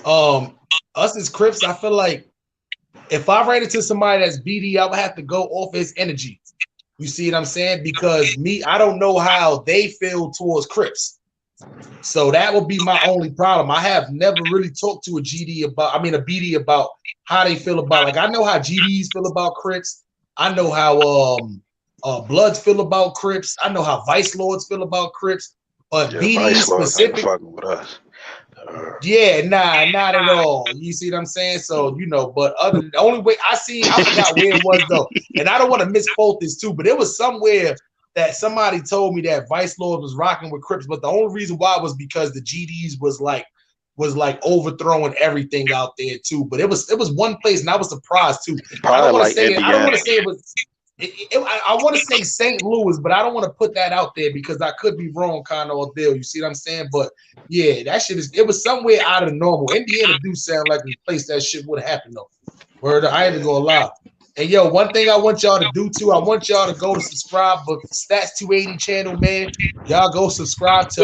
I feel like if I ran into somebody that's BD, I would have to go off his energy. You see what I'm saying? Because I don't know how they feel towards Crips. So that would be my only problem. I have never really talked to a BD about how they feel about, like, I know how GDs feel about Crips. I know how Bloods feel about Crips. I know how Vice Lords feel about Crips. But BDs specific, fucking with us. Not at all. You see what I'm saying? So, you know, but the only way I forgot where it was though. And I don't want to misquote this too, but it was somewhere that somebody told me that Vice Lord was rocking with Crips, but the only reason why was because the GDs was like overthrowing everything out there too. But it was one place, and I was surprised too. I don't want to say it was. I want to say St. Louis, but I don't want to put that out there because I could be wrong, kind of deal. You see what I'm saying? But yeah, that shit it was somewhere out of the normal. Indiana do sound like a place that shit would happen though. Word, I ain't gonna lie. And yo, one thing I want y'all to do too, I want y'all to go to subscribe to Stats 280 channel, man. Y'all go subscribe to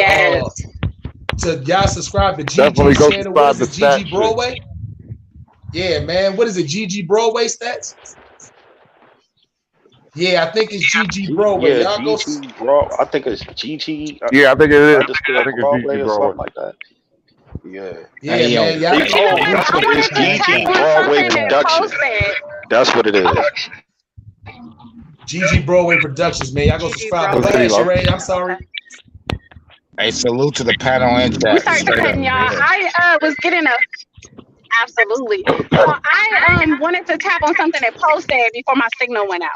y'all subscribe to GG's channel. What is it, GG Broadway? Yeah, man. What is it, GG Broadway Stats? Yeah, I think it's GG Broadway. Yeah, Y'all go. GG Broad. I think it's GG. Yeah, I think it is. I underscore think it's Broadway GG or Broadway. something like that. Yeah. Yeah, Hey, yo, man. Y'all. It's, You know what? I it's wanted to GG tap on Broadway something that Production. posted. That's what it is. GG Broadway Productions, man. Y'all go GG subscribe. Go Broadway. ahead, Sheree. I'm sorry. hey, salute to the panel and We chat. sorry for Straight up. cutting y'all. Yeah. I was getting a absolutely. So I wanted to tap on something that Poe said before my signal went out.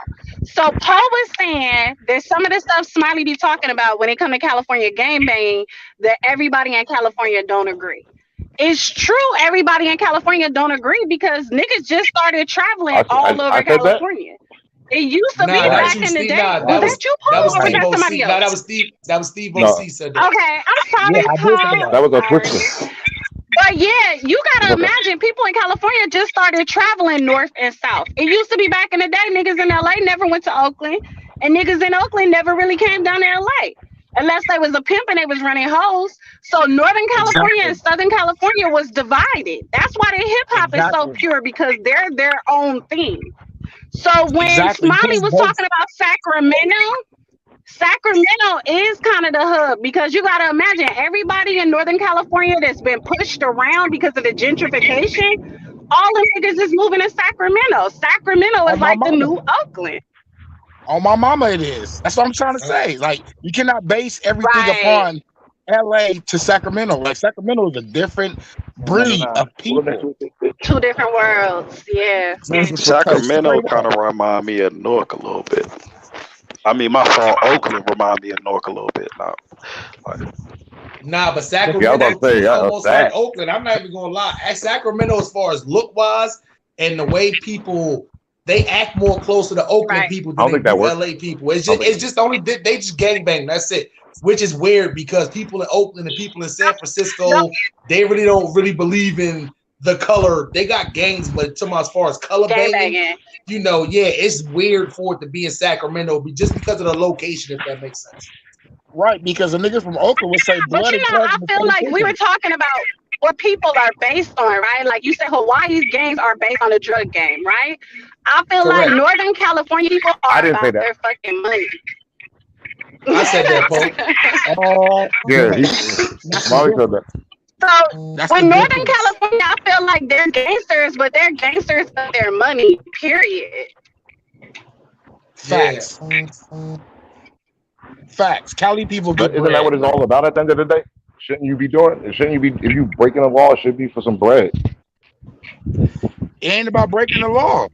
So Poe was saying that some of the stuff Smiley be talking about when it come to California game banging, that everybody in California don't agree. It's true, everybody in California don't agree because niggas just started traveling all over California. It used to be back in the day. Was that you, Paul, or was that somebody else? No, that was Steve. That was Steve OC said that. Okay, I'm sorry, Yeah, I did say Paul. That was a Twister. But yeah, you gotta imagine people in California just started traveling north and south. It used to be back in the day, niggas in LA never went to Oakland, and niggas in Oakland never really came down to LA. Unless they was a pimp and they was running hoes. So Northern California and Southern California was divided. That's why the hip hop is so pure, because they're their own thing. So when Smiley was talking about Sacramento is kind of the hub, because you got to imagine everybody in Northern California that's been pushed around because of the gentrification, all the niggas is moving to Sacramento. Sacramento is like the new Oakland. On my mama, it is. That's what I'm trying to say. Like, you cannot base everything upon LA to Sacramento. Like, Sacramento is a different breed of people. Two different worlds. Yeah. Sacramento kind of remind me of Newark a little bit. I mean, my fault. Oakland remind me of Newark a little bit now. Nah, but Sacramento is almost like Oakland. I'm not even gonna lie. At Sacramento, as far as look wise and the way people they act more closer to Oakland people than they do LA people. It's just only they just gangbang. That's it. Which is weird because people in Oakland and people in San Francisco, they really don't believe in the color. They got gangs, but as far as color banging, you know, it's weird for it to be in Sacramento, just because of the location, if that makes sense. Right, because the niggas from Oakland would say blood. But you know, I feel like we were talking about what people are based on, right? Like you said, Hawaii's gangs are based on a drug game, right? I feel like Northern California people are about their fucking money. I said that, Paul. Yeah, Molly said that. So with Northern California, I feel like they're gangsters, but they're gangsters of their money, period. Facts. Facts. Cali people get Isn't that what it's all about at the end of the day? Shouldn't you be doing it? Shouldn't you be, if you breaking the law, it should be for some bread. It ain't about breaking the law.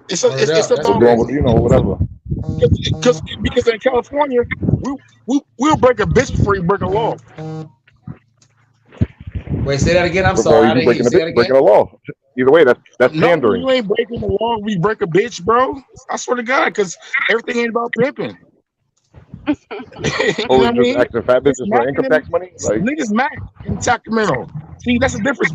It's about, you know, whatever. Because in California, we'll break a bitch before you break a law. Wait, say that again. I'm sorry. I didn't hear you. Say that again. Breaking the law. Either way, that's pandering. You ain't breaking the law. We break a bitch, bro. I swear to God, because everything ain't about pimping. You know just acting fat bitches for income tax money? Like, niggas max in Sacramento. See, that's the difference.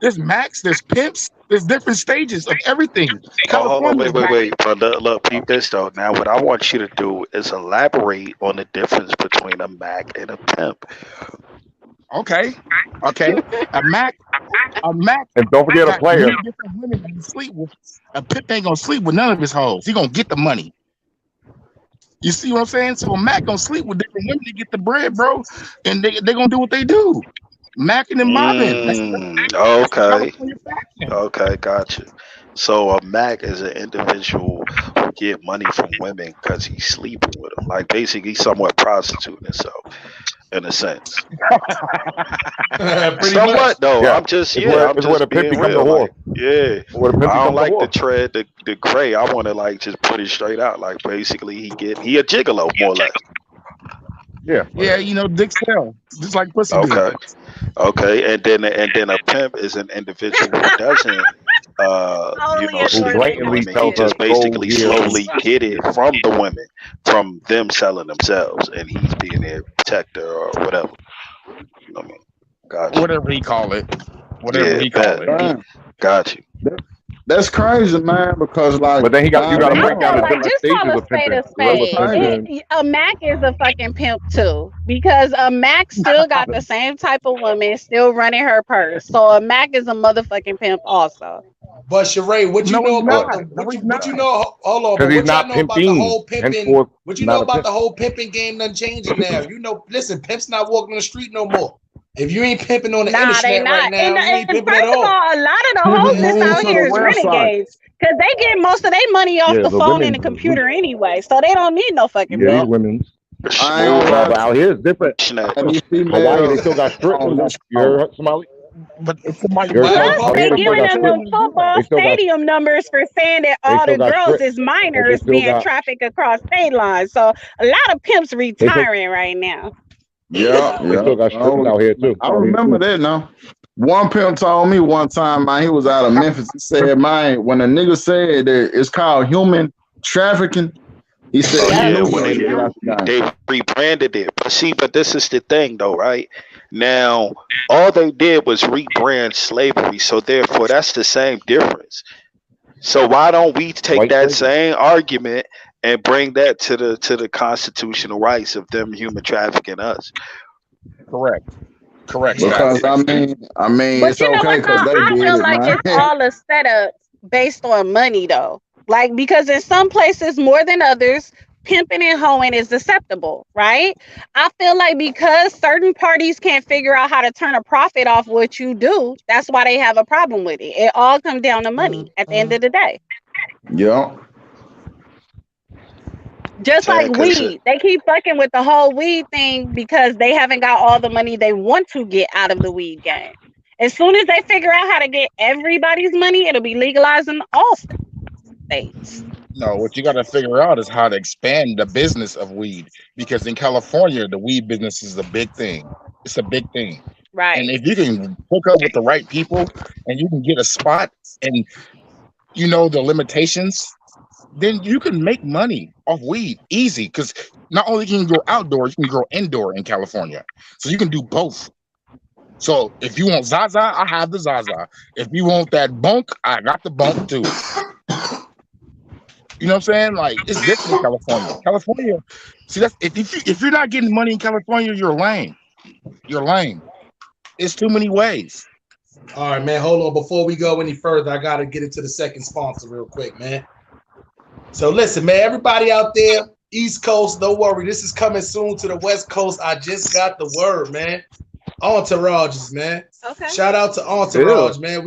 There's max, there's pimps, there's different stages of everything. Hold on, wait. But look, peep this though. Now, what I want you to do is elaborate on the difference between a mac and a pimp. Okay. A mac. And don't forget a player. Different women you sleep with. A pimp ain't gonna sleep with none of his hoes. He gonna get the money. You see what I'm saying? So a Mac gonna sleep with different women to get the bread, bro, and they gonna do what they do. Macking and mobbing. Okay, gotcha. So a Mac is an individual who get money from women because he's sleeping with them. Like basically, he's somewhat prostituting himself in a sense. Somewhat though. Yeah. I'm just being real. Like, I don't like the tread, the gray. I want to like just put it straight out. Like basically, he a gigolo more or less. Yeah, you know, dick sell, just like pussy. Okay, and then a pimp is an individual who doesn't, who blatantly he just basically slowly get it from the women, from them selling themselves, and he's being their protector or whatever. You know what I mean? Gotcha. Whatever he call it. Got you. That's crazy, man. Because like, but then you got to I break down feel the like different just call stages a of spade pimping. a spade. A Mac is a fucking pimp too, because a Mac still got the same type of woman still running her purse. So a Mac is a motherfucking pimp also. But Sheree, what you know about the what you know? Hold on, but what y'all know about the whole pimping? What you know about the whole pimping game? Done changing now. You know, listen, pimp's not walking on the street no more. If you ain't pimping on the internet right now, you ain't pimping at all. A lot of the hostess out here is renegades because they get most of their money off the phone and the computer anyway, so they don't need no fucking these women. Out here it's different. Hawaii, they still got strippers. You heard Somali? But it's Somali. Plus, they giving them the football stadium numbers for saying that all the girls is minors being trafficked across state lines. So a lot of pimps retiring right now. Yeah, they still got strippers out here too. I remember that now. One pimp told me one time, man, he was out of Memphis. He said, man, when a nigga said that it's called human trafficking, he said, when they rebranded it. But see, but this is the thing though, right? Now, all they did was rebrand slavery, so therefore that's the same difference. So why don't we take that same argument and bring that to the constitutional rights of them human trafficking us? Correct. Because I mean, but it's okay because they I did feel it, like man. it's all a setup based on money, though. Like because in some places more than others, pimping and hoeing is acceptable, right? I feel like because certain parties can't figure out how to turn a profit off what you do, that's why they have a problem with it. It all comes down to money at the end of the day. Yeah. Just like weed. They keep fucking with the whole weed thing because they haven't got all the money they want to get out of the weed game. As soon as they figure out how to get everybody's money, it'll be legalized in all states. No, what you got to figure out is how to expand the business of weed. Because in California, the weed business is a big thing. It's a big thing. Right. And if you can hook up with the right people and you can get a spot and you know the limitations, then you can make money off weed easy. Because not only can you grow outdoor, you can grow indoor in California. So you can do both. So if you want Zaza, I have the Zaza. If you want that bunk, I got the bunk too. You know what I'm saying? Like it's different in California. California, see that's if you're not getting money in California, you're lame. You're lame. It's too many ways. All right, man. Hold on. Before we go any further, I gotta get into the second sponsor real quick, man. So listen, man, everybody out there, East Coast, don't worry. This is coming soon to the West Coast. I just got the word, man. Entourages, man. Okay. Shout out to Entourage, man.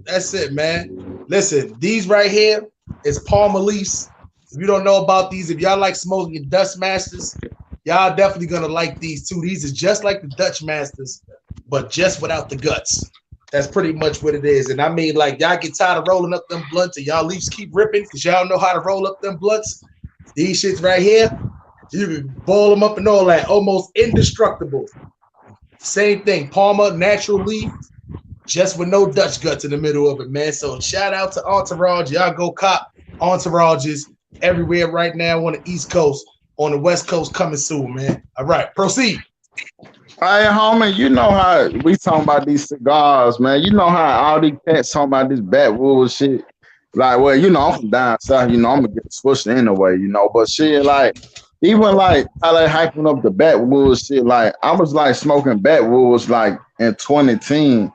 That's it, man. Listen, these right here is Palm Elise. If you don't know about these, if y'all like smoking Dutch Masters, y'all definitely gonna like these too. These is just like the Dutch Masters, but just without the guts. That's pretty much what it is. And I mean, like, y'all get tired of rolling up them blunts and y'all leaves keep ripping because y'all know how to roll up them blunts. These shits right here, you can boil them up and all that. Almost indestructible. Same thing. Palmer, natural leaf, just with no Dutch guts in the middle of it, man. So shout out to Entourage. Y'all go cop Entourages everywhere right now on the East Coast. On the West Coast coming soon, man. All right, proceed. Hey, homie, you know how we talking about these cigars, man. You know how all these cats talking about this backwoods shit. Like, well, you know, I'm from down south, you know, I'm gonna get switched anyway, you know. But shit, like, even like how they hyping up the backwoods shit, like I was like smoking backwoods like in 2010.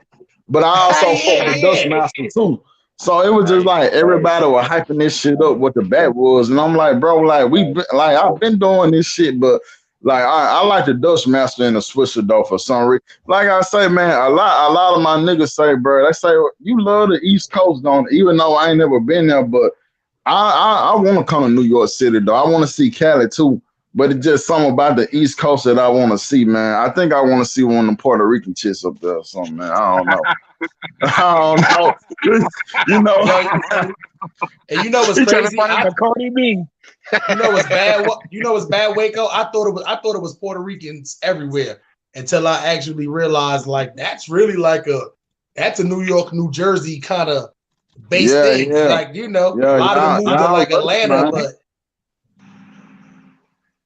But I also fuck with Dust Master too. So it was just like everybody was hyping this shit up with the backwoods. And I'm like, bro, like I've been doing this shit, but like I like the Dutch Master and the Swisher though for some reason. Like I say, man, a lot of my niggas say, bro, they say you love the East Coast, don't? Even though I ain't never been there, but I want to come to New York City though. I want to see Cali too, but it's just something about the East Coast that I want to see, man. I think I want to see one of them Puerto Rican chicks up there or something, man. I don't know. I don't know. You know. And you know what's crazy? Cardi B. You know what's bad? You know what's bad, Waco? I thought it was Puerto Ricans everywhere until I actually realized like that's really like that's a New York, New Jersey kind of base thing. Yeah. Like, you know, a lot of them moved to like Atlanta, man. But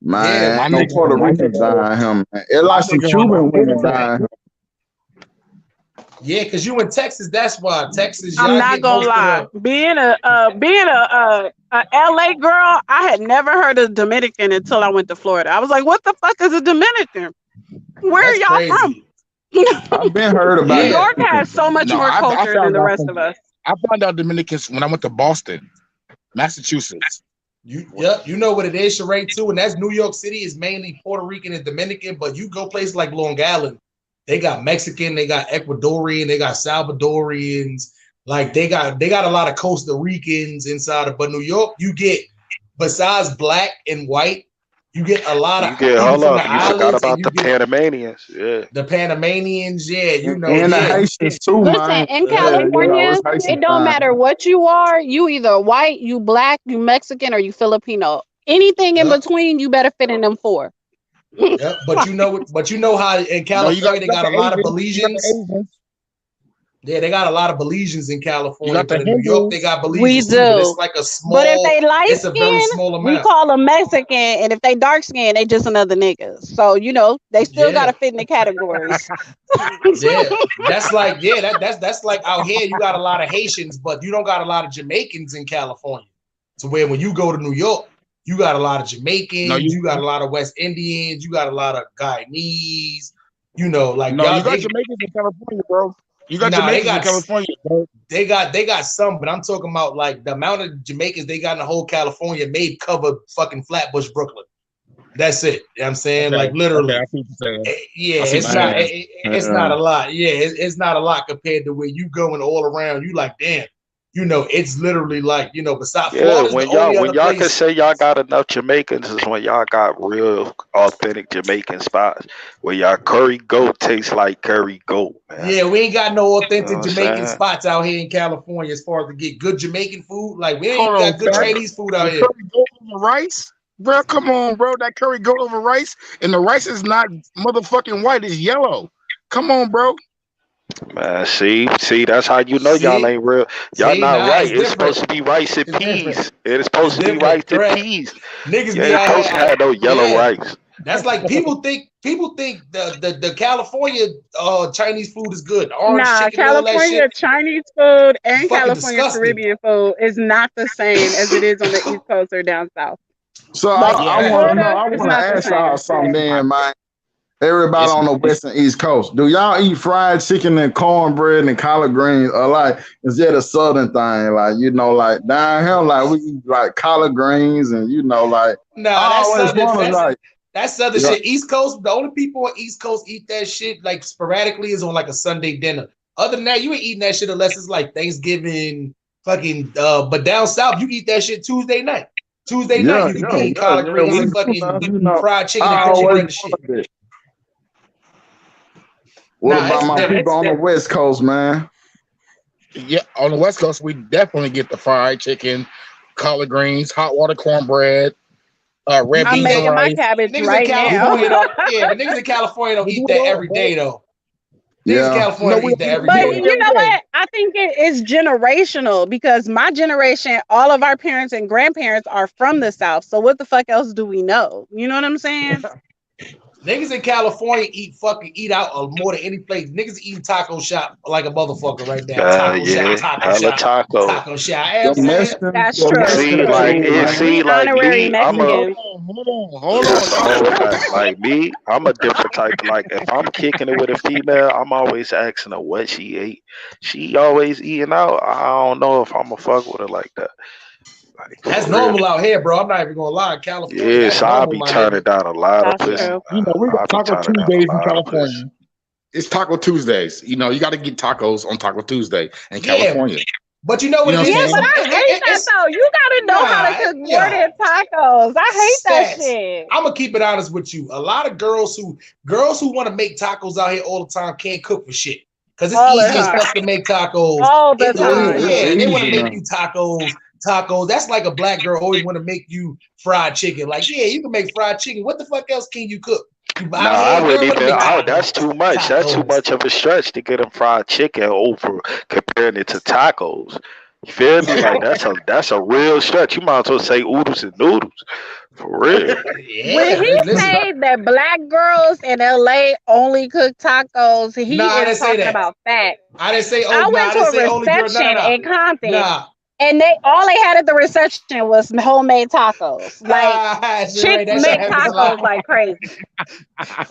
man, I know Puerto Ricans down here, man. It's like some Cuban women down here. Yeah, because you in Texas, that's why. Texas, I'm y'all not get gonna most lie. of the Being a LA girl, I had never heard of Dominican until I went to Florida. I was like, what the fuck is a Dominican? Where are that's y'all from? crazy. I've been heard New about York that. has so much No, more I culture than found the out rest of us. I found out Dominicans when I went to Boston, Massachusetts. You know what it is, Sheree, too, and that's New York City is mainly Puerto Rican and Dominican, but you go places like Long Island, they got Mexican, they got Ecuadorian, they got Salvadorians, like they got a lot of Costa Ricans inside of, but New York, you get besides black and white, you get a lot of people hold from up, the you forgot islands, and about you the get Panamanians. Yeah. the Panamanians, yeah, you know, And the yeah, Haitians too, Listen, man. in Yeah, you know, California, it's Haitian it don't time. matter what you are. You either white, you black, you Mexican, or you Filipino. Anything in between, you better fit in them four. yeah, but you know how in No, you California they got a the lot of Asians. You got the Belizeans. Asians. Yeah, they got a lot of Belizeans in You California, got the but in New York they Hindus. got We Belizeans too, but it's do. like a But if small, they light it's a very skin, small we amount. call them Mexican. And if they dark skin, they just another nigga. So, they still Yeah, gotta fit in the categories. yeah, that's like that's like out here you got a lot of Haitians, but you don't got a lot of Jamaicans in California. So where when you go to New York, you got a lot of No, Jamaicans, you got a lot of West Indians, you got a lot of Guyanese, like no, y'all you got they Jamaicans in California, bro. You got nah Jamaicans in California, bro. they got some, but I'm talking about like the amount of Jamaicans they got in the whole California may cover fucking Flatbush, Brooklyn. That's it. You know what I'm saying? Okay, Like literally. I see what you're saying. Yeah, I see it's what you're not saying. it's not a lot. Yeah, it's not a lot compared to where you going all around. You like, damn, it's literally like, besides Yeah, Florida's the only when other y'all can place. say y'all got enough Jamaicans is when y'all got real authentic Jamaican spots where y'all curry goat tastes like curry goat, man. Yeah, we ain't got no You know authentic what I'm Jamaican saying? spots out here in California as far as to get good Jamaican food. Like we ain't Hold got on, good fam. Chinese food out The here. curry goat over rice, bro. Come on, bro. That curry goat over rice, and the rice is not motherfucking white. It's yellow. Come on, bro. Man, see, that's how you know y'all ain't real. Y'all See, not nah, right. it's It's different. supposed to be rice and It's different. peas. It is It's supposed to be different. rice and Correct. peas. Niggas You be ain't out supposed to have no yellow yeah. rice. That's like people think the California Chinese food is good. Orange Nah, chicken and all that California shit. Chinese food and Fucking California disgusting. Caribbean food is not the same as it is on the East Coast or down south. So Like I Yeah. want to know. Florida, I it's want to not the ask y'all same. something, then, man. Everybody It's on the West and East Coast, do y'all eat fried chicken and cornbread and collard greens, or like is that a Southern thing? Like like down here, like we eat like collard greens and like Nah, I that's always southern. wanted like That's other yeah. shit. East Coast, the only people on East Coast eat that shit like sporadically is on like a Sunday dinner. Other than that, you ain't eating that shit unless it's like Thanksgiving, fucking. But down south, you eat that shit Tuesday night. Tuesday night, you can be eating collard greens and fucking fried chicken and I cornbread always and shit. wanted it. What about my people on the West Coast, man? Yeah, on the West Coast, we definitely get the fried chicken, collard greens, hot water cornbread, red I'm beans and making my rice. cabbage Niggas right in California now. but niggas in California don't We eat do that it all, every bro. day though. Niggas in California don't eat that every But day. you know what? I think it is generational because my generation, all of our parents and grandparents are from the South. So what the fuck else do we know? You know what I'm saying? Niggas in California eat out more than any place. Niggas eating taco shop like a motherfucker right now. Taco Yeah, shop, hella taco. taco shop. You know what I'm saying? That's true. See, like Honorary me, I'm a. Mexican. Hold That's a whole on. fact. Like me, I'm a different type. Like if I'm kicking it with a female, I'm always asking her what she ate. She always eating out. I don't know if I'm gonna fuck with her like that. Like, That's for real. normal out here, bro. I'm not even gonna lie. California, Yeah, that's so I'll normal, be my turning nigga. down a lot of That's pussy. true. You know, we got I'll be Taco turning down Tuesdays a in lot of pussy. California. It's Taco Tuesdays. You know, you got to get tacos on Taco Tuesday in California. But you know what it is? Yeah, but I hate that though. You gotta know how to cook more than tacos. I hate that shit. I'm gonna keep it honest with you. A lot of girls who want to make tacos out here all the time can't cook for shit. Because it's easy as fuck to make tacos. All the time. Yeah, they want to make you tacos. That's like a black girl always want to make you fried chicken. Like, yeah, you can make fried chicken. What the fuck else can you cook? I wouldn't even. That's too much. Tacos. That's too much of a stretch to get them fried chicken over comparing it to tacos. You feel me? Like that's a real stretch. You might as well say oodles and noodles. For real. When he say that black girls in LA only cook tacos, he is talking about facts. I didn't say I went to a reception in Compton, and all they had at the reception was homemade tacos. Like chicks make tacos like crazy.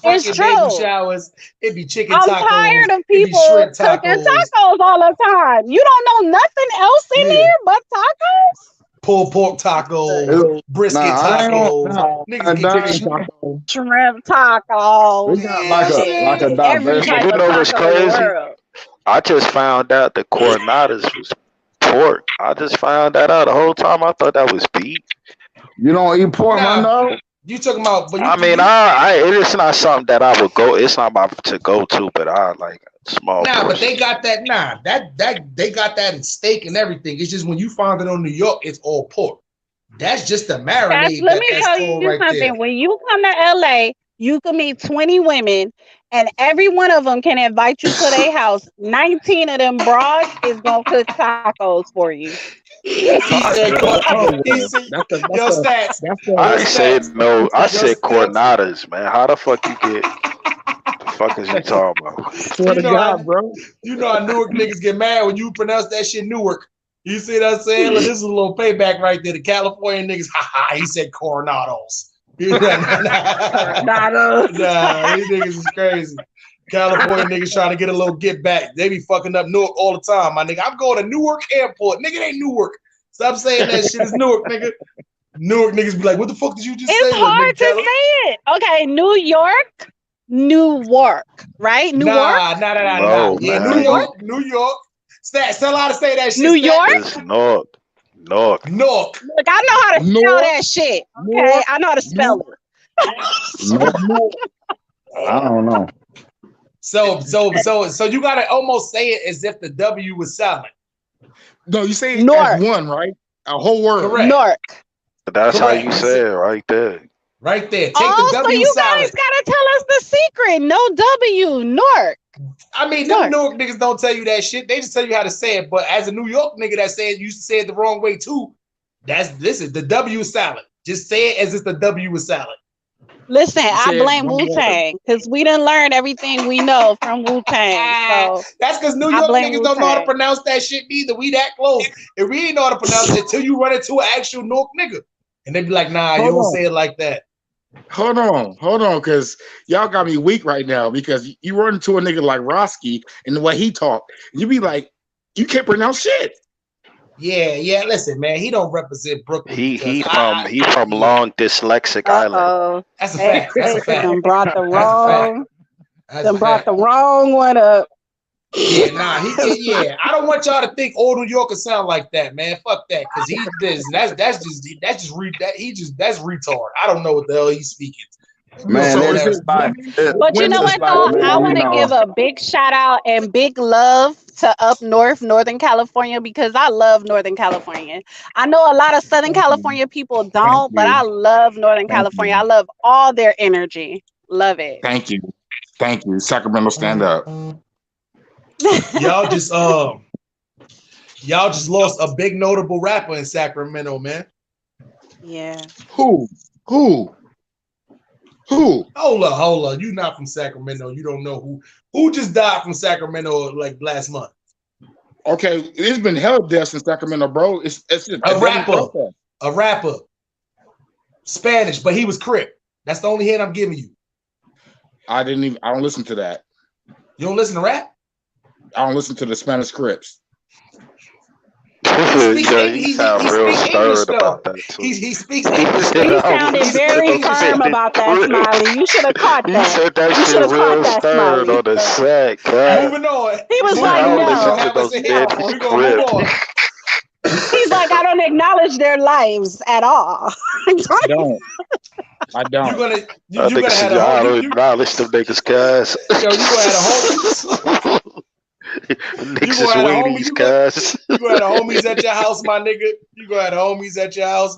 It's true. Baby showers, it'd be chicken tacos. I'm tired of people cooking tacos all the time. You don't know nothing else in here but tacos? Pulled pork tacos, brisket tacos, shrimp tacos. We got like a diversity. You know what's crazy? I just found out the coronadas was pork. I just found that out. The whole time I thought that was beef. You don't eat pork, man, no? You talking about? But I mean, it is not something that I would go. It's not about to go to, but I like small. Nah, but they got that. Nah, they got that in steak and everything. It's just when you find it on New York, it's all pork. That's just the marinade. Let me tell you something. There. When you come to LA, you can meet 20 women, and every one of them can invite you to their house. 19 of them broads is gonna cook tacos for you. I said coronadas, man. How the fuck you get? The fuck is you talking about? Swear to God, bro. You know how Newark niggas get mad when you pronounce that shit Newark. You see what I'm saying? Look, this is a little payback right there. The California niggas, he said coronados. Nah, these niggas is crazy. California niggas trying to get a little get back. They be fucking up Newark all the time, my nigga. I'm going to Newark Airport. Nigga, it ain't Newark. Stop saying that shit is Newark, nigga. Newark niggas be like, what the fuck did you just say? It's hard to say it. Okay, New York, right? Nah. Yeah, New York. Still how to say that shit. New York? It's North. Look, I know how to spell that shit. Okay, I know how to spell it. I don't know. So you gotta almost say it as if the W was silent. No, you say it as one, right? A whole word. Correct. Nork. That's how you say it right there. Right there. Take the W so you silent. Guys gotta tell us the secret. No W. Nork. I mean, them Newark niggas don't tell you that shit. They just tell you how to say it. But as a New York nigga that said you say it the wrong way too, listen, the W is silent. Just say it as if the W is silent. Listen, I blame Wu-Tang because we done learned everything we know from Wu-Tang. So that's because New York niggas don't know how to pronounce that shit neither. We that close. And we ain't know how to pronounce it until you run into an actual Newark nigga. And they be like, nah, you don't say it like that. Hold on, because y'all got me weak right now because you run into a nigga like Roski and the way he talk, you be like, you can't pronounce shit. Yeah. Listen, man, he don't represent Brooklyn. He from Long Dyslexic Island. That's a fact. That's a fact. Brought the wrong one up. Yeah, I don't want y'all to think all New Yorkers sound like that, man. Fuck that, because that's retard. I don't know what the hell he's speaking. Man, but you know what though? I want to give a big shout out and big love to up north, Northern California, because I love Northern California. I know a lot of Southern California people don't, but I love Northern California. I love all their energy. Love it. Thank you. Sacramento, stand up. Y'all just lost a big notable rapper in Sacramento, man. Yeah. Who? Hold up. You not from Sacramento. You don't know who just died from Sacramento like last month. Okay, it's been hell deaths in Sacramento, bro. It's a rapper. Spanish, but he was Crip. That's the only hint I'm giving you. I don't listen to that. You don't listen to rap? I don't listen to the Spanish Crips. He sound real stirred about that too. He speaks English. He sounded very firm about that, Smiley. You should have caught that. He said that shit real stirred on the set. Moving on. He was like, no. We're gonna move on. He's like, I don't acknowledge their lives at all. I don't. You're gonna have a whole. Acknowledge them niggas, guys. Yo, you gonna have a whole. Niggas is weenies, guys. You gonna have the homies at your house,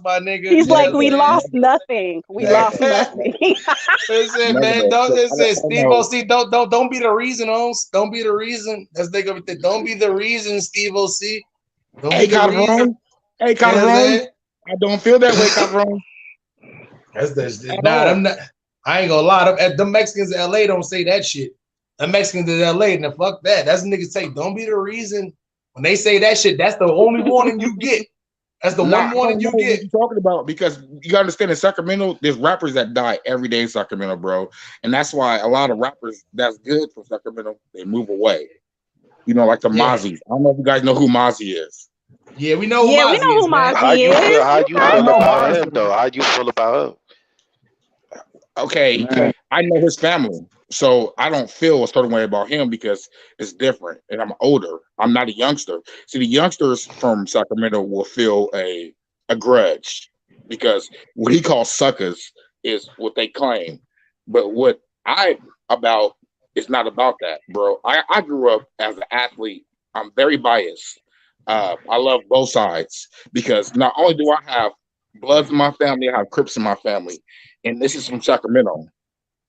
my nigga. He's like, we lost nothing. We lost nothing. Listen, man, Steve-O-C, don't be the reason, Holmes. Don't be the reason. That's nigga. Don't be the reason, Steve-O-C. Hey, Calderon. Hey, Calderon. I don't feel that way, Calderon. I'm not. I ain't gonna lie. The Mexicans in LA don't say that shit. The Mexicans in LA, and fuck that. That's niggas say. Don't be the reason when they say that shit. That's the only warning you get. That's the one warning you get. What you talking about? Because you gotta understand in Sacramento, there's rappers that die every day in Sacramento, bro, and that's why a lot of rappers that's good for Sacramento they move away. You know, like the Mozzies. I don't know if you guys know who Mozzie is. Yeah, we know who we know who Mozzie is. How you feel about him, though? How you feel about him? Okay, I know his family, so I don't feel a certain way about him because it's different, and I'm older. I'm not a youngster. See, the youngsters from Sacramento will feel a grudge because what he calls suckers is what they claim, but what I about is not about that, bro. I grew up as an athlete. I'm very biased. I love both sides because not only do I have Bloods in my family, I have Crips in my family. And this is from Sacramento.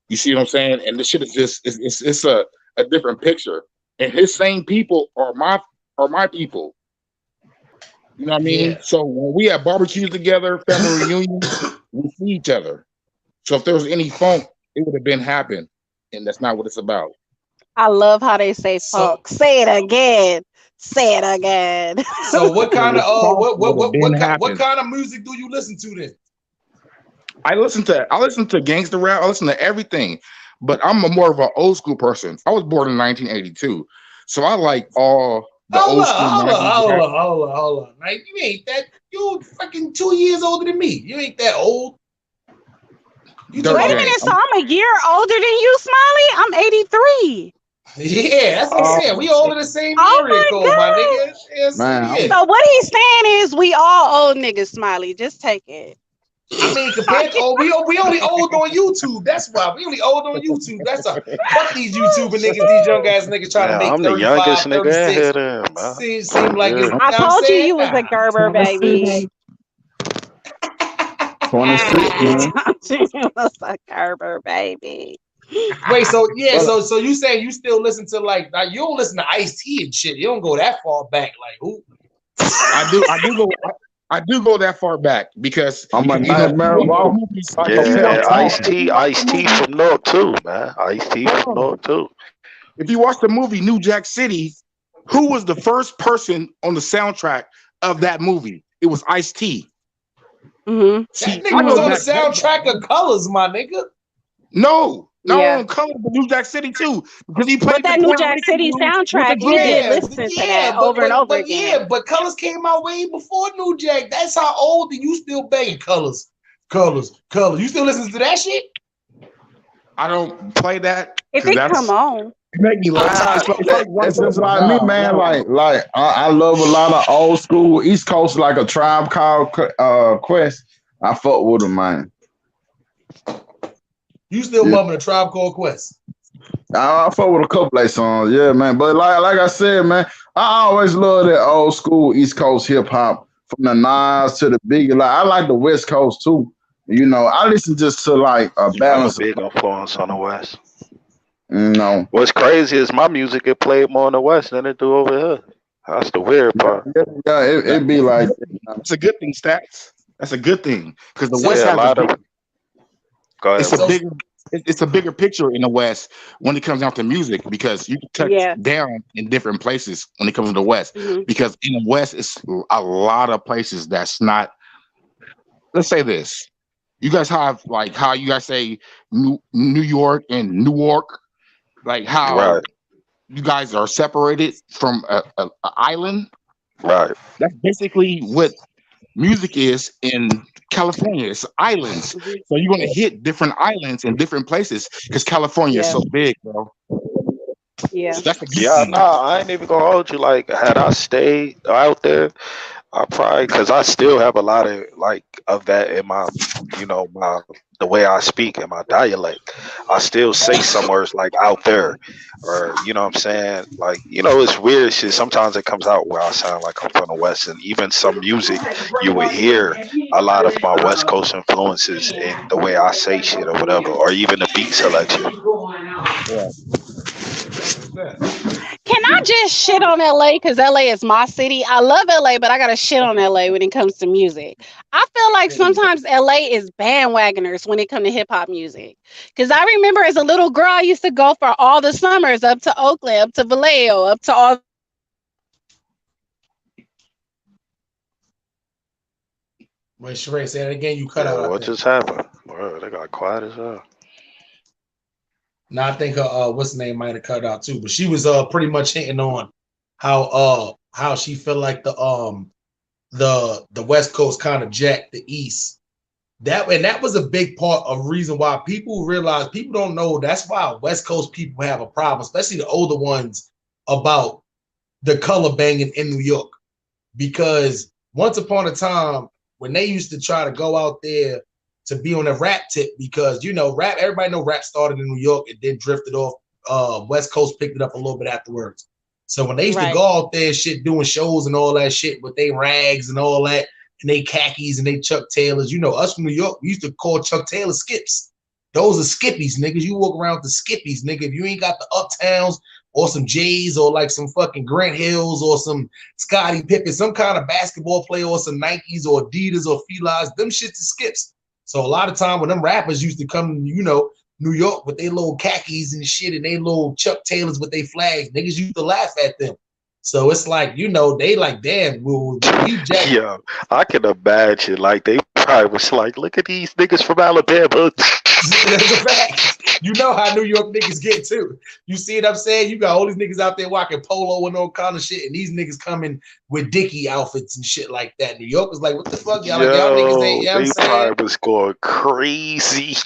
You see what I'm saying? And this shit is just it's a different picture. And his same people are my people. You know what I mean? Yeah. So when we have barbecues together, family reunions, we see each other. So if there was any funk, it would have been happened. And that's not what it's about. I love how they say funk. Say it again. Say it again. So what kind of what kind of music do you listen to then? I listen to gangster rap. I listen to everything, but I'm more of an old school person. I was born in 1982, so I like all the old school. Hold on. Like, you ain't that. You fucking 2 years older than me. You ain't that old. Wait a minute. So I'm a year older than you, Smiley. I'm 83. Yeah, that's what I'm saying. We all in the same area code, my nigga. Yes, man. So what he's saying is we all old niggas, Smiley. Just take it. I mean, compared to we only old on YouTube. That's why we only old on YouTube. That's a fuck these YouTubing niggas, these young ass niggas trying to make I'm the 35, youngest 36. nigga in here, man. Seem like it's, I told you was a Gerber baby. 26, man. You was a Gerber baby. Wait, so you saying you still listen to like you don't listen to Ice-T and shit. You don't go that far back, like who? I do go that far back because I'm a nightmare. Yeah, Ice-T from North too, man. Ice-T from North too. If you watch the movie New Jack City, who was the first person on the soundtrack of that movie? It was Ice-T. Mm-hmm. That nigga was on the soundtrack of Colors, my nigga. No, on Colors, but New Jack City too, because he played that New Jack City soundtrack. We did listen to that over and over again. Yeah, but Colors came out way before New Jack. That's how old you still banging Colors. You still listen to that shit? I don't play that. If it come on. It make me laugh. It's just like me, man. Like I love a lot of old school East Coast, like a Tribe Called Quest. I fuck with them, man. You still bumping a Tribe Called Quest? I fuck with a couple of songs, yeah, man. But like I said, man, I always love that old school East Coast hip hop, from the Nas to the Biggie. Like I like the West Coast too. You know, I listen just to like a balance. Big influence on the West. No. What's crazy is my music get played more in the West than it do over here. That's the weird part. Yeah, it be like it's a good thing, Stats. That's a good thing because the West has a lot of. Go ahead. It's a bigger picture in the West when it comes down to music because you can touch down in different places when it comes to the West. Mm-hmm. Because in the West, it's a lot of places that's not. Let's say this: you guys have like how you guys say New York and Newark, like how you guys are separated from an island. Right. That's basically what music is in California. It's islands. Mm-hmm. So you're going to hit different islands in different places because California is so big, bro. Yeah. So that's I ain't even gonna hold you. Like, had I stayed out there, I probably, because I still have a lot of like of that in my, the way I speak and my dialect. I still say some words like out there, or you know what I'm saying? Like, it's weird shit. Sometimes it comes out where I sound like I'm from the West, and even some music you would hear a lot of my West Coast influences in the way I say shit or whatever, or even the beat selection. Can I just shit on LA? Because LA is my city. I love LA, but I gotta shit on LA when it comes to music. I feel like sometimes LA is bandwagoners when it comes to hip hop music. Because I remember as a little girl, I used to go for all the summers up to Oakland, up to Vallejo, up to all. Wait, Sheree, say that again. You cut out. What just happened? Bro, they got quiet as hell. No, I think what's the name might have cut out too, but she was pretty much hitting on how she felt like the West Coast kind of jacked the East. That was a big part of reason why people realize people don't know. That's why West Coast people have a problem, especially the older ones, about the color banging in New York. Because once upon a time, when they used to try to go out there to be on a rap tip, because rap, everybody know rap started in New York and then drifted off. West Coast picked it up a little bit afterwards. So when they used to go out there, shit, doing shows and all that shit with they rags and all that, and they khakis and they Chuck Taylors, us from New York, we used to call Chuck Taylor skips. Those are skippies, niggas. You walk around with the skippies, nigga. If you ain't got the Uptowns or some J's or like some fucking Grant Hills or some Scottie Pippen, some kind of basketball player or some Nikes or Adidas or Felines, them shits are skips. So a lot of time when them rappers used to come, New York with their little khakis and shit and they little Chuck Taylors with their flags, niggas used to laugh at them. So it's like, they like, damn, we jack. Yeah, I can imagine. Like, they probably was like, look at these niggas from Alabama. That's a fact. You know how New York niggas get too. You see what I'm saying? You got all these niggas out there walking polo and all kind of shit, and these niggas coming with Dickie outfits and shit like that. New York was like, what the fuck? Y'all, y'all niggas ain't, they probably was going crazy.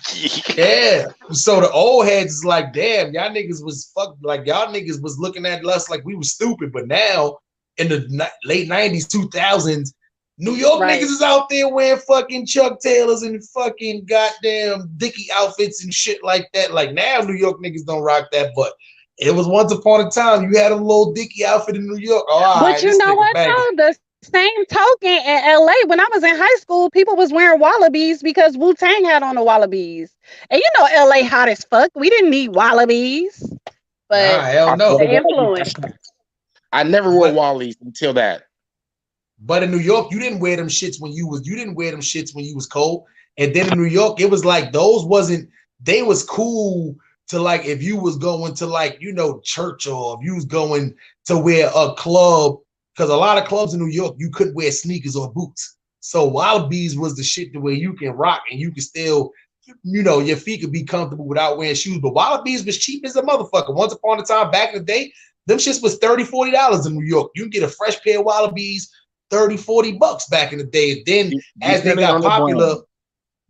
Yeah. So the old heads is like, damn, y'all niggas was fucked. Like, y'all niggas was looking at us like we was stupid. But now, in the late 90s, 2000s, New York niggas is out there wearing fucking Chuck Taylors and fucking goddamn Dickie outfits and shit like that. Like, now New York niggas don't rock that, but it was once upon a time you had a little Dickie outfit in New York. But you know what, though? The same token in LA, when I was in high school, people was wearing wallabies because Wu-Tang had on the wallabies. And LA hot as fuck. We didn't need wallabies. But hell no. The influence. I never wore wallabies until that. But in New York, you didn't wear them shits when you was cold. And then in New York, it was like they was cool to like if you was going to like, church or if you was going to wear a club, because a lot of clubs in New York, you couldn't wear sneakers or boots. So wallabies was the shit the way you can rock and you can still, your feet could be comfortable without wearing shoes. But wallabies was cheap as a motherfucker. Once upon a time, back in the day, them shits was $30, $40 in New York. You can get a fresh pair of wallabies $30, $40 back in the day. Then as they got popular,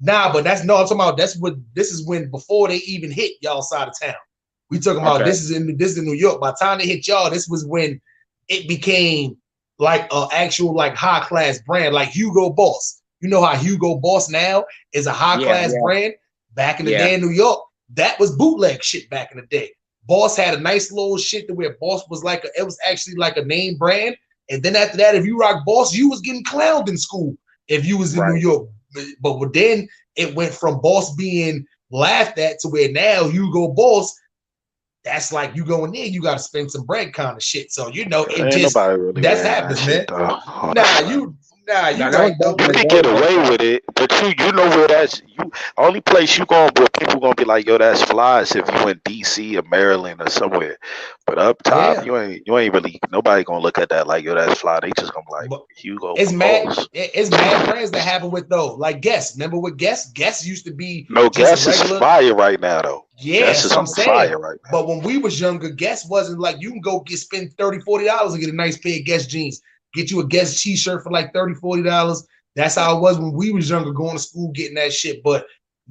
but I'm talking about this is when before they even hit y'all side of town. We talking about this is in New York. By the time they hit y'all, this was when it became like an actual like high class brand, like Hugo Boss. You know how Hugo Boss now is a high class brand. Back in the day in New York, that was bootleg shit back in the day. Boss had a nice little shit to where Boss was it was actually like a name brand. And then after that, if you rock Boss, you was getting clowned in school if you was in New York. But then it went from Boss being laughed at to where now Hugo Boss, that's like you go in there, you got to spend some bread kind of shit. So, it just, really that's happens, man. You right, though. You can get away with it, but you know where that's only place you going where people gonna be like, yo, that's flies if you in DC or Maryland or somewhere. But up top, you ain't really nobody gonna look at that like, yo, that's fly. They just gonna be like, Hugo. It's mad brands that happen with though. Like Guess. Remember what Guess? Guess used to be Guess is fire right now though. Yeah, Guess is on fire right now. But when we was younger, Guess wasn't like you can go spend $30, $40 and get a nice pair of Guess jeans. Get you a Guess t-shirt for like $30, $40. That's how it was when we was younger, going to school, getting that shit. But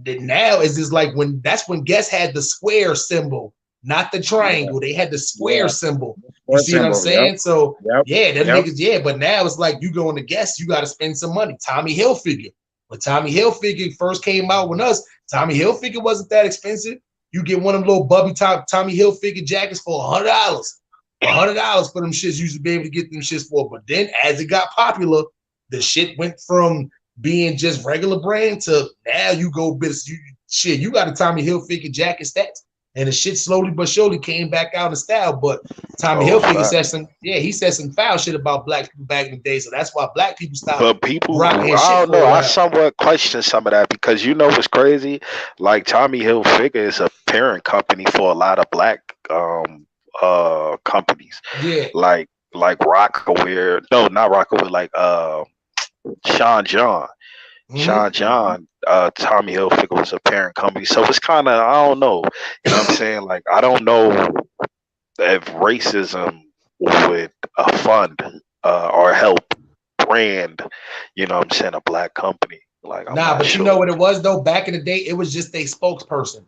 now is just like that's when Guess had the square symbol, not the triangle. They had the square symbol. You see what I'm saying? Yep. So niggas, but now it's like you go into Guess, you got to spend some money. Tommy Hilfiger. When Tommy Hilfiger first came out with us, Tommy Hilfiger wasn't that expensive. You get one of them little bubby top Tommy Hilfiger jackets for $100. $100 for them shits you used to be able to get them shits for. But then as it got popular, the shit went from being just regular brand to now you go business. You got a Tommy Hilfiger jacket stats and the shit slowly but surely came back out of style. But Tommy Hilfiger said he said some foul shit about black people back in the day, so that's why black people stopped. But people, rocking his I shit don't know. I for a somewhat question some of that because you know what's crazy? Like Tommy Hilfiger is a parent company for a lot of black companies. Yeah. Like Rockaware. No, not Rockaware. Like Sean John. Sean John, Tommy Hilfiger was a parent company. So it's kind of, I don't know. You know what I'm saying? Like, I don't know if racism would fund or help brand, you know what I'm saying, a black company. Like, I'm not but sure. you know what it was though? Back in the day, it was just a spokesperson.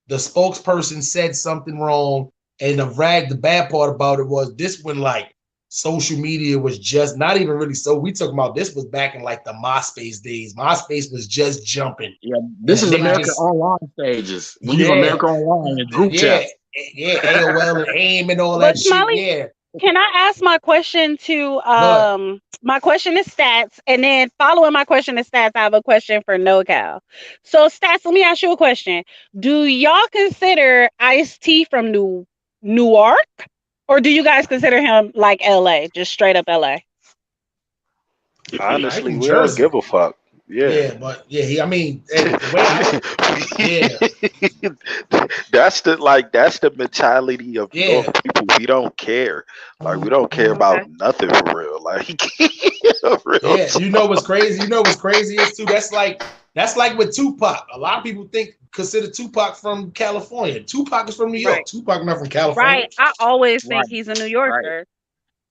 The spokesperson said something wrong, and the bad part about it was this when like social media was just not even really so. We talking about this was back in like the MySpace days. MySpace was just jumping. Yeah, this is America Online stages. When you America Online in group chat. Yeah, AOL and AIM and all But that Smiley, shit. Yeah. Can I ask my question to my question is Stats, and then following my question is Stats, I have a question for NoCal. So Stats, let me ask you a question. Do y'all consider Ice-T from New York? Or do you guys consider him like LA, just straight up LA? Honestly, we don't give a fuck. Yeah, but I mean, the way that's the mentality of New York people. We don't care. Like we don't care about nothing for real. Like you know what's crazy? You know what's crazy is too. That's like with Tupac. A lot of people consider Tupac from California. Tupac is from New York. Right. Tupac not from California. Right. I always think he's a New Yorker. Right.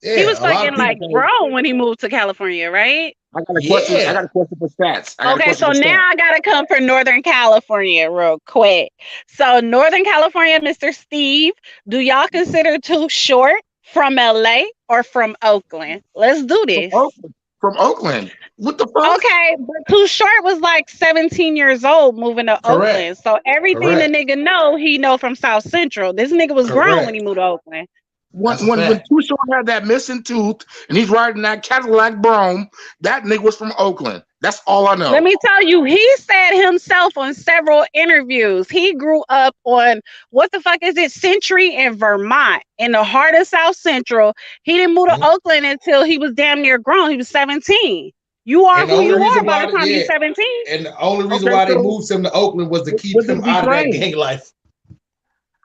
Yeah, he was fucking like grown when he moved to California, right? I got a question. I got a question for Stats. Okay, so now I gotta come for Northern California real quick. So Northern California, Mr. Steve, do y'all consider Too Short from LA or from Oakland? Let's do this. From Oakland. What the fuck? Okay, but Too Short was like 17 years old moving to Oakland. So everything the nigga know, he know from South Central. This nigga was grown when he moved to Oakland. When Too Short had that missing tooth and he's riding that Cadillac Brougham, that nigga was from Oakland. That's all I know. Let me tell you, he said himself on several interviews, he grew up on, what the fuck is it, Century in Vermont, in the heart of South Central. He didn't move to Oakland until he was damn near grown. He was 17. You are who you are by the time you're 17. And the only reason why they moved him to Oakland was to keep him out of that gang life.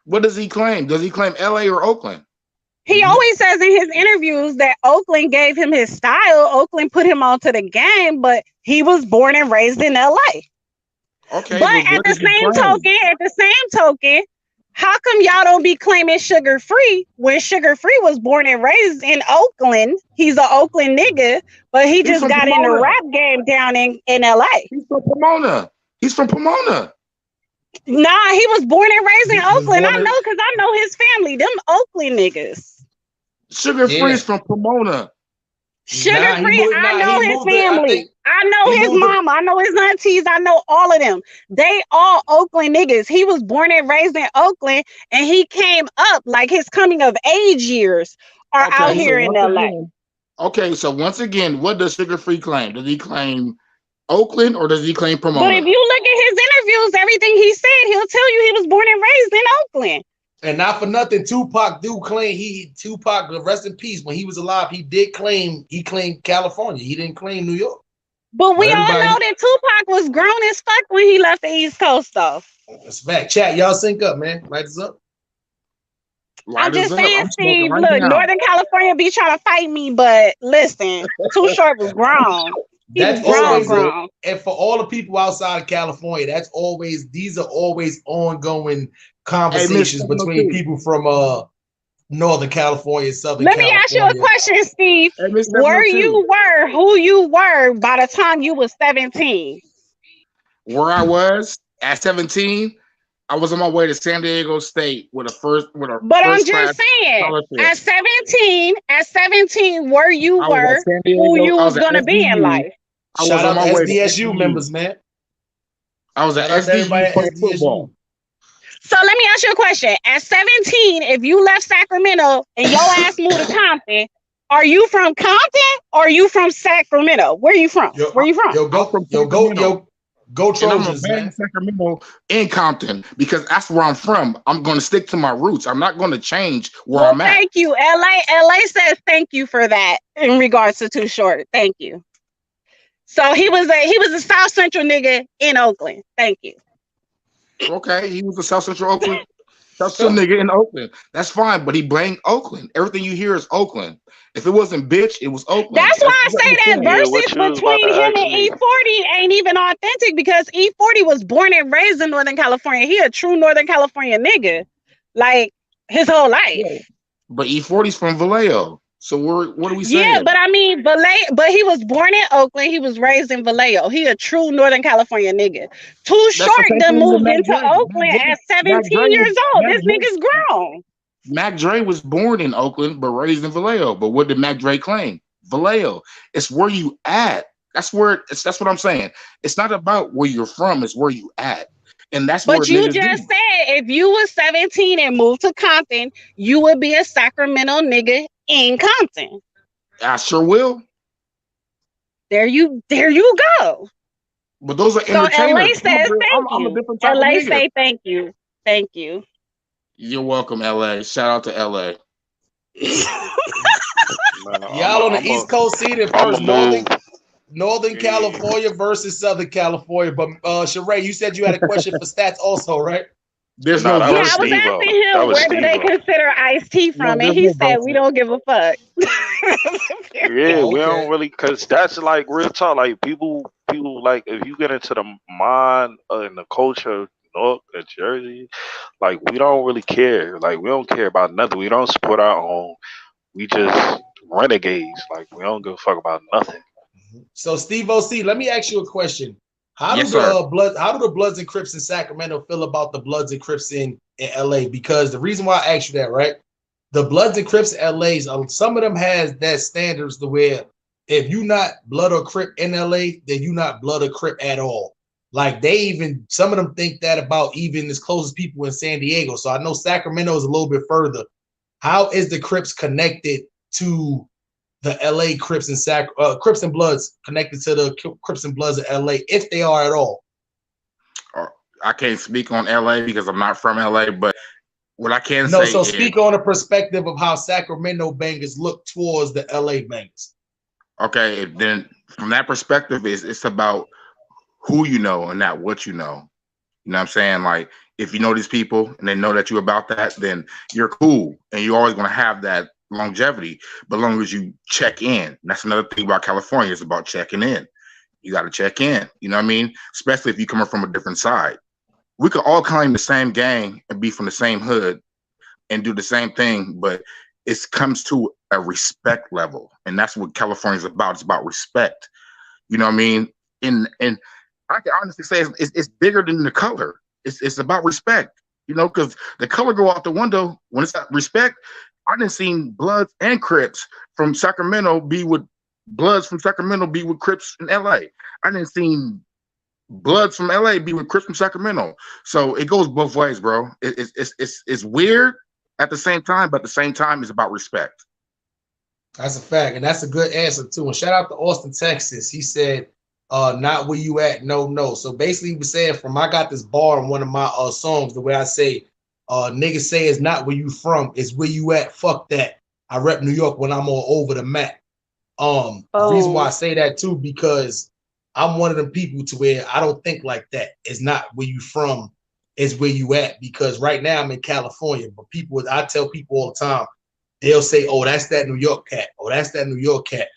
What does he claim? Does he claim LA or Oakland? He always says in his interviews that Oakland gave him his style. Oakland put him onto the game, but he was born and raised in LA. Okay. But at the same token, how come y'all don't be claiming Sugar Free when Sugar Free was born and raised in Oakland? He's an Oakland nigga, but he just got in the rap game down in LA. He's from Pomona. Nah, he was born and raised in Oakland. I know because I know his family. Them Oakland niggas. Sugar Free is from Pomona. Sugar Free, I know his family. I know his mama. I know his aunties. I know all of them. They all Oakland niggas. He was born and raised in Oakland, and he came up like his coming of age years are out here in LA. Okay, so once again, what does Sugar Free claim? Does he claim Oakland or does he claim Pomona? But if you look at his interviews, everything he said, he'll tell you he was born and raised in Oakland. And not for nothing, Tupac rest in peace. When he was alive, he claimed California. He didn't claim New York. But we all know that Tupac was grown as fuck when he left the East Coast, though. That's fact. Chat, y'all sync up, man. Light us up. I'm just saying, Steve, look, Northern California be trying to fight me, but listen, Too Short was grown. That's grown. And for all the people outside of California, these are always ongoing conversations between people from Northern California, Southern California. Let me ask you a question, Steve. Who you were by the time you was 17? Where I was at 17, I was on my way to San Diego State with a first. But I'm just saying, at 17, where you were, who you was gonna be in life. Shout out to SDSU members, man. I was at SDSU playing football. So let me ask you a question. At 17, if you left Sacramento and your ass moved to Compton, are you from Compton or are you from Sacramento? Where are you from? Where are you from? Go And I'm Trojans, a man man. in Sacramento and Compton because that's where I'm from. I'm going to stick to my roots. I'm not going to change where I'm at. Thank you. LA says thank you for that in regards to Too Short. Thank you. So he was a South Central nigga in Oakland. Thank you. Okay, he was a South Central Oakland, South Central nigga in Oakland. That's fine, but he blamed Oakland. Everything you hear is Oakland. If it wasn't bitch, it was Oakland. That's why I say that Yeah, versus what you was about between to him ask and me. E40 ain't even authentic because E40 was born and raised in Northern California. He a true Northern California nigga, like his whole life. Yeah. But E40's from Vallejo. So what are we saying? Yeah, but I mean, but he was born in Oakland. He was raised in Vallejo. He a true Northern California nigga. Too Short then moved into Oakland at 17 years old. This nigga's grown. Mac Dre was born in Oakland but raised in Vallejo. But what did Mac Dre claim? Vallejo. It's where you at. That's what I'm saying. It's not about where you're from, it's where you at. And that's but where you just said if you was 17 and moved to Compton, you would be a Sacramento nigga in Compton. I sure will. There you go. But those are so entertainers. LA says thank I'm a you. different type of LA nigga. say thank you. Thank you. You're welcome, LA. Shout out to LA. Man, Y'all on the East Coast seating first. Northern California versus Southern California. But Sheree, you said you had a question for stats also, right? There's I was asking him where do they consider Ice-T from, and he said we don't give a fuck. Yeah, we don't really, cause that's like real talk. Like people like if you get into the mind and the culture of New York and Jersey, like we don't really care. Like we don't care about nothing. We don't support our own. We just renegades. Like we don't give a fuck about nothing. So Steve OC, let me ask you a question. How do the Bloods and Crips in Sacramento feel about the Bloods and Crips in LA? Because the reason why I asked you that, right? The Bloods and Crips in LA, some of them has that standards to where if you not Blood or Crip in LA, then you not Blood or Crip at all. Like some of them think that about even as close as people in San Diego. So I know Sacramento is a little bit further. How is the Crips connected to the LA Crips and Crips and Bloods connected to the Crips and Bloods of LA, if they are at all? I can't speak on LA because I'm not from LA, but what I can say is speak on the perspective of how Sacramento bangers look towards the LA bangers. Okay, then from that perspective, it's about who you know and not what you know. You know what I'm saying? Like if you know these people and they know that you're about that, then you're cool and you're always gonna have that longevity, but as long as you check in. And that's another thing about California, is about checking in. You got to check in, you know what I mean? Especially if you're coming from a different side. We could all claim the same gang and be from the same hood and do the same thing, but it comes to a respect level, and that's what California is about. It's about respect, you know what I mean? And I can honestly say it's bigger than the color. It's about respect, you know, because the color go out the window when it's about respect. I done seen Bloods and Crips from Sacramento be with Crips in LA. I done seen Bloods from LA be with Crips from Sacramento. So it goes both ways, bro. It's weird at the same time, but at the same time, it's about respect. That's a fact, and that's a good answer too. And shout out to Austin, Texas. He said, "Not where you at, no." So basically, he was saying, I got this bar in one of my songs. The way I say. Niggas say it's not where you from, it's where you at. Fuck that. I rep New York when I'm all over the map. The reason why I say that too, because I'm one of them people to where I don't think like that. It's not where you from, it's where you at. Because right now I'm in California, but I tell people all the time, they'll say, oh, that's that New York cat. Oh, that's that New York cat.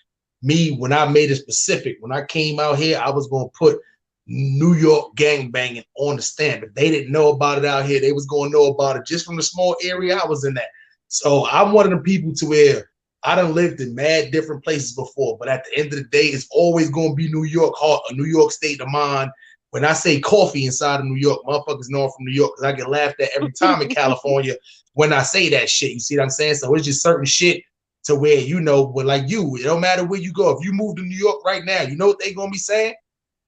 Me, when I made it specific, when I came out here, I was gonna put New York gang banging on the stand. If they didn't know about it out here, they was going to know about it just from the small area I was in that. So I'm one of the people to where I done lived in mad different places before, but at the end of the day, it's always going to be New York heart, a New York state of mind. When I say coffee inside of New York, motherfuckers know I'm from New York because I get laughed at every time in California when I say that shit. You see what I'm saying? So it's just certain shit to where, you know, but like it don't matter where you go. If you move to New York right now, you know what they going to be saying?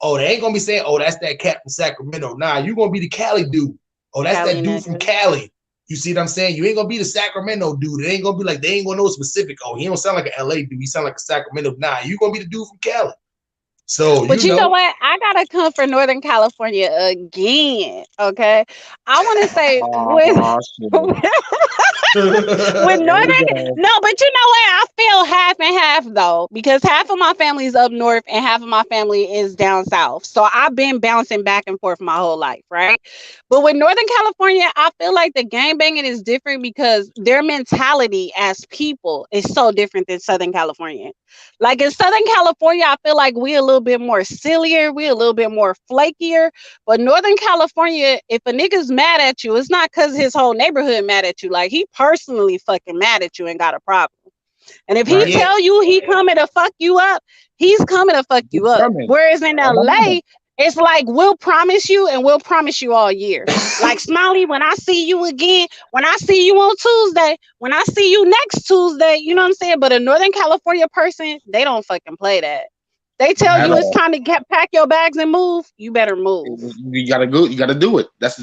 Oh, they ain't gonna be saying, oh, that's that cat from Sacramento. Nah, you gonna be the Cali dude. Oh, that's Cali that dude from Cali. You see what I'm saying? You ain't gonna be the Sacramento dude. It ain't gonna be like, they ain't gonna know specific. Oh, he don't sound like an LA dude. He sound like a Sacramento. Nah, you gonna be the dude from Cali. So But you know what? I gotta come for Northern California again. Okay, I want to say with Northern, no, but you know what? I feel half and half though, because half of my family is up north and half of my family is down south. So I've been bouncing back and forth my whole life, right? But with Northern California, I feel like the gang banging is different because their mentality as people is so different than Southern California. Like in Southern California, I feel like we a little bit more sillier, we a little bit more flakier. But Northern California, if a nigga's mad at you, it's not because his whole neighborhood mad at you. Like he personally fucking mad at you and got a problem. And if he tell you he coming to fuck you up, he's coming to fuck you up. Whereas in LA, it's like we'll promise you and we'll promise you all year. Like Smiley, when I see you again, when I see you on Tuesday, when I see you next Tuesday, you know what I'm saying? But a Northern California person, they don't fucking play that. They tell you it's time to pack your bags and move. You better move. You gotta go. You gotta do it. That's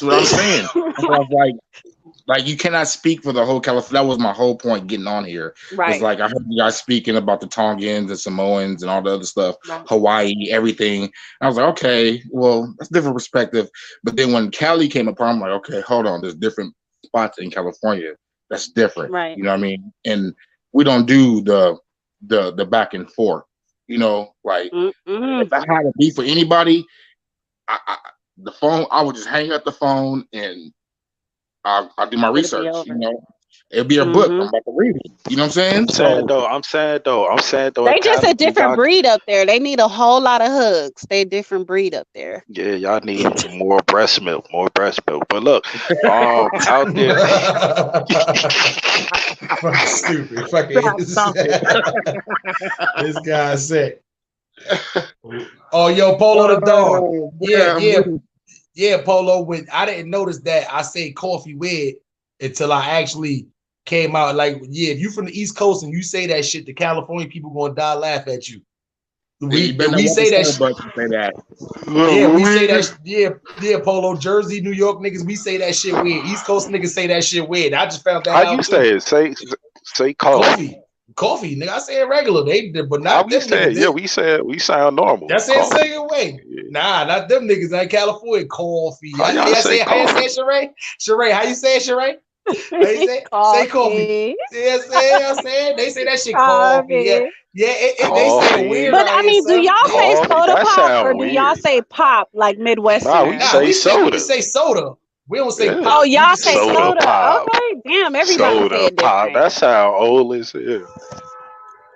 what I'm saying. Like you cannot speak for the whole California. That was my whole point getting on here. Right. It's like I heard you guys speaking about the Tongans and Samoans and all the other stuff, Hawaii, everything. And I was like, okay, well, that's a different perspective. But then when Cali came apart, I'm like, okay, hold on. There's different spots in California that's different. Right. You know what I mean? And we don't do the back and forth. You know, like if I had a beef with anybody, the phone, I would just hang up the phone and I'll do my research. You know, it'll be a book. I'm about to read it. You know what I'm saying? I'm saying though. They just a different breed up there. They need a whole lot of hugs. They a different breed up there. Yeah, y'all need more breast milk, But look, out there. Fucking stupid. Fucking this guy said. Oh, yo, Polo the dog. Yeah, Polo. When I didn't notice that I say coffee weird until I actually came out. Like, yeah, if you from the East Coast and you say that shit, the California people gonna die laugh at you. We say that. Yeah, we say that. Yeah, Polo, Jersey, New York niggas, we say that shit weird. East Coast niggas say that shit weird. I just found that out. How you say it? Say coffee. Coffee, nigga. I say it regular. But not them niggas. Yeah, we sound normal. That's it, same way. Yeah. Nah, not them niggas in California. Coffee. How you say it, Sheree? Sheree, how you say it, Sheree? They say coffee. Yeah, I'm saying they say that shit coffee. Yeah, they say it weird. But I mean, do y'all say soda pop or do y'all say pop like Midwestern? We say soda. We say soda. We don't say pop. Oh, y'all say soda. Pop. Okay, damn, everybody soda say it pop. different. That's how old is it.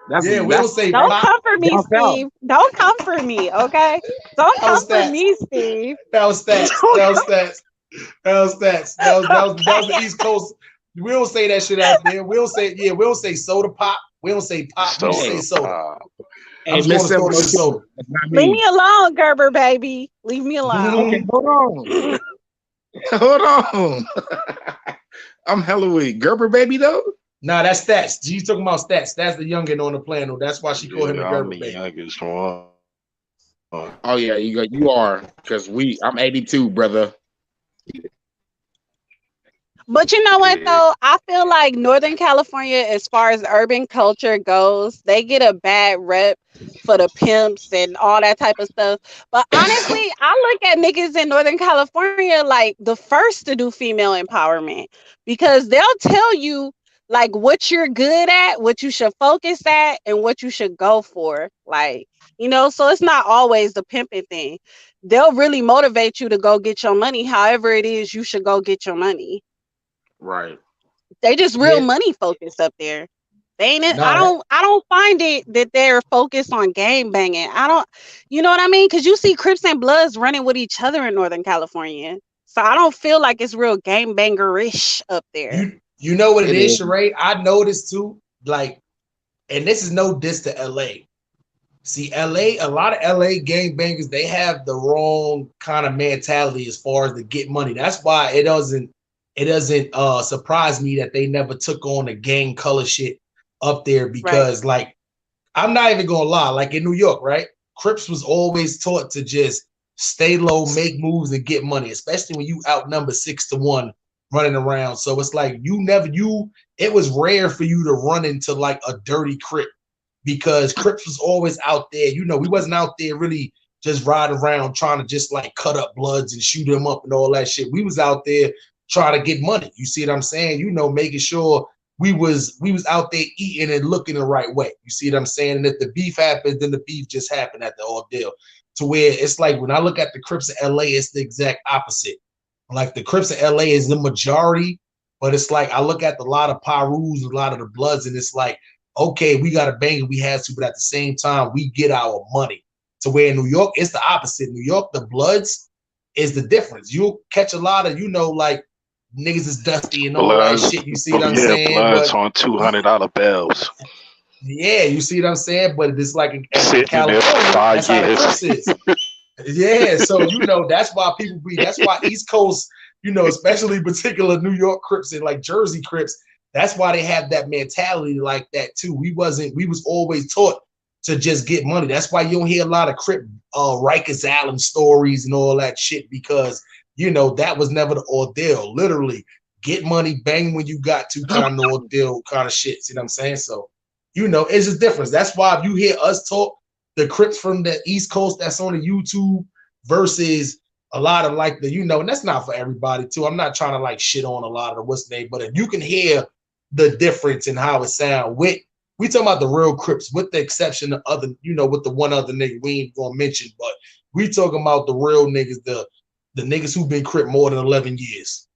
We don't say don't pop. come for me, Steve. Don't come for me, okay? Don't come for me, Steve. That was stats. That was the East Coast. We don't say that shit out there. We don't say soda pop. We don't say pop. We say soda. Hey, soda. Leave me alone, Gerber baby. Leave me alone. Okay, hold on. Hold on. I'm hella weak. Gerber baby though? Nah, that's Stats. She's talking about Stats. That's the youngin on the planet. That's why she called him the Gerber baby. Youngest one. Oh yeah, you are, because I'm 82, brother. But you know what though? I feel like Northern California, as far as urban culture goes, they get a bad rep for the pimps and all that type of stuff. But honestly, I look at niggas in Northern California like the first to do female empowerment, because they'll tell you like what you're good at, what you should focus at, and what you should go for. Like, you know, so it's not always the pimping thing. They'll really motivate you to go get your money. However it is, you should go get your money. Right. They just real money focused up there. They ain't it. I don't find it that they're focused on game banging. You know what I mean? Because you see Crips and Bloods running with each other in Northern California. So I don't feel like it's real game banger-ish up there. You know what it is, Sheree? I noticed too, like, and this is no diss to LA. See, LA, a lot of LA gang bangers, they have the wrong kind of mentality as far as to get money. That's why it doesn't surprise me that they never took on the gang color shit up there, because like, I'm not even gonna lie, like in New York, right? Crips was always taught to just stay low, make moves, and get money, especially when you outnumber 6-1 running around. So it's like it was rare for you to run into like a dirty Crip because Crips was always out there. You know, we wasn't out there really just riding around trying to just like cut up Bloods and shoot them up and all that shit. We was out there trying to get money. You see what I'm saying? You know, making sure we was out there eating and looking the right way. You see what I'm saying? And if the beef happened, then the beef just happened at the ordeal. To where it's like when I look at the Crips in LA, it's the exact opposite. Like the Crips in LA is the majority, but it's like I look at a lot of Pirus, a lot of the Bloods, and it's like, okay, we got a banger, we have to, but at the same time, we get our money. To where in New York, it's the opposite. New York, the Bloods is the difference. You'll catch a lot of, you know, like niggas is dusty and all that shit. You see what I'm saying? Bloods on $200 bills. Yeah, you see what I'm saying? But it's like in California, that's how the Crips is. Yeah, so you know that's why that's why East Coast, you know, especially particular New York Crips and like Jersey Crips, that's why they have that mentality like that too. We was always taught to just get money. That's why you don't hear a lot of Crip Rikers Island stories and all that shit, because you know that was never the ordeal. Literally, get money, bang when you got to kind of ordeal kind of shit. See what I'm saying? So, you know, it's just difference. That's why if you hear us talk, the Crips from the East Coast that's on the YouTube versus a lot of like the, you know, and that's not for everybody too. I'm not trying to like shit on a lot of the what's name, but if you can hear the difference in how it sound with, we talking about the real Crips with the exception of other, you know, with the one other nigga we ain't gonna mention, but we talking about the real niggas, the niggas who've been Crip more than 11 years.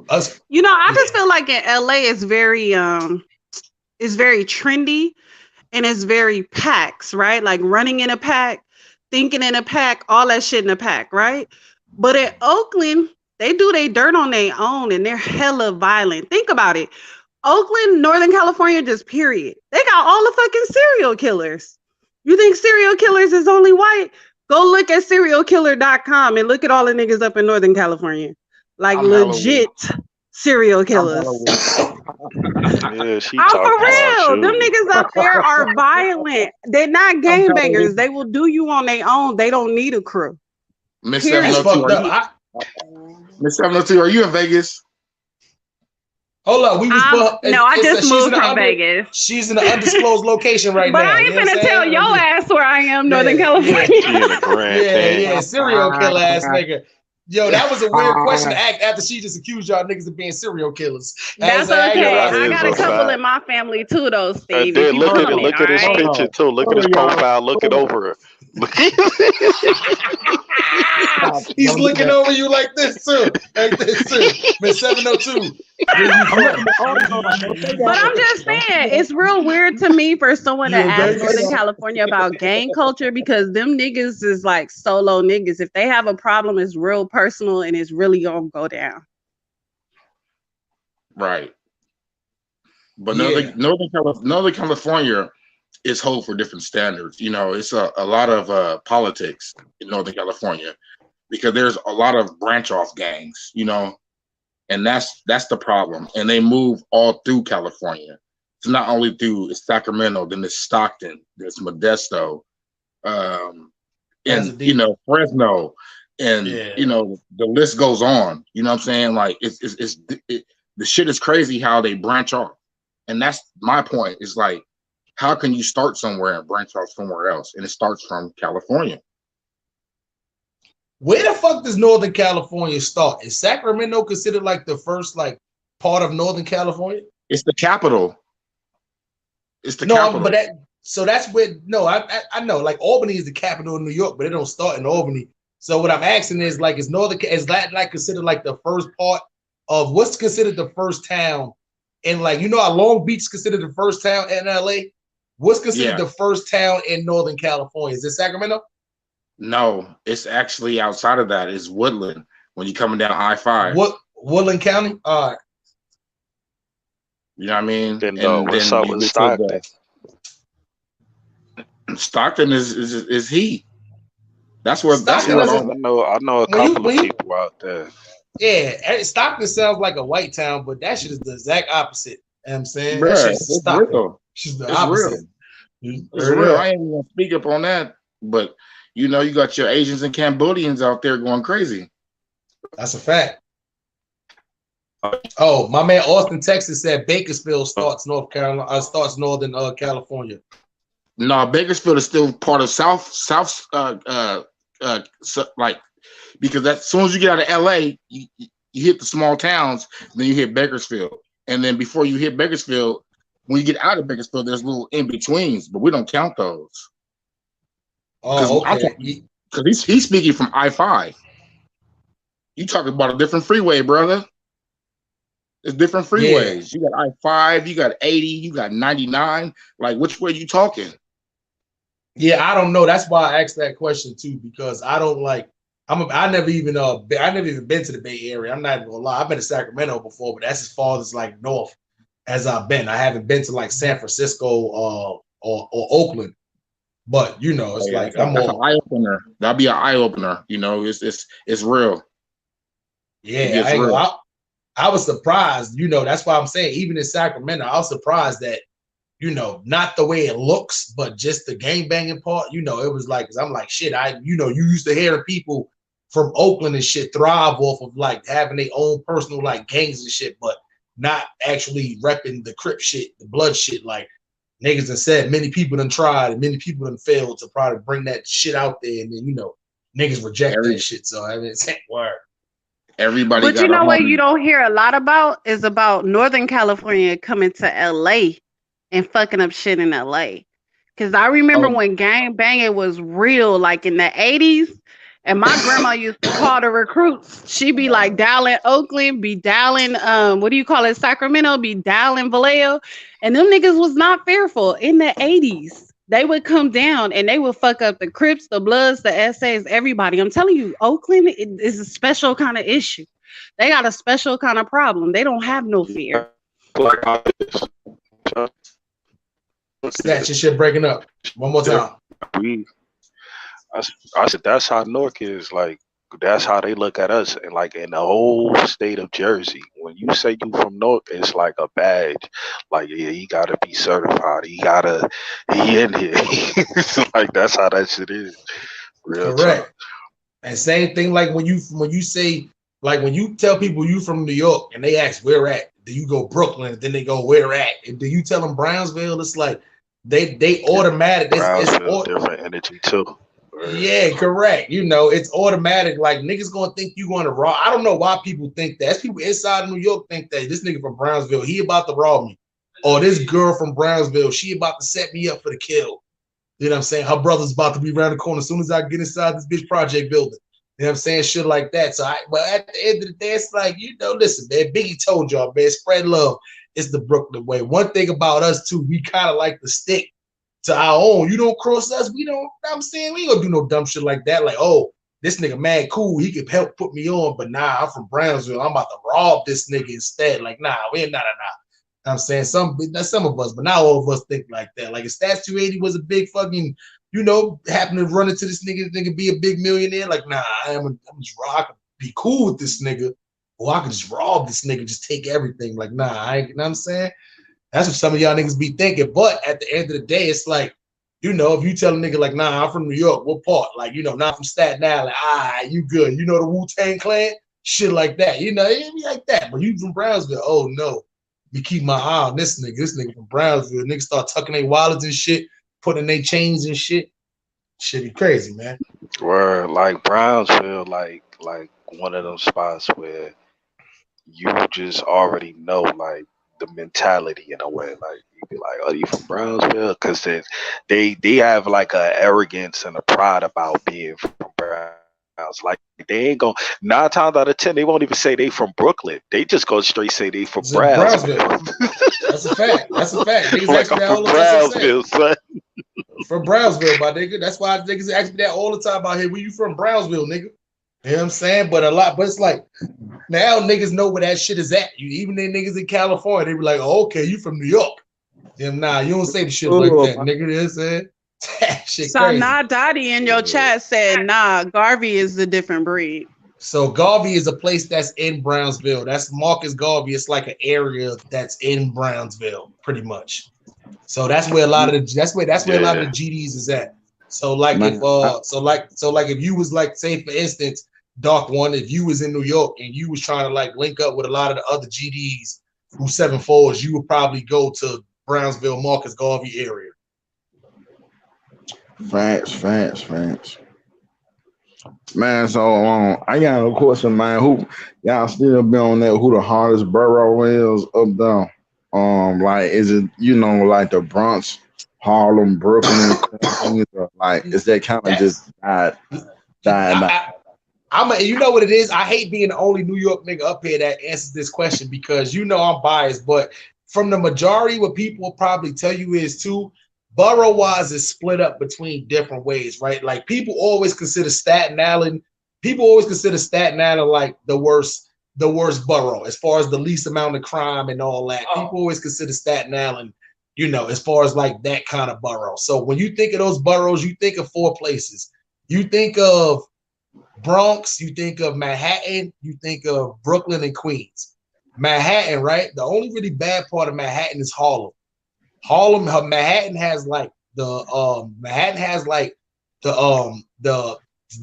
Us, you know, I just feel like in LA it's very trendy and it's very packs, right? Like running in a pack, thinking in a pack, all that shit in a pack, right? But in Oakland, they do their dirt on their own and they're hella violent. Think about it. Oakland, Northern California, just period. They got all the fucking serial killers. You think serial killers is only white? Go look at serialkiller.com and look at all the niggas up in Northern California. Like legit serial killers. Yeah, I'm for real. Them niggas up there are violent. They're not gangbangers. They will do you on their own. They don't need a crew. Miss 702, Miss 702, are you in Vegas? Hold up, we was no, I just moved from Vegas. She's in an undisclosed location right but now. But I ain't finna tell your ass where I am, Northern California. Yeah, serial killer ass nigga. Yo, that was a weird question to ask after she just accused y'all niggas of being serial killers. That's okay. I got a couple in my family too, though, Steve. Look at his picture too. Look at his profile. Look it over. He's looking over you like this too. Like this too. Miss 702. But I'm just saying, it's real weird to me for someone to ask Northern California about gang culture, because them niggas is like solo niggas. If they have a problem, it's real personal and it's really gonna go down. Right. But Northern California is hold for different standards. You know, it's a lot of politics in Northern California because there's a lot of branch off gangs, you know, and that's the problem. And they move all through California. It's not only through Sacramento, then it's Stockton, there's Modesto, and you know, Fresno, and you know, the list goes on. You know what I'm saying? Like the shit is crazy how they branch off. And that's my point. Is like, how can you start somewhere and branch off somewhere else? And it starts from California. Where the fuck does Northern California start? Is Sacramento considered like the first like part of Northern California? It's the capital. It's the capital. But that's where I know like Albany is the capital of New York, but it don't start in Albany. So what I'm asking is like, is that like considered like the first part of what's considered the first town? And like, you know how Long Beach is considered the first town in LA? What's considered the first town in Northern California? Is it Sacramento? No, it's actually outside of that. It's Woodland when you're coming down I-5. What Woodland County? All right. You know what I mean? What's up with Stockton? Stockton is he. That's where I know a couple of people out there. Yeah, Stockton sounds like a white town, but that shit is the exact opposite. You know what I'm saying? Bruh, that shit's Stockton. Real. She's the opposite. It's real. I ain't even gonna speak up on that, but you know, you got your Asians and Cambodians out there going crazy. That's a fact. Oh, my man Austin, Texas said Bakersfield starts North Carolina, starts Northern California. No, Bakersfield is still part of South, like, because as soon as you get out of LA, you hit the small towns, then you hit Bakersfield, and then before you hit Bakersfield, when you get out of Bakersfield, there's little in betweens, but we don't count those. Oh, okay. Because he's speaking from I-5. You talking about a different freeway, brother. There's different freeways. Yeah. You got I-5, you got 80, you got 99. Like, which way you talking? Yeah, I don't know. That's why I asked that question too, because I don't like. I never even been to the Bay Area. I'm not even gonna lie. I've been to Sacramento before, but that's as far as like north as I've been. I haven't been to like San Francisco or Oakland. But you know, it's like I'm an eye opener. That'll be an eye opener. You know, it's real. Yeah, I was surprised. You know, that's why I'm saying even in Sacramento, I was surprised that, you know, not the way it looks, but just the gang banging part. You know, it was like, cause I'm like, shit. You used to hear people from Oakland and shit thrive off of like having their own personal like gangs and shit, but not actually repping the Crip shit, the blood shit. Like niggas have said, many people done tried and many people done failed to probably bring that shit out there, and then you know, niggas reject that shit. So I mean, it's word. Everybody. But you know what you don't hear a lot about is about Northern California coming to LA and fucking up shit in LA. Cause I remember when gang banging was real, like in the 80s, and my grandma used to call the recruits. She'd be like dialing Oakland, be dialing Sacramento, be dialing Vallejo. And them niggas was not fearful in the 80s. They would come down and they would fuck up the Crips, the Bloods, the SAs, everybody. I'm telling you, Oakland is a special kind of issue. They got a special kind of problem. They don't have no fear. Snatch your shit breaking up. One more time. I said that's how Newark is. Like that's how they look at us, and like in the whole state of Jersey. When you say you from Newark, it's like a badge. Like yeah, he gotta be certified. He in here. Like that's how that shit is. Real correct. Time. And same thing like when you say, like when you tell people you from New York and they ask where at, then you go Brooklyn, and then they go where at, and then you tell them Brownsville. It's like they automatic. Brownsville, different energy too. Yeah, correct. You know, it's automatic. Like niggas gonna think you going to rob. I don't know why people think that. There's people inside of New York think that this nigga from Brownsville, he about to rob me. Or this girl from Brownsville, she about to set me up for the kill. You know what I'm saying? Her brother's about to be around the corner as soon as I get inside this bitch project building. You know what I'm saying? Shit like that. So but at the end of the day, it's like, you know, listen, man, Biggie told y'all, man, spread love. It's the Brooklyn way. One thing about us too, we kind of like to stick to our own. You don't cross us, we don't. I'm saying we ain't gonna do no dumb shit like that. Like, oh, this nigga mad cool, he could help put me on, but nah, I'm from Brownsville. I'm about to rob this nigga instead. Like, nah, we ain't nah. I'm saying some of us, but not all of us think like that. Like if Stats 280 was a big fucking, you know, happen to run into this nigga be a big millionaire. Like, nah, I'm just I can be cool with this nigga, or I can just rob this nigga, just take everything. Like, nah, I ain't, you know what I'm saying? That's what some of y'all niggas be thinking. But at the end of the day, it's like, you know, if you tell a nigga like, nah, I'm from New York, what part? Like, you know, not from Staten Island, you good. You know the Wu-Tang Clan? Shit like that. You know, it be like that. But you from Brownsville, oh no. Me keep my eye on this nigga from Brownsville. Niggas start tucking their wallets and shit, putting their chains and shit. Shit be crazy, man. Where like Brownsville, like one of those spots where you just already know like the mentality in a way. Like you be like, "Oh, you from Brownsville?" Because they have like a arrogance and a pride about being from Brownsville. Like they ain't gonna 9 times out of 10 they won't even say they from Brooklyn. They just go straight say they from Brownsville. That's a fact. That's a fact. Niggas like I'm from Brownsville, son. From Brownsville, my nigga. That's why niggas ask me that all the time out here. Where you from? Brownsville, nigga. You know what I'm saying? But it's like now niggas know where that shit is at. Even the niggas in California, they be like, oh, okay, you from New York. Nah, you don't say the shit like that, nigga. You know what I'm saying? Shit so crazy. Nah Dottie in your chat said, nah, Garvey is a different breed. So Garvey is a place that's in Brownsville. That's Marcus Garvey. It's like an area that's in Brownsville, pretty much. So that's where a lot of the a lot of the GDs is at. So like if if you was like, say for instance, Dark One, if you was in New York and you was trying to like link up with a lot of the other GDs who 7-4s, you would probably go to Brownsville, Marcus Garvey area. Facts. Man, so I got a question, man. Who y'all still be on that? Who the hardest borough is up there? Like, is it like the Bronx, Harlem, Brooklyn, Queens, or like is that kind of just died? You know what it is? I hate being the only New York nigga up here that answers this question because I'm biased, but from the majority, what people will probably tell you is too, borough-wise is split up between different ways, right? Like people always consider Staten Island like the worst borough as far as the least amount of crime and all that. People always consider Staten Island, as far as like that kind of borough. So when you think of those boroughs, you think of 4 places. You think of Bronx, you think of Manhattan, you think of Brooklyn and Queens. Manhattan, right? The only really bad part of Manhattan is Harlem. Manhattan has like the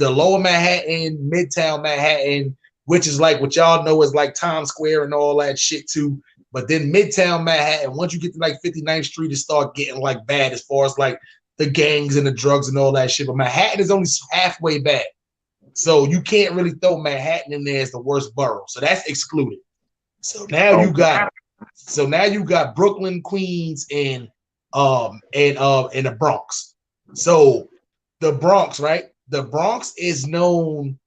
lower Manhattan, Midtown Manhattan, which is like what y'all know is like Times Square and all that shit too. But then Midtown Manhattan, once you get to like 59th Street, it start getting like bad as far as like the gangs and the drugs and all that shit. But Manhattan is only halfway bad. So you can't really throw Manhattan in there as the worst borough. So that's excluded. So now you got Brooklyn, Queens, and the Bronx. So the Bronx, right? The Bronx is known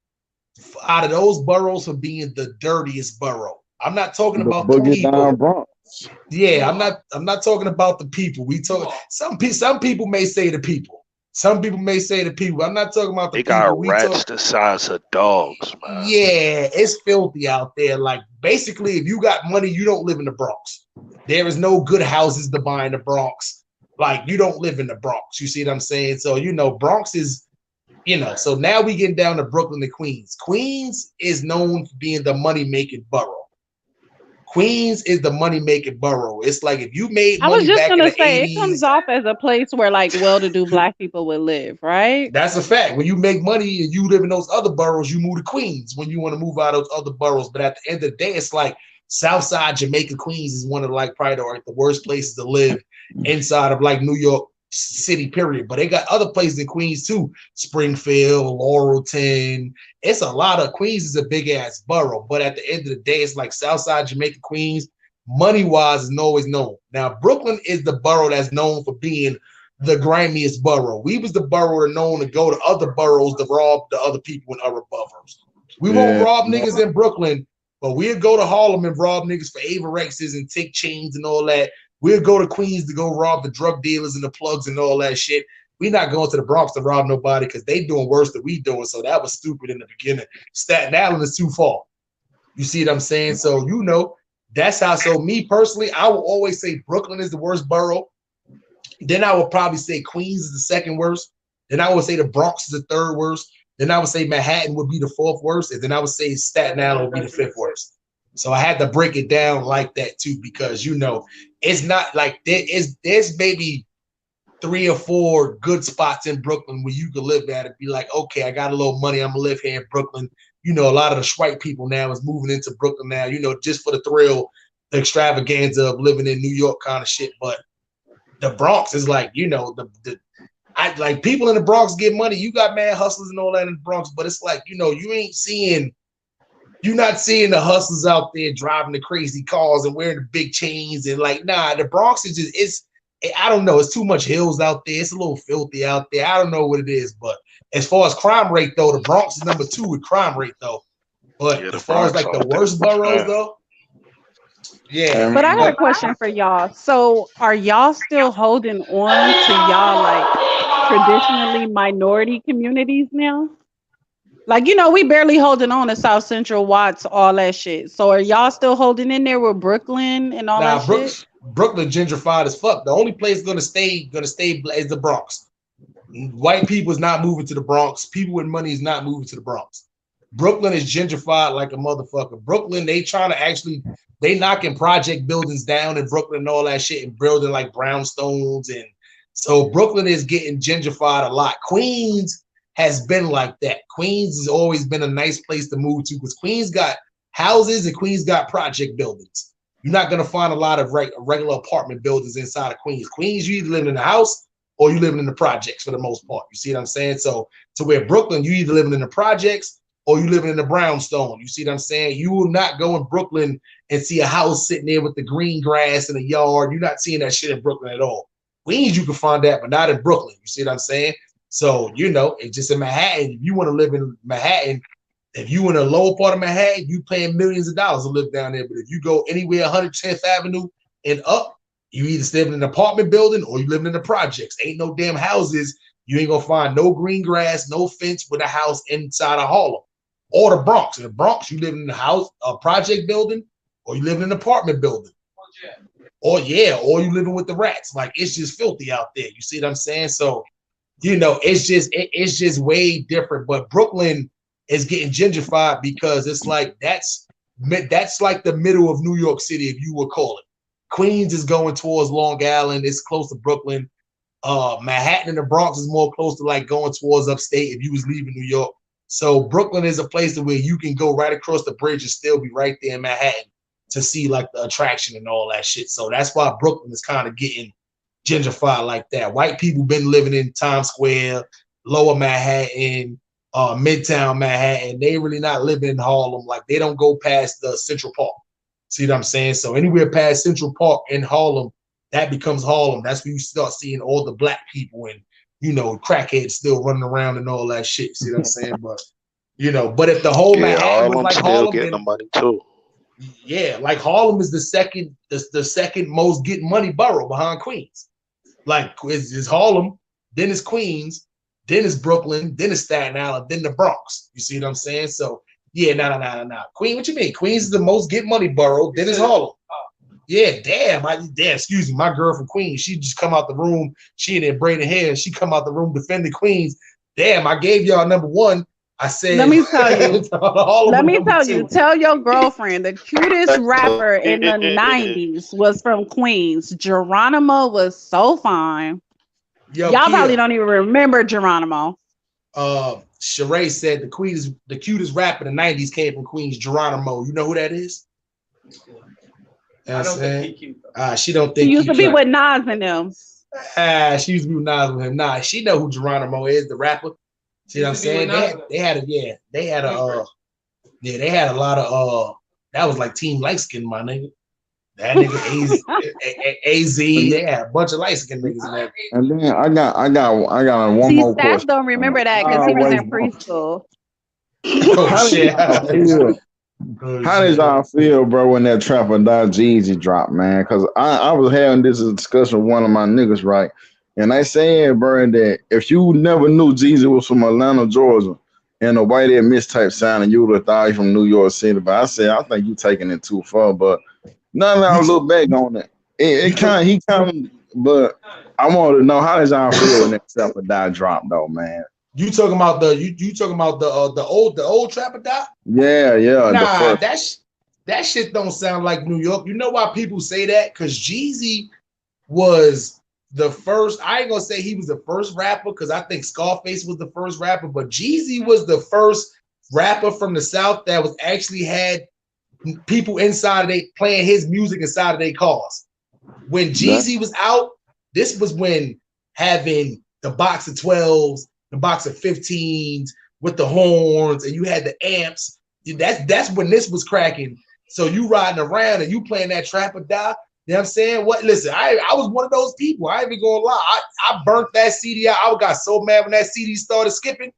out of those boroughs for being the dirtiest borough. I'm not talking about the people. Bronx. Yeah, I'm not talking about the people. We talk some people may say the people. Some people may say the people. I'm not talking about the people. They got rats the size of dogs, man. Yeah, it's filthy out there. Like, basically, if you got money, you don't live in the Bronx. There is no good houses to buy in the Bronx. Like, you don't live in the Bronx. You see what I'm saying? So, Bronx is, so now we get down to Brooklyn and Queens. Queens is known for being the money-making borough. Queens is the money-making borough. It's like if you made money. I was just back gonna in the say 80s, it comes off as a place where like well-to-do Black people would live, right? That's a fact. When you make money and you live in those other boroughs, you move to Queens when you want to move out of those other boroughs. But at the end of the day, it's like Southside Jamaica, Queens is one of like probably the worst places to live inside of like New York City, period. But they got other places in Queens too. Springfield, Laurelton. It's a lot of Queens is a big ass borough. But at the end of the day, it's like Southside Jamaica, Queens. Money-wise is always known. Now, Brooklyn is the borough that's known for being the grimiest borough. We was the borough known to go to other boroughs to rob the other people in other boroughs. We won't rob niggas in Brooklyn, but we'll go to Harlem and rob niggas for Avorexes and take chains and all that. We'll go to Queens to go rob the drug dealers and the plugs and all that shit. We're not going to the Bronx to rob nobody because they doing worse than we doing. So that was stupid in the beginning. Staten Island is too far. You see what I'm saying? So, that's how. So me personally, I will always say Brooklyn is the worst borough. Then I would probably say Queens is the second worst. Then I would say the Bronx is the third worst. Then I would say Manhattan would be the fourth worst. And then I would say Staten Island would be the fifth worst. So I had to break it down like that too, because it's not like there's maybe 3 or 4 good spots in Brooklyn where you could live at and be like, okay, I got a little money, I'm gonna live here in Brooklyn. A lot of the white people now is moving into Brooklyn now, just for the thrill, the extravaganza of living in New York kind of shit. But the Bronx is like, like people in the Bronx get money. You got mad hustlers and all that in the Bronx, but it's like, you're not seeing the hustlers out there driving the crazy cars and wearing the big chains and like, nah, the Bronx is just, I don't know, it's too much hills out there. It's a little filthy out there. I don't know what it is, but as far as crime rate though, the Bronx is number 2 with crime rate though. But as far as like the worst boroughs though, yeah. But I got a question for y'all. So are y'all still holding on to y'all like traditionally minority communities now? Like, we barely holding on to South Central, Watts, all that shit. So are y'all still holding in there with Brooklyn and all that shit? Brooklyn gentrified as fuck. The only place gonna stay is the Bronx. White people is not moving to the Bronx. People with money is not moving to the Bronx. Brooklyn is gentrified like a motherfucker. Brooklyn, they knocking project buildings down in Brooklyn and all that shit and building like brownstones. And so Brooklyn is getting gentrified a lot. Queens has been like that. Queens has always been a nice place to move to because Queens got houses and Queens got project buildings. You're not going to find a lot of regular apartment buildings inside of Queens. Queens, you either living in a house or you living in the projects for the most part. You see what I'm saying? So to where Brooklyn, you either living in the projects or you living in the brownstone. You see what I'm saying? You will not go in Brooklyn and see a house sitting there with the green grass in a yard. You're not seeing that shit in Brooklyn at all. Queens, you can find that, but not in Brooklyn. You see what I'm saying? So, you know, it's just in Manhattan. If you want to live in Manhattan, if you in a lower part of Manhattan, you paying millions of dollars to live down there. But if you go anywhere 110th Avenue and up, you either live in an apartment building or you living in the projects. Ain't no damn houses. You ain't gonna find no green grass, no fence with a house inside of Harlem or the Bronx. In the Bronx, you live in a house, a project building, or you live in an apartment building. Or you living with the rats. Like, it's just filthy out there. You see what I'm saying? So, you know, it's just way different. But Brooklyn is getting gentrified because it's like that's like the middle of New York City, if you would call it. Queens is going towards Long Island. It's close to Brooklyn. Manhattan and the Bronx is more close to like going towards upstate if you was leaving New York. So Brooklyn is a place where you can go right across the bridge and still be right there in Manhattan to see like the attraction and all that shit. So that's why Brooklyn is kind of getting gentrified like that. White people been living in Times Square, Lower Manhattan, Midtown Manhattan. They really not living in Harlem. Like, they don't go past the Central Park. See what I'm saying? So anywhere past Central Park in Harlem, that becomes Harlem. That's where you start seeing all the black people and, you know, crackheads still running around and all that shit. See what I'm saying? But, you know, but if the whole Manhattan was like Harlem, getting the money too. Yeah, like Harlem is the second most getting money borough behind Queens. Like, it's Harlem, then it's Queens, then it's Brooklyn, then it's Staten Island, then the Bronx. You see what I'm saying? So yeah, no. Queen, what you mean? Queens is the most get money borough, then it's Harlem. Yeah, damn, excuse me, my girl from Queens, she just come out the room, she in there braiding hair, she come out the room defending Queens. Damn, I gave y'all number one. I said, let me tell you, tell your girlfriend the cutest rapper in the 90s was from Queens. Geronimo was so fine. Y'all probably don't even remember Geronimo. Sheree said the cutest rapper in the 90s came from Queens, Geronimo. You know who that is? I don't think he cute. She don't think he used to be with Nas and them. She used to be with Nas with him. Nah, she know who Geronimo is, the rapper. See what I'm saying? They had a lot of that was like Team Light Skin, my nigga. That nigga AZ, they had a bunch of light skin niggas in there. And then I got one more Staff question. don't remember that because he was in preschool. Oh shit. How did y'all feel, bro, when that Trap or Die Jeezy dropped, man? Because I was having this discussion with one of my niggas, right? And they said, bro, that if you never knew Jeezy was from Atlanta, Georgia, and the way that mistype sounded, you would have thought he from New York City. But I said, I think you taking it too far. But now I look back on it. But I wanted to know, how did y'all feel when that Trap or Die dropped, though, man? You talking about the old Trap or Die? Yeah. Nah, that shit don't sound like New York. You know why people say that? Because Jeezy was the first. I ain't gonna say he was the first rapper because I think Scarface was the first rapper, but Jeezy was the first rapper from the South that was actually had people inside of they playing his music inside of their cars. When Jeezy was out, this was when having the box of 12s, the box of 15s with the horns, and you had the amps. That's when this was cracking. So you riding around and you playing that Trap or Die. You know what I'm saying? Listen, I was one of those people. I ain't even gonna lie. I burnt that CD out. I got so mad when that CD started skipping.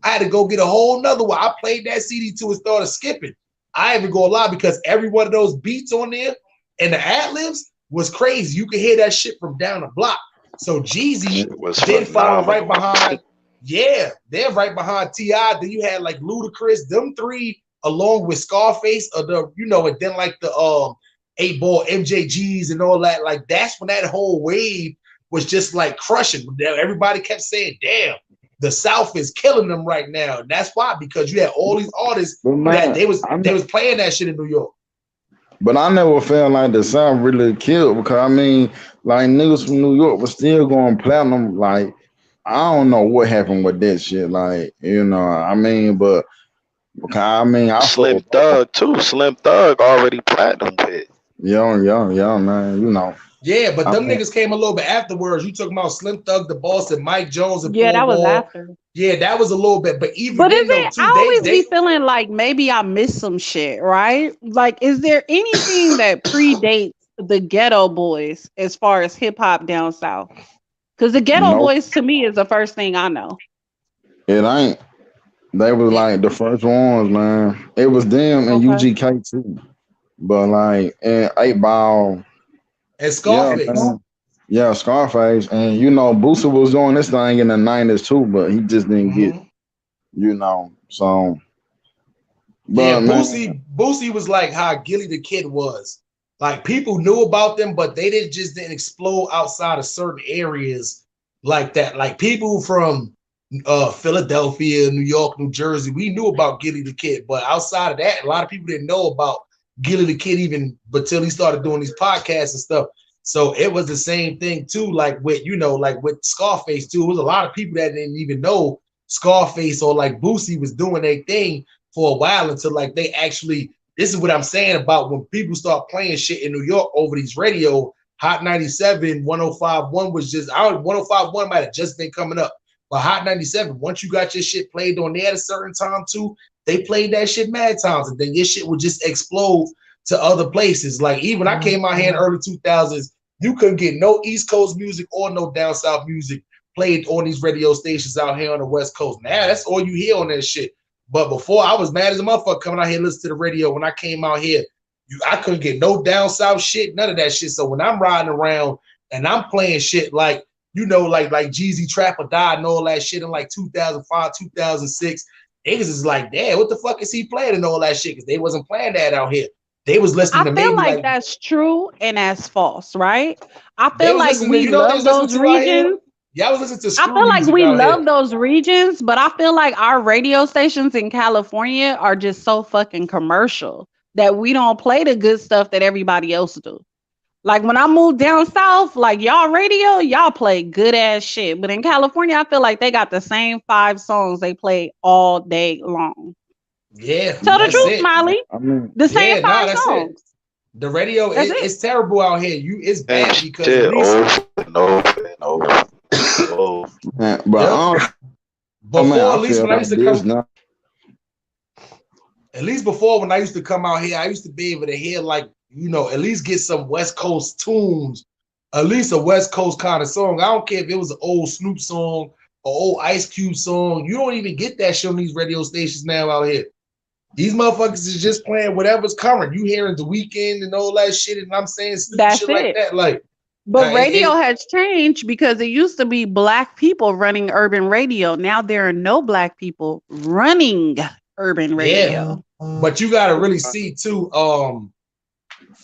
I had to go get a whole nother one. I played that CD till it started skipping. I ain't even gonna lie, because every one of those beats on there and the ad-libs was crazy. You could hear that shit from down the block. So Jeezy did follow right behind. Yeah, they're right behind T.I. Then you had like Ludacris, them three, along with Scarface, and then like the 8-Ball MJGs and all that. Like, that's when that whole wave was just like crushing. Everybody kept saying, damn, the South is killing them right now. And that's why, because you had all these artists that they was playing that shit in New York. But I never felt like the South really killed, because I mean, like, niggas from New York was still going platinum. Like, I don't know what happened with that shit. Like, you know, I mean, but I mean, I Slim Thug too. Slim Thug already platinum hit. Yeah, man. You know. Yeah, but I them mean, niggas came a little bit afterwards. You talking about Slim Thug, the Boss, and Mike Jones and Yeah, Paul that was Wall. after. Yeah, that was a little bit. But even But is then, though, it? too, I always they be feeling like maybe I missed some shit, right? Like, is there anything that predates the Ghetto Boys as far as hip hop down south? Because the Ghetto nope, Boys to me is the first thing I know. it ain't. They was like the first ones, man. It was them and Okay. UGK too. But like, and 8 Ball, and yeah, Scarface. man. Yeah, Scarface. And you know, Boosie was doing this thing in the 90s too, but he just didn't get, you know, so. Yeah, But man, Boosie was like how Gilly the Kid was. Like people knew about them, but they didn't explode outside of certain areas like that. Like people from Philadelphia, New York, New Jersey, we knew about Gilly the Kid, but outside of that, a lot of people didn't know about Gilly the Kid even until he started doing these podcasts and stuff. So it was the same thing too, like with like with Scarface too. It was a lot of people that didn't even know Scarface or like Boosie was doing their thing for a while until like they actually. This is what I'm saying about when people start playing shit in New York over these radio. Hot 97, 105.1 was just 105.1 might have just been coming up. But Hot 97, once you got your shit played on there at a certain time too, they played that shit mad times, and then your shit would just explode to other places. Like even I came out here in early 2000s, you couldn't get no East Coast music or no down south music played on these radio stations out here on the West Coast. Now that's all you hear on that shit. But before, I was mad as a motherfucker coming out here listening to the radio. When I came out here, I couldn't get no down south shit, none of that shit. So when I'm riding around and I'm playing shit like like Jeezy Trap or Die and all that shit in like 2005, 2006, niggas is like, damn, what the fuck is he playing and all that shit? Because they wasn't playing that out here. They was listening to I feel maybe like that's true and that's false, right? I they feel was like listening to, we love those regions. Yeah, I was listening to I screw feel like music we out love here. those regions, but I feel like our radio stations in California are just so fucking commercial that we don't play the good stuff that everybody else do. Like when I moved down south, like y'all radio, y'all play good ass shit. But in California, I feel like they got the same 5 songs they play all day long. Yeah, Tell the that's truth, it. Smiley. I mean, The same 5 that's songs. it. The radio, it's terrible out here. It's bad because Shit, at least over and over and over. man, but before, I at least feel when I like used to this come, now. at least before when I used to come out here, I used to be able to hear like at least get some West Coast tunes, at least a West Coast kind of song. I don't care if it was an old Snoop song or old Ice Cube song. You don't even get that shit on these radio stations now out here. These motherfuckers is just playing whatever's current. You hearing The Weeknd and all that shit, and I'm saying stupid That's shit it. like that. Like, but radio has changed because it used to be black people running urban radio. Now there are no black people running urban radio. Yeah, but you gotta really see too.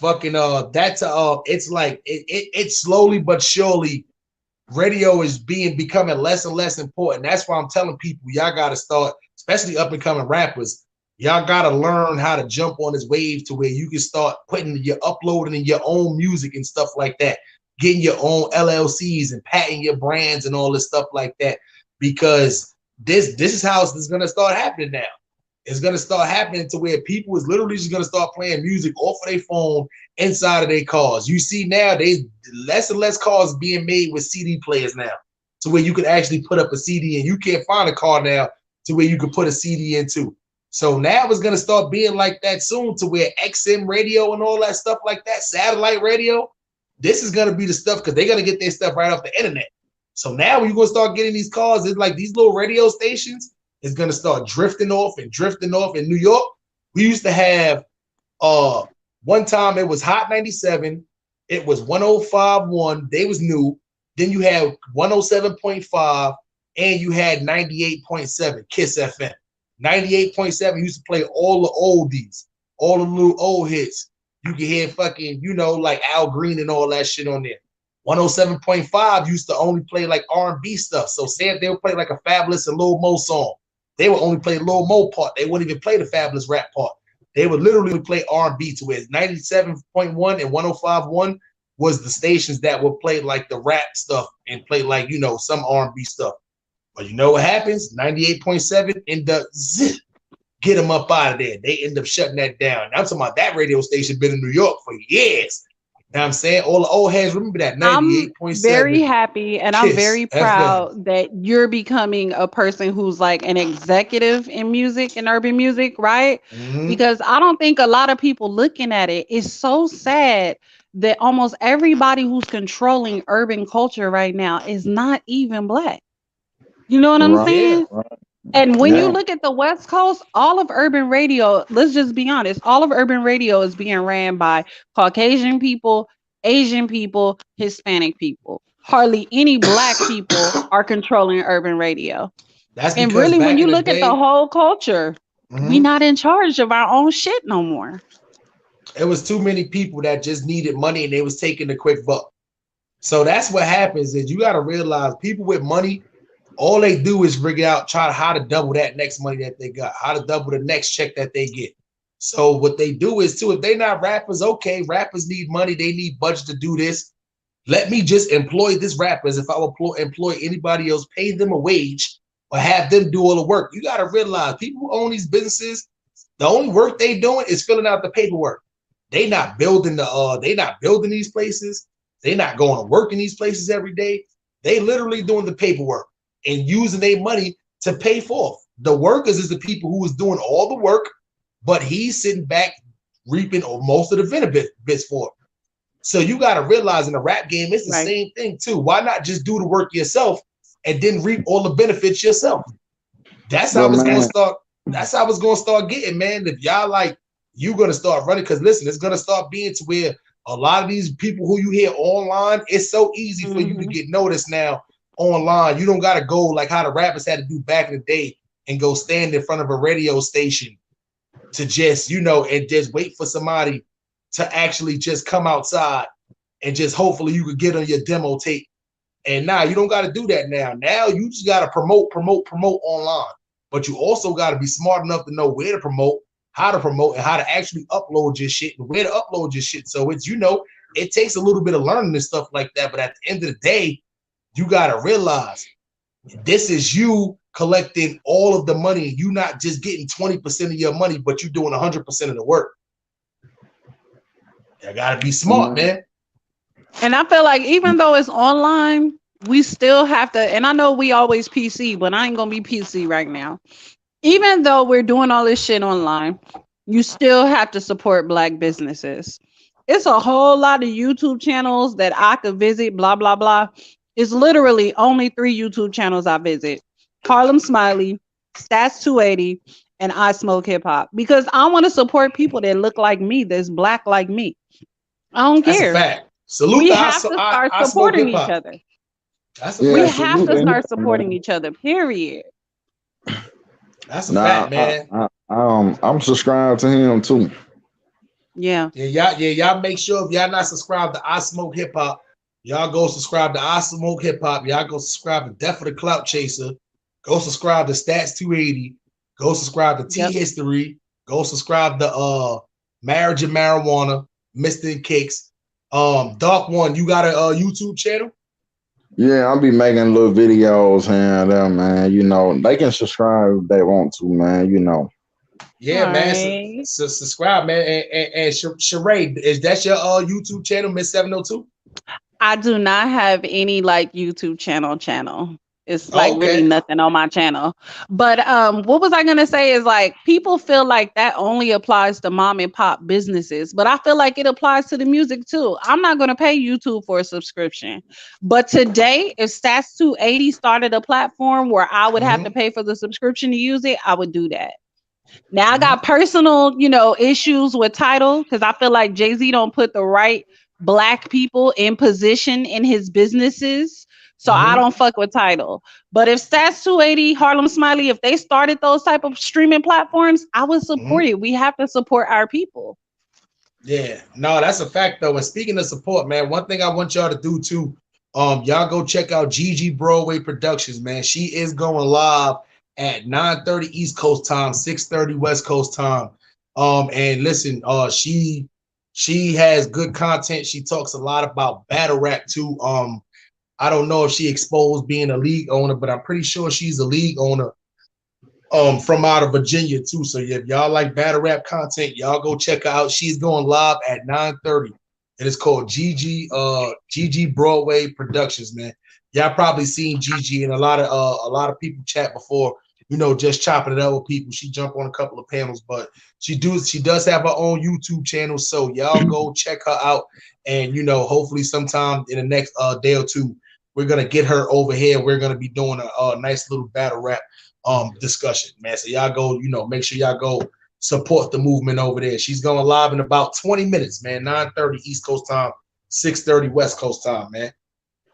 It's like it slowly but surely. Radio is becoming less and less important. That's why I'm telling people, y'all gotta start, especially up and coming rappers. Y'all gotta learn how to jump on this wave to where you can start uploading in your own music and stuff like that, getting your own LLCs and patenting your brands and all this stuff like that. Because this is how it's gonna start happening now. It's gonna start happening to where people is literally just gonna start playing music off of their phone inside of their cars. You see now, they less and less cars being made with CD players now, to where you can actually put up a CD, and you can't find a car now to where you can put a CD into. So now it's gonna start being like that soon, to where XM radio and all that stuff like that, satellite radio, this is gonna be the stuff because they're gonna get their stuff right off the internet. So now when you're gonna start getting these cars, it's like these little radio stations is gonna start drifting off. In New York, we used to have one time it was Hot 97, it was 105.1, they was new. Then you had 107.5, and you had 98.7 Kiss FM. 98.7 used to play all the oldies, all the new old hits. You can hear fucking, like Al Green and all that shit on there. 107.5 used to only play like R&B stuff. So say if they would play like a Fabulous and Lil Mo song, they would only play Lil Mo part. They wouldn't even play the Fabulous rap part. They would literally play R&B to it. 97.1 and 105.1 was the stations that would play like the rap stuff and play like, some R&B stuff. But you know what happens? 98.7 end up get them up out of there. They end up shutting that down. I'm talking about that radio station been in New York for years. You know what I'm saying? All the old heads remember that 98.7. I'm very happy and I'm very proud that you're becoming a person who's like an executive in music and urban music, right? Because I don't think a lot of people looking at it. It's so sad that almost everybody who's controlling urban culture right now is not even Black. You know what I'm saying? Right. And when you look at the West Coast, all of urban radio, let's just be honest, all of urban radio is being ran by Caucasian people, Asian people, Hispanic people. Hardly any Black people are controlling urban radio. And really, when you look at the whole culture, we're not in charge of our own shit no more. It was too many people that just needed money and they was taking the quick buck. So that's what happens is you got to realize people with money, all they do is figure out, try how to double that next money that they got, how to double the next check that they get. So what they do is too, if they not rappers, okay, rappers need money, they need budget to do this. Let me just employ this rappers. If I will employ anybody else, pay them a wage or have them do all the work. You got to realize people who own these businesses, the only work they doing is filling out the paperwork. They not building these places. They not going to work in these places every day. They literally doing the paperwork and using their money to pay for it. The workers is the people who is doing all the work, but he's sitting back reaping most of the benefits for it. So you got to realize in the rap game, it's the same thing too. Why not just do the work yourself and then reap all the benefits yourself? That's how it's going to start. That's how it's going to start getting, man. If y'all like, you're going to start running, because listen, it's going to start being to where a lot of these people who you hear online, it's so easy for you to get noticed now online. You don't got to go like how the rappers had to do back in the day and go stand in front of a radio station to just, and just wait for somebody to actually just come outside and just hopefully you could get on your demo tape. And now you don't got to do that now. Now you just got to promote online. But you also got to be smart enough to know where to promote, how to promote, and how to actually upload your shit and where to upload your shit. So it's, it takes a little bit of learning and stuff like that. But at the end of the day, you got to realize this is you collecting all of the money. You're not just getting 20% of your money, but you're doing 100% of the work. You got to be smart, man. And I feel like even though it's online, we still have to, and I know we always PC, but I ain't going to be PC right now. Even though we're doing all this shit online, you still have to support Black businesses. It's a whole lot of YouTube channels that I could visit, blah, blah, blah. It's literally only 3 YouTube channels I visit. Harlem Smiley, Stats 280, and I Smoke Hip Hop. Because I want to support people that look like me, that's Black like me. I don't care. That's a fact. Salute. We have to start supporting each other. We have to start supporting each other, period. That's a fact, man. I'm subscribed to him too. Yeah. Y'all make sure if y'all not subscribed to I Smoke Hip Hop, y'all go subscribe to I Smoke Hip Hop. Y'all go subscribe to Death of the Clout Chaser. Go subscribe to Stats 280. Go subscribe to T History. Go subscribe to Marriage and Marijuana, Mr. and Cakes. Dark One, you got a YouTube channel? Yeah, I'll be making little videos here and there, man. They can subscribe if they want to, man. Yeah, all man. Right. So subscribe, man. And Sheree, is that your YouTube channel, Miss 702? I do not have any like YouTube channel. It's like really nothing on my channel. But what was I gonna say is like people feel like that only applies to mom and pop businesses, but I feel like it applies to the music too. I'm not gonna pay YouTube for a subscription. But today, if Stats 280 started a platform where I would have to pay for the subscription to use it, I would do that. Now I got personal, issues with Tidal because I feel like Jay-Z don't put the right Black people in position in his businesses. So I don't fuck with Tidal. But if Stats 280, Harlem Smiley, if they started those type of streaming platforms, I would support it. We have to support our people. Yeah, no, that's a fact though. And speaking of support, man, one thing I want y'all to do too, y'all go check out Gigi Broadway Productions, man. She is going live at 9:30 East Coast time, 6:30 West Coast time. And listen, she has good content. She talks a lot about battle rap too. I don't know if she exposed being a league owner, but I'm pretty sure she's a league owner from out of Virginia too. So if y'all like battle rap content, y'all go check her out. She's going live at 9:30. And it's called GG Broadway Productions, man. Y'all probably seen GG and a lot of people chat before, just chopping it up with people. She jumped on a couple of panels, but she does have her own YouTube channel. So y'all go check her out. And hopefully sometime in the next day or two, we're gonna get her over here. We're gonna be doing a nice little battle rap discussion, man. So y'all go, make sure y'all go support the movement over there. She's going live in about 20 minutes, man. 9:30 East Coast time, 6:30 West Coast time, man.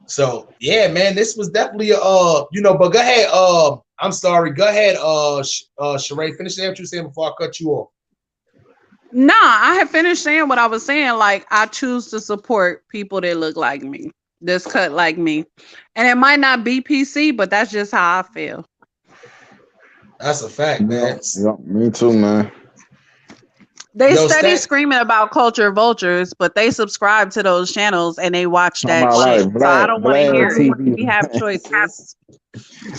So yeah, man, this was definitely but go ahead. I'm sorry. Go ahead, Sheree. Finish saying what you were saying before I cut you off. Nah, I had finished saying what I was saying. Like, I choose to support people that look like me, that's cut like me. And it might not be PC, but that's just how I feel. That's a fact, man. Yeah, me too, man. They steady screaming about culture vultures, but they subscribe to those channels and they watch that shit. So I don't want to hear it. We have choices.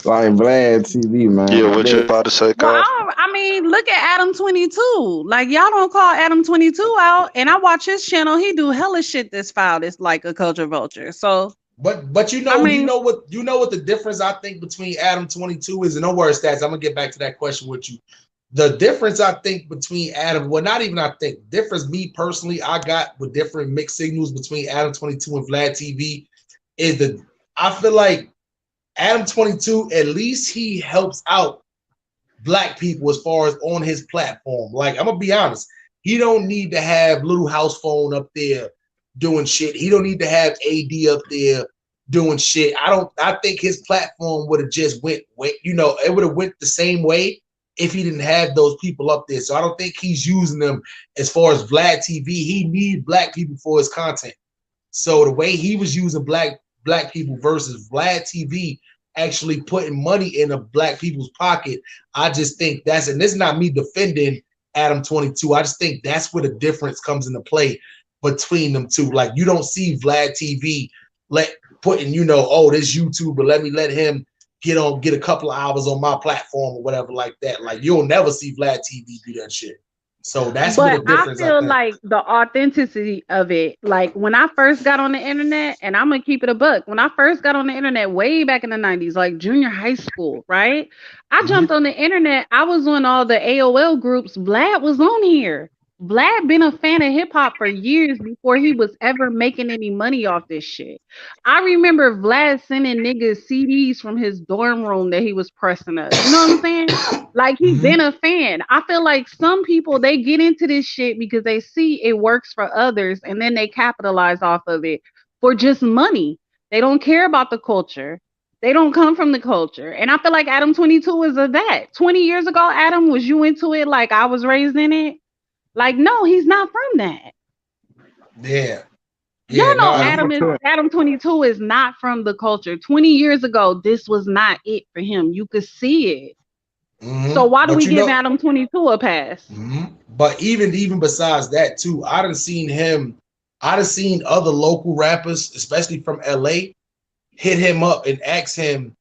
Like Vlad TV, man. Yeah, what you about to say, Kyle? Well, I mean, look at Adam 22. Like, y'all don't call Adam 22 out, and I watch his channel. He do hella shit that's foul. It's like a culture vulture. So, but you know what the difference I think between Adam 22 is, and no worries, stats. I'm gonna get back to that question with you. The difference I think between Adam, well, not even I think, difference me personally, I got with different mixed signals between Adam 22 and Vlad TV is I feel like Adam 22, at least he helps out black people as far as on his platform. Like, I'm gonna be honest, he don't need to have Little House Phone up there doing shit. He don't need to have AD up there doing shit. I think his platform would have just went, it would have went the same way if he didn't have those people up there. So I don't think he's using them as far as Vlad TV. He needs black people for his content. So the way he was using black people versus Vlad TV actually putting money in a black people's pocket, I just think and this is not me defending Adam 22. I just think that's where the difference comes into play between them two. Like, you don't see Vlad TV putting, this YouTuber, let him get a couple of hours on my platform or whatever like that. Like, you'll never see Vlad TV do that shit. So that's what the difference. I feel like the authenticity of it. Like, when I first got on the internet, and I'm gonna keep it a buck. When I first got on the internet way back in the 90s, like junior high school, right? I jumped on the internet. I was on all the AOL groups. Vlad was on here. Vlad been a fan of hip hop for years before he was ever making any money off this shit. I remember Vlad sending niggas CDs from his dorm room that he was pressing up. You know what I'm saying? Like, he been a fan. I feel like some people, they get into this shit because they see it works for others and then they capitalize off of it for just money. They don't care about the culture. They don't come from the culture. And I feel like Adam 22 is of that. 20 years ago, Adam, was you into it like I was raised in it? Like, no, he's not from that. Yeah. Y'all know Adam 22 is not from the culture. 20 years ago, this was not it for him. You could see it. So why do we give Adam 22 a pass? But even besides that too, I'd have seen other local rappers, especially from LA, hit him up and ask him,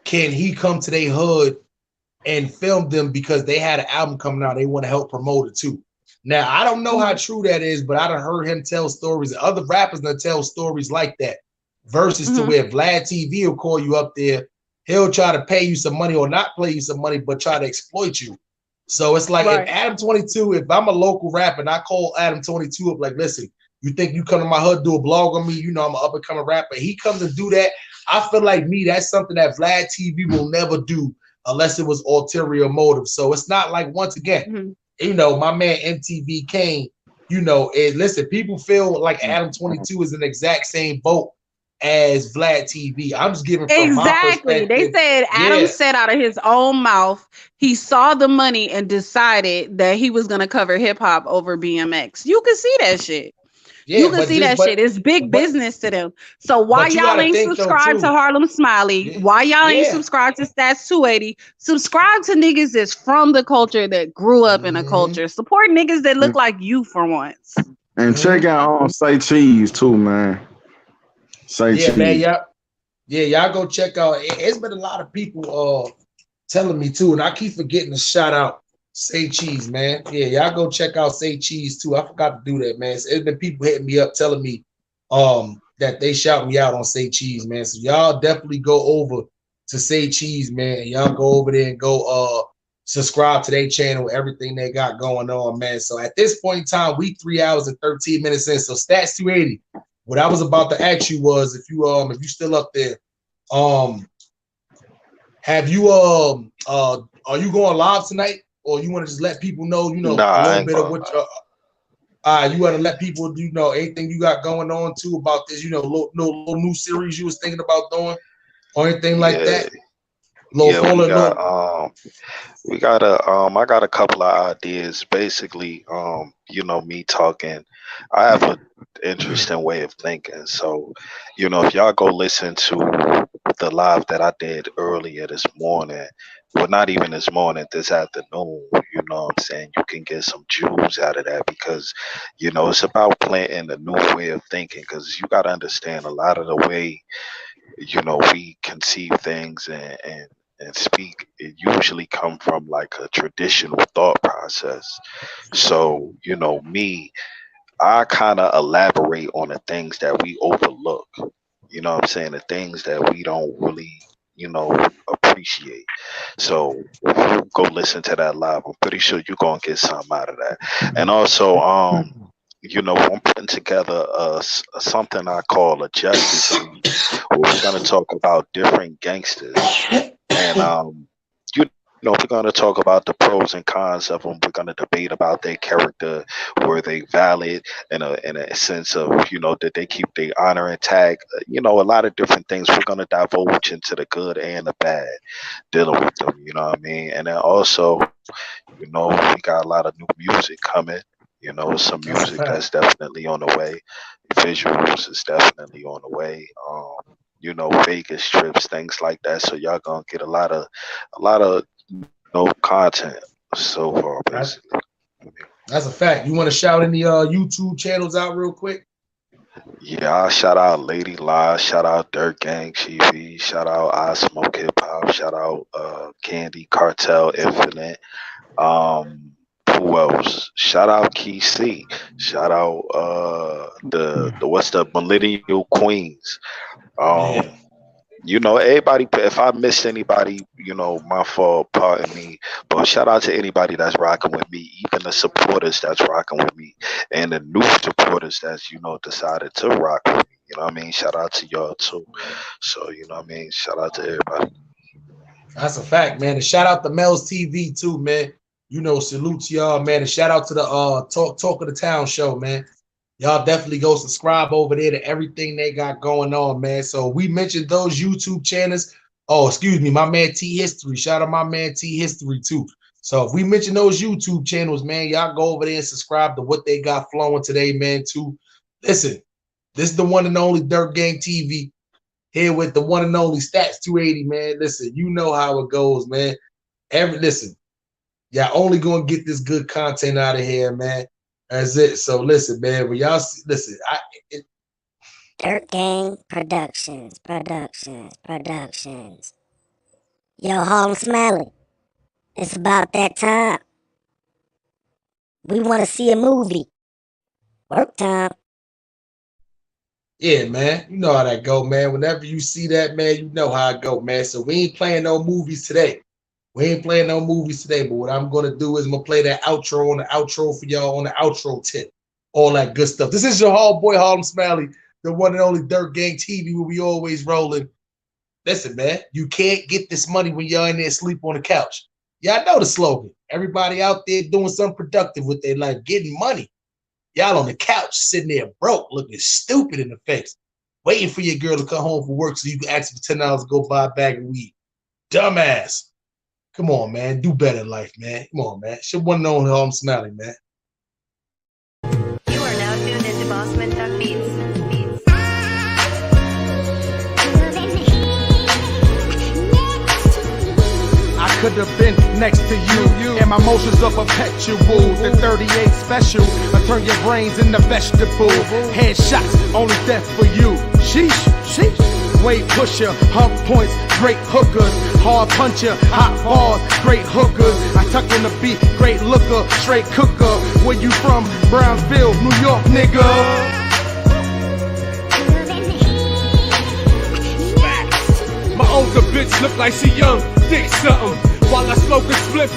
can he come to their hood and film them because they had an album coming out. They want to help promote it too. Now, I don't know how true that is, but I've heard him tell stories. Other rappers that tell stories like that versus to where Vlad TV will call you up there. He'll try to pay you some money or not pay you some money, but try to exploit you. So it's like, if Adam 22, if I'm a local rapper and I call Adam 22 up, like, listen, you think you come to my hood, do a blog on me, I'm an up and coming rapper. He comes and do that. I feel like that's something that Vlad TV will never do unless it was ulterior motive. So it's not like, once again, my man MTV Kane, and listen, people feel like Adam 22 is in the exact same boat as Vlad TV. I'm just giving from my perspective. They said Adam said out of his own mouth, he saw the money and decided that he was going to cover hip hop over BMX. You can see that shit. Yeah, you can see that shit. It's big business to them. So why y'all ain't subscribed to Harlem Smiley? Why y'all ain't subscribed to Stats 280? Subscribe to niggas that's from the culture, that grew up in a culture. Support niggas that look like you for once. And check out Say Cheese too, man. Say Cheese. Man, Yeah, y'all go check out. It's been a lot of people telling me too, and I keep forgetting to shout out Say Cheese, man. Yeah, y'all go check out Say Cheese too. I forgot to do that, man. So it's been people hitting me up telling me that they shout me out on Say Cheese, man. So y'all definitely go over to Say Cheese, man. And y'all go over there and go subscribe to their channel, everything they got going on, man. So at this point in time, we 3 hours and 13 minutes in. So Stats 280. What I was about to ask you was if you still up there, have you are you going live tonight, or you want to just let people know, a little bit of what you want to let people anything you got going on too about this, little new series you was thinking about doing or anything like that? We got I got a couple of ideas. Basically, me talking. I have an interesting way of thinking. So, if y'all go listen to the live that I did earlier this morning, well, not even this morning, this afternoon, you know what I'm saying? You can get some jewels out of that because, it's about planting a new way of thinking, because you got to understand a lot of the way, we conceive things and speak, it usually come from like a traditional thought process. So, I kind of elaborate on the things that we overlook, you know what I'm saying? The things that we don't really, appreciate. So if you go listen to that live, I'm pretty sure you're going to get something out of that. And also, I'm putting together something I call a Justice League, where we're going to talk about different gangsters. And, we're going to talk about the pros and cons of them. We're going to debate about their character. Were they valid in a sense of, did they keep their honor intact? A lot of different things. We're going to divulge into the good and the bad, dealing with them, you know what I mean? And then also, we got a lot of new music coming. Some music that's definitely on the way. Visuals is definitely on the way. Vegas trips, things like that. So y'all gonna get a lot of content so far, basically. That's a fact. You want to shout any YouTube channels out real quick? Yeah, I'll shout out Lady Live, shout out Dirt Gang TV, shout out I Smoke Hip Hop, shout out Candy Cartel Infinite. Who else? Shout out Key C. Shout out the what's the Millennial Queens. Everybody, if I missed anybody, my fault, pardon me. But shout out to anybody that's rocking with me, even the supporters that's rocking with me, and the new supporters that's, decided to rock with me. You know what I mean? Shout out to y'all too. So, shout out to everybody. That's a fact, man. And shout out to Mel's TV too, man. Salute to y'all, man. And shout out to the Talk of the Town show, man. Y'all definitely go subscribe over there to everything they got going on, man. So we mentioned those YouTube channels. Oh, excuse me, my man T History. Shout out my man T History too. So if we mention those YouTube channels, man, y'all go over there and subscribe to what they got flowing today, man, too. Listen, this is the one and only Dirt Gang TV here with the one and only Stats 280, man. Listen, you know how it goes, man. Listen, y'all only gonna get this good content out of here, man. That's it. So listen, man. When y'all listen, Dirt Gang Productions. Yo, Harlem Smiley. It's about that time. We want to see a movie. Work time. Yeah, man. You know how that go, man. Whenever you see that, man, you know how it go, man. So we ain't playing no movies today. But what I'm going to do is I'm going to play that outro on the outro for y'all on the outro tip. All that good stuff. This is your hall boy, Harlem Smiley, the one and only Dirt Gang TV, where we always rolling. Listen, man, you can't get this money when y'all in there sleep on the couch. Y'all know the slogan. Everybody out there doing something productive with their life, getting money. Y'all on the couch, sitting there broke, looking stupid in the face, waiting for your girl to come home from work so you can ask for $10 to go buy a bag of weed. Dumbass. Come on, man. Do better in life, man. Come on, man. Should one know how I'm smiling, man. You are now tuned into Bossman Tuck Beats. I could have been next to you, and my motions are perpetual. The 38 special, I turn your brains into vegetable. Headshots, only death for you. Sheesh, sheesh. weight pusher, hump points, great hookers, hard puncher, hot balls, great hookers. I tuck in the beat, great looker, straight cooker. Where you from? Brownsville, New York, nigga. My older bitch look like she young, thick something. While I smoke a spliff,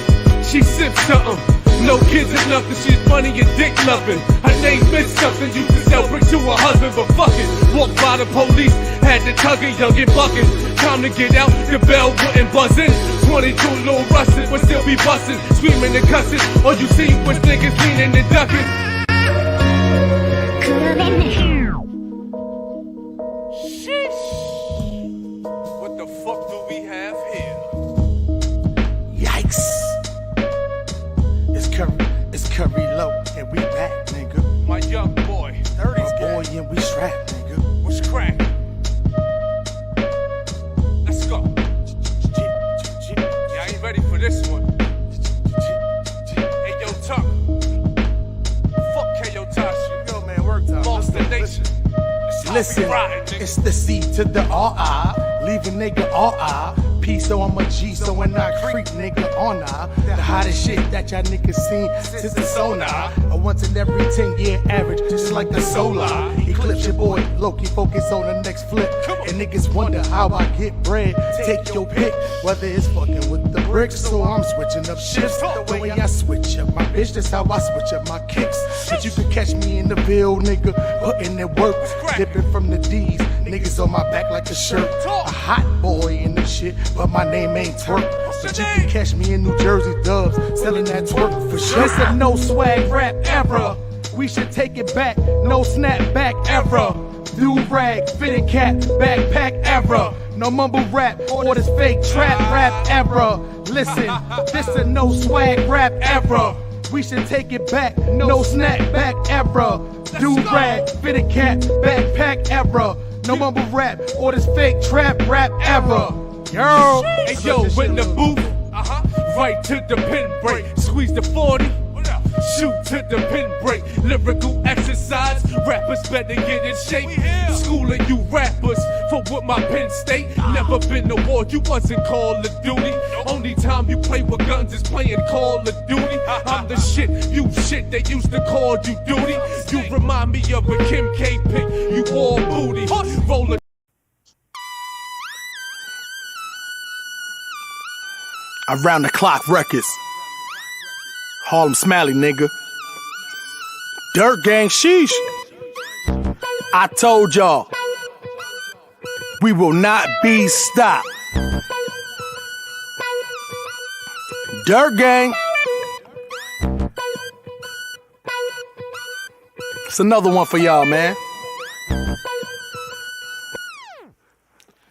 she sips something. No kids or nothing, she's funny and dick loving. Her name meant something, used to sell brick to her husband, but fuck it. Walked by the police, had to tug it, young and bucking. Time to get out, the bell wouldn't buzz in. 22 little rusted, but still be busting, screaming and cussing. All you see was niggas leaning and ducking. Sheesh. What the fuck do we have here? Yikes. It's Curry Low, and we back, nigga. My young boy, 30's boy, and we strapped, nigga. What's crack? Let's go. Yeah, I ain't ready for this one. Hey, yo, Tuck. Fuck K.O. Tashi. Yo, man, work time. Lost the nation. Listen, it's the C to the R-I. Leave a nigga R-I. P, so I'm a G, so when I creep, nigga, on I. The hottest shit that y'all niggas seen since the sonar. A once in every 10-year average, just like the solar. Eclipse your boy, Loki, focus on the next flip. And niggas wonder how I get bread. Take your pick, whether it's fucking with the bricks, so I'm switching up shifts. The way I switch up my bitch, that's how I switch up my kicks. But you can catch me in the Ville, nigga, putting in work. Dipping from the D's, niggas on my back like a shirt. A hot boy in the shit, but my name ain't twerk. But you can catch me in New Jersey dubs, selling that twerk for sure. It's a no swag rap era. We should take it back, no snapback era. Do rag, fitted cap, backpack era. No mumble rap or this fake trap rap era. Listen, this a no swag rap era. We should take it back, no snapback era. Do rag, fitted cap, backpack era. No mumble rap or this fake trap rap era. Yo, hey yo, in the booth, right to the pin break, squeeze the 40, shoot to the pin break, lyrical exercise, rappers better get in shape, schooling you rappers for what my pen state, never been to war, you wasn't Call of Duty, only time you play with guns is playing Call of Duty, I'm the shit, you shit, they used to call you duty, you remind me of a Kim K pick, you all booty, roll a Around the clock records. Harlem Smalley, nigga. Dirt gang, sheesh. I told y'all, we will not be stopped. Dirt gang. It's another one for y'all, man.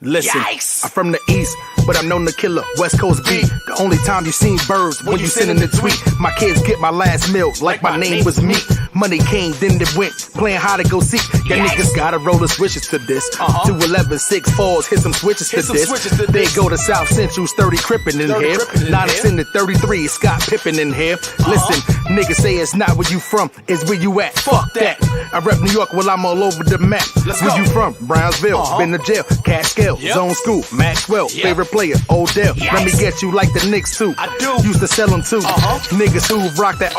Listen, Yikes. I'm from the East, but I'm known to kill a West Coast beat. The only time you seen birds when you sending the tweet. My kids get my last meal like my name was Meat. Money came, then it went, playing hide to go seek. Y'all niggas gotta roll the switches to this. 211, 6 4s, hit some switches to this. They go to South Central's 30 Crippin' in here. 9 extended 33, Scott Pippen in here. Listen, niggas say it's not where you from, it's where you at. Fuck that. I rep New York while I'm all over the map. Where you from? Brownsville, been to jail, Catskill, Zone School, Maxwell, favorite player, Odell. Let me get you like the Knicks too. I do. Used to sell them too. Niggas who rock that.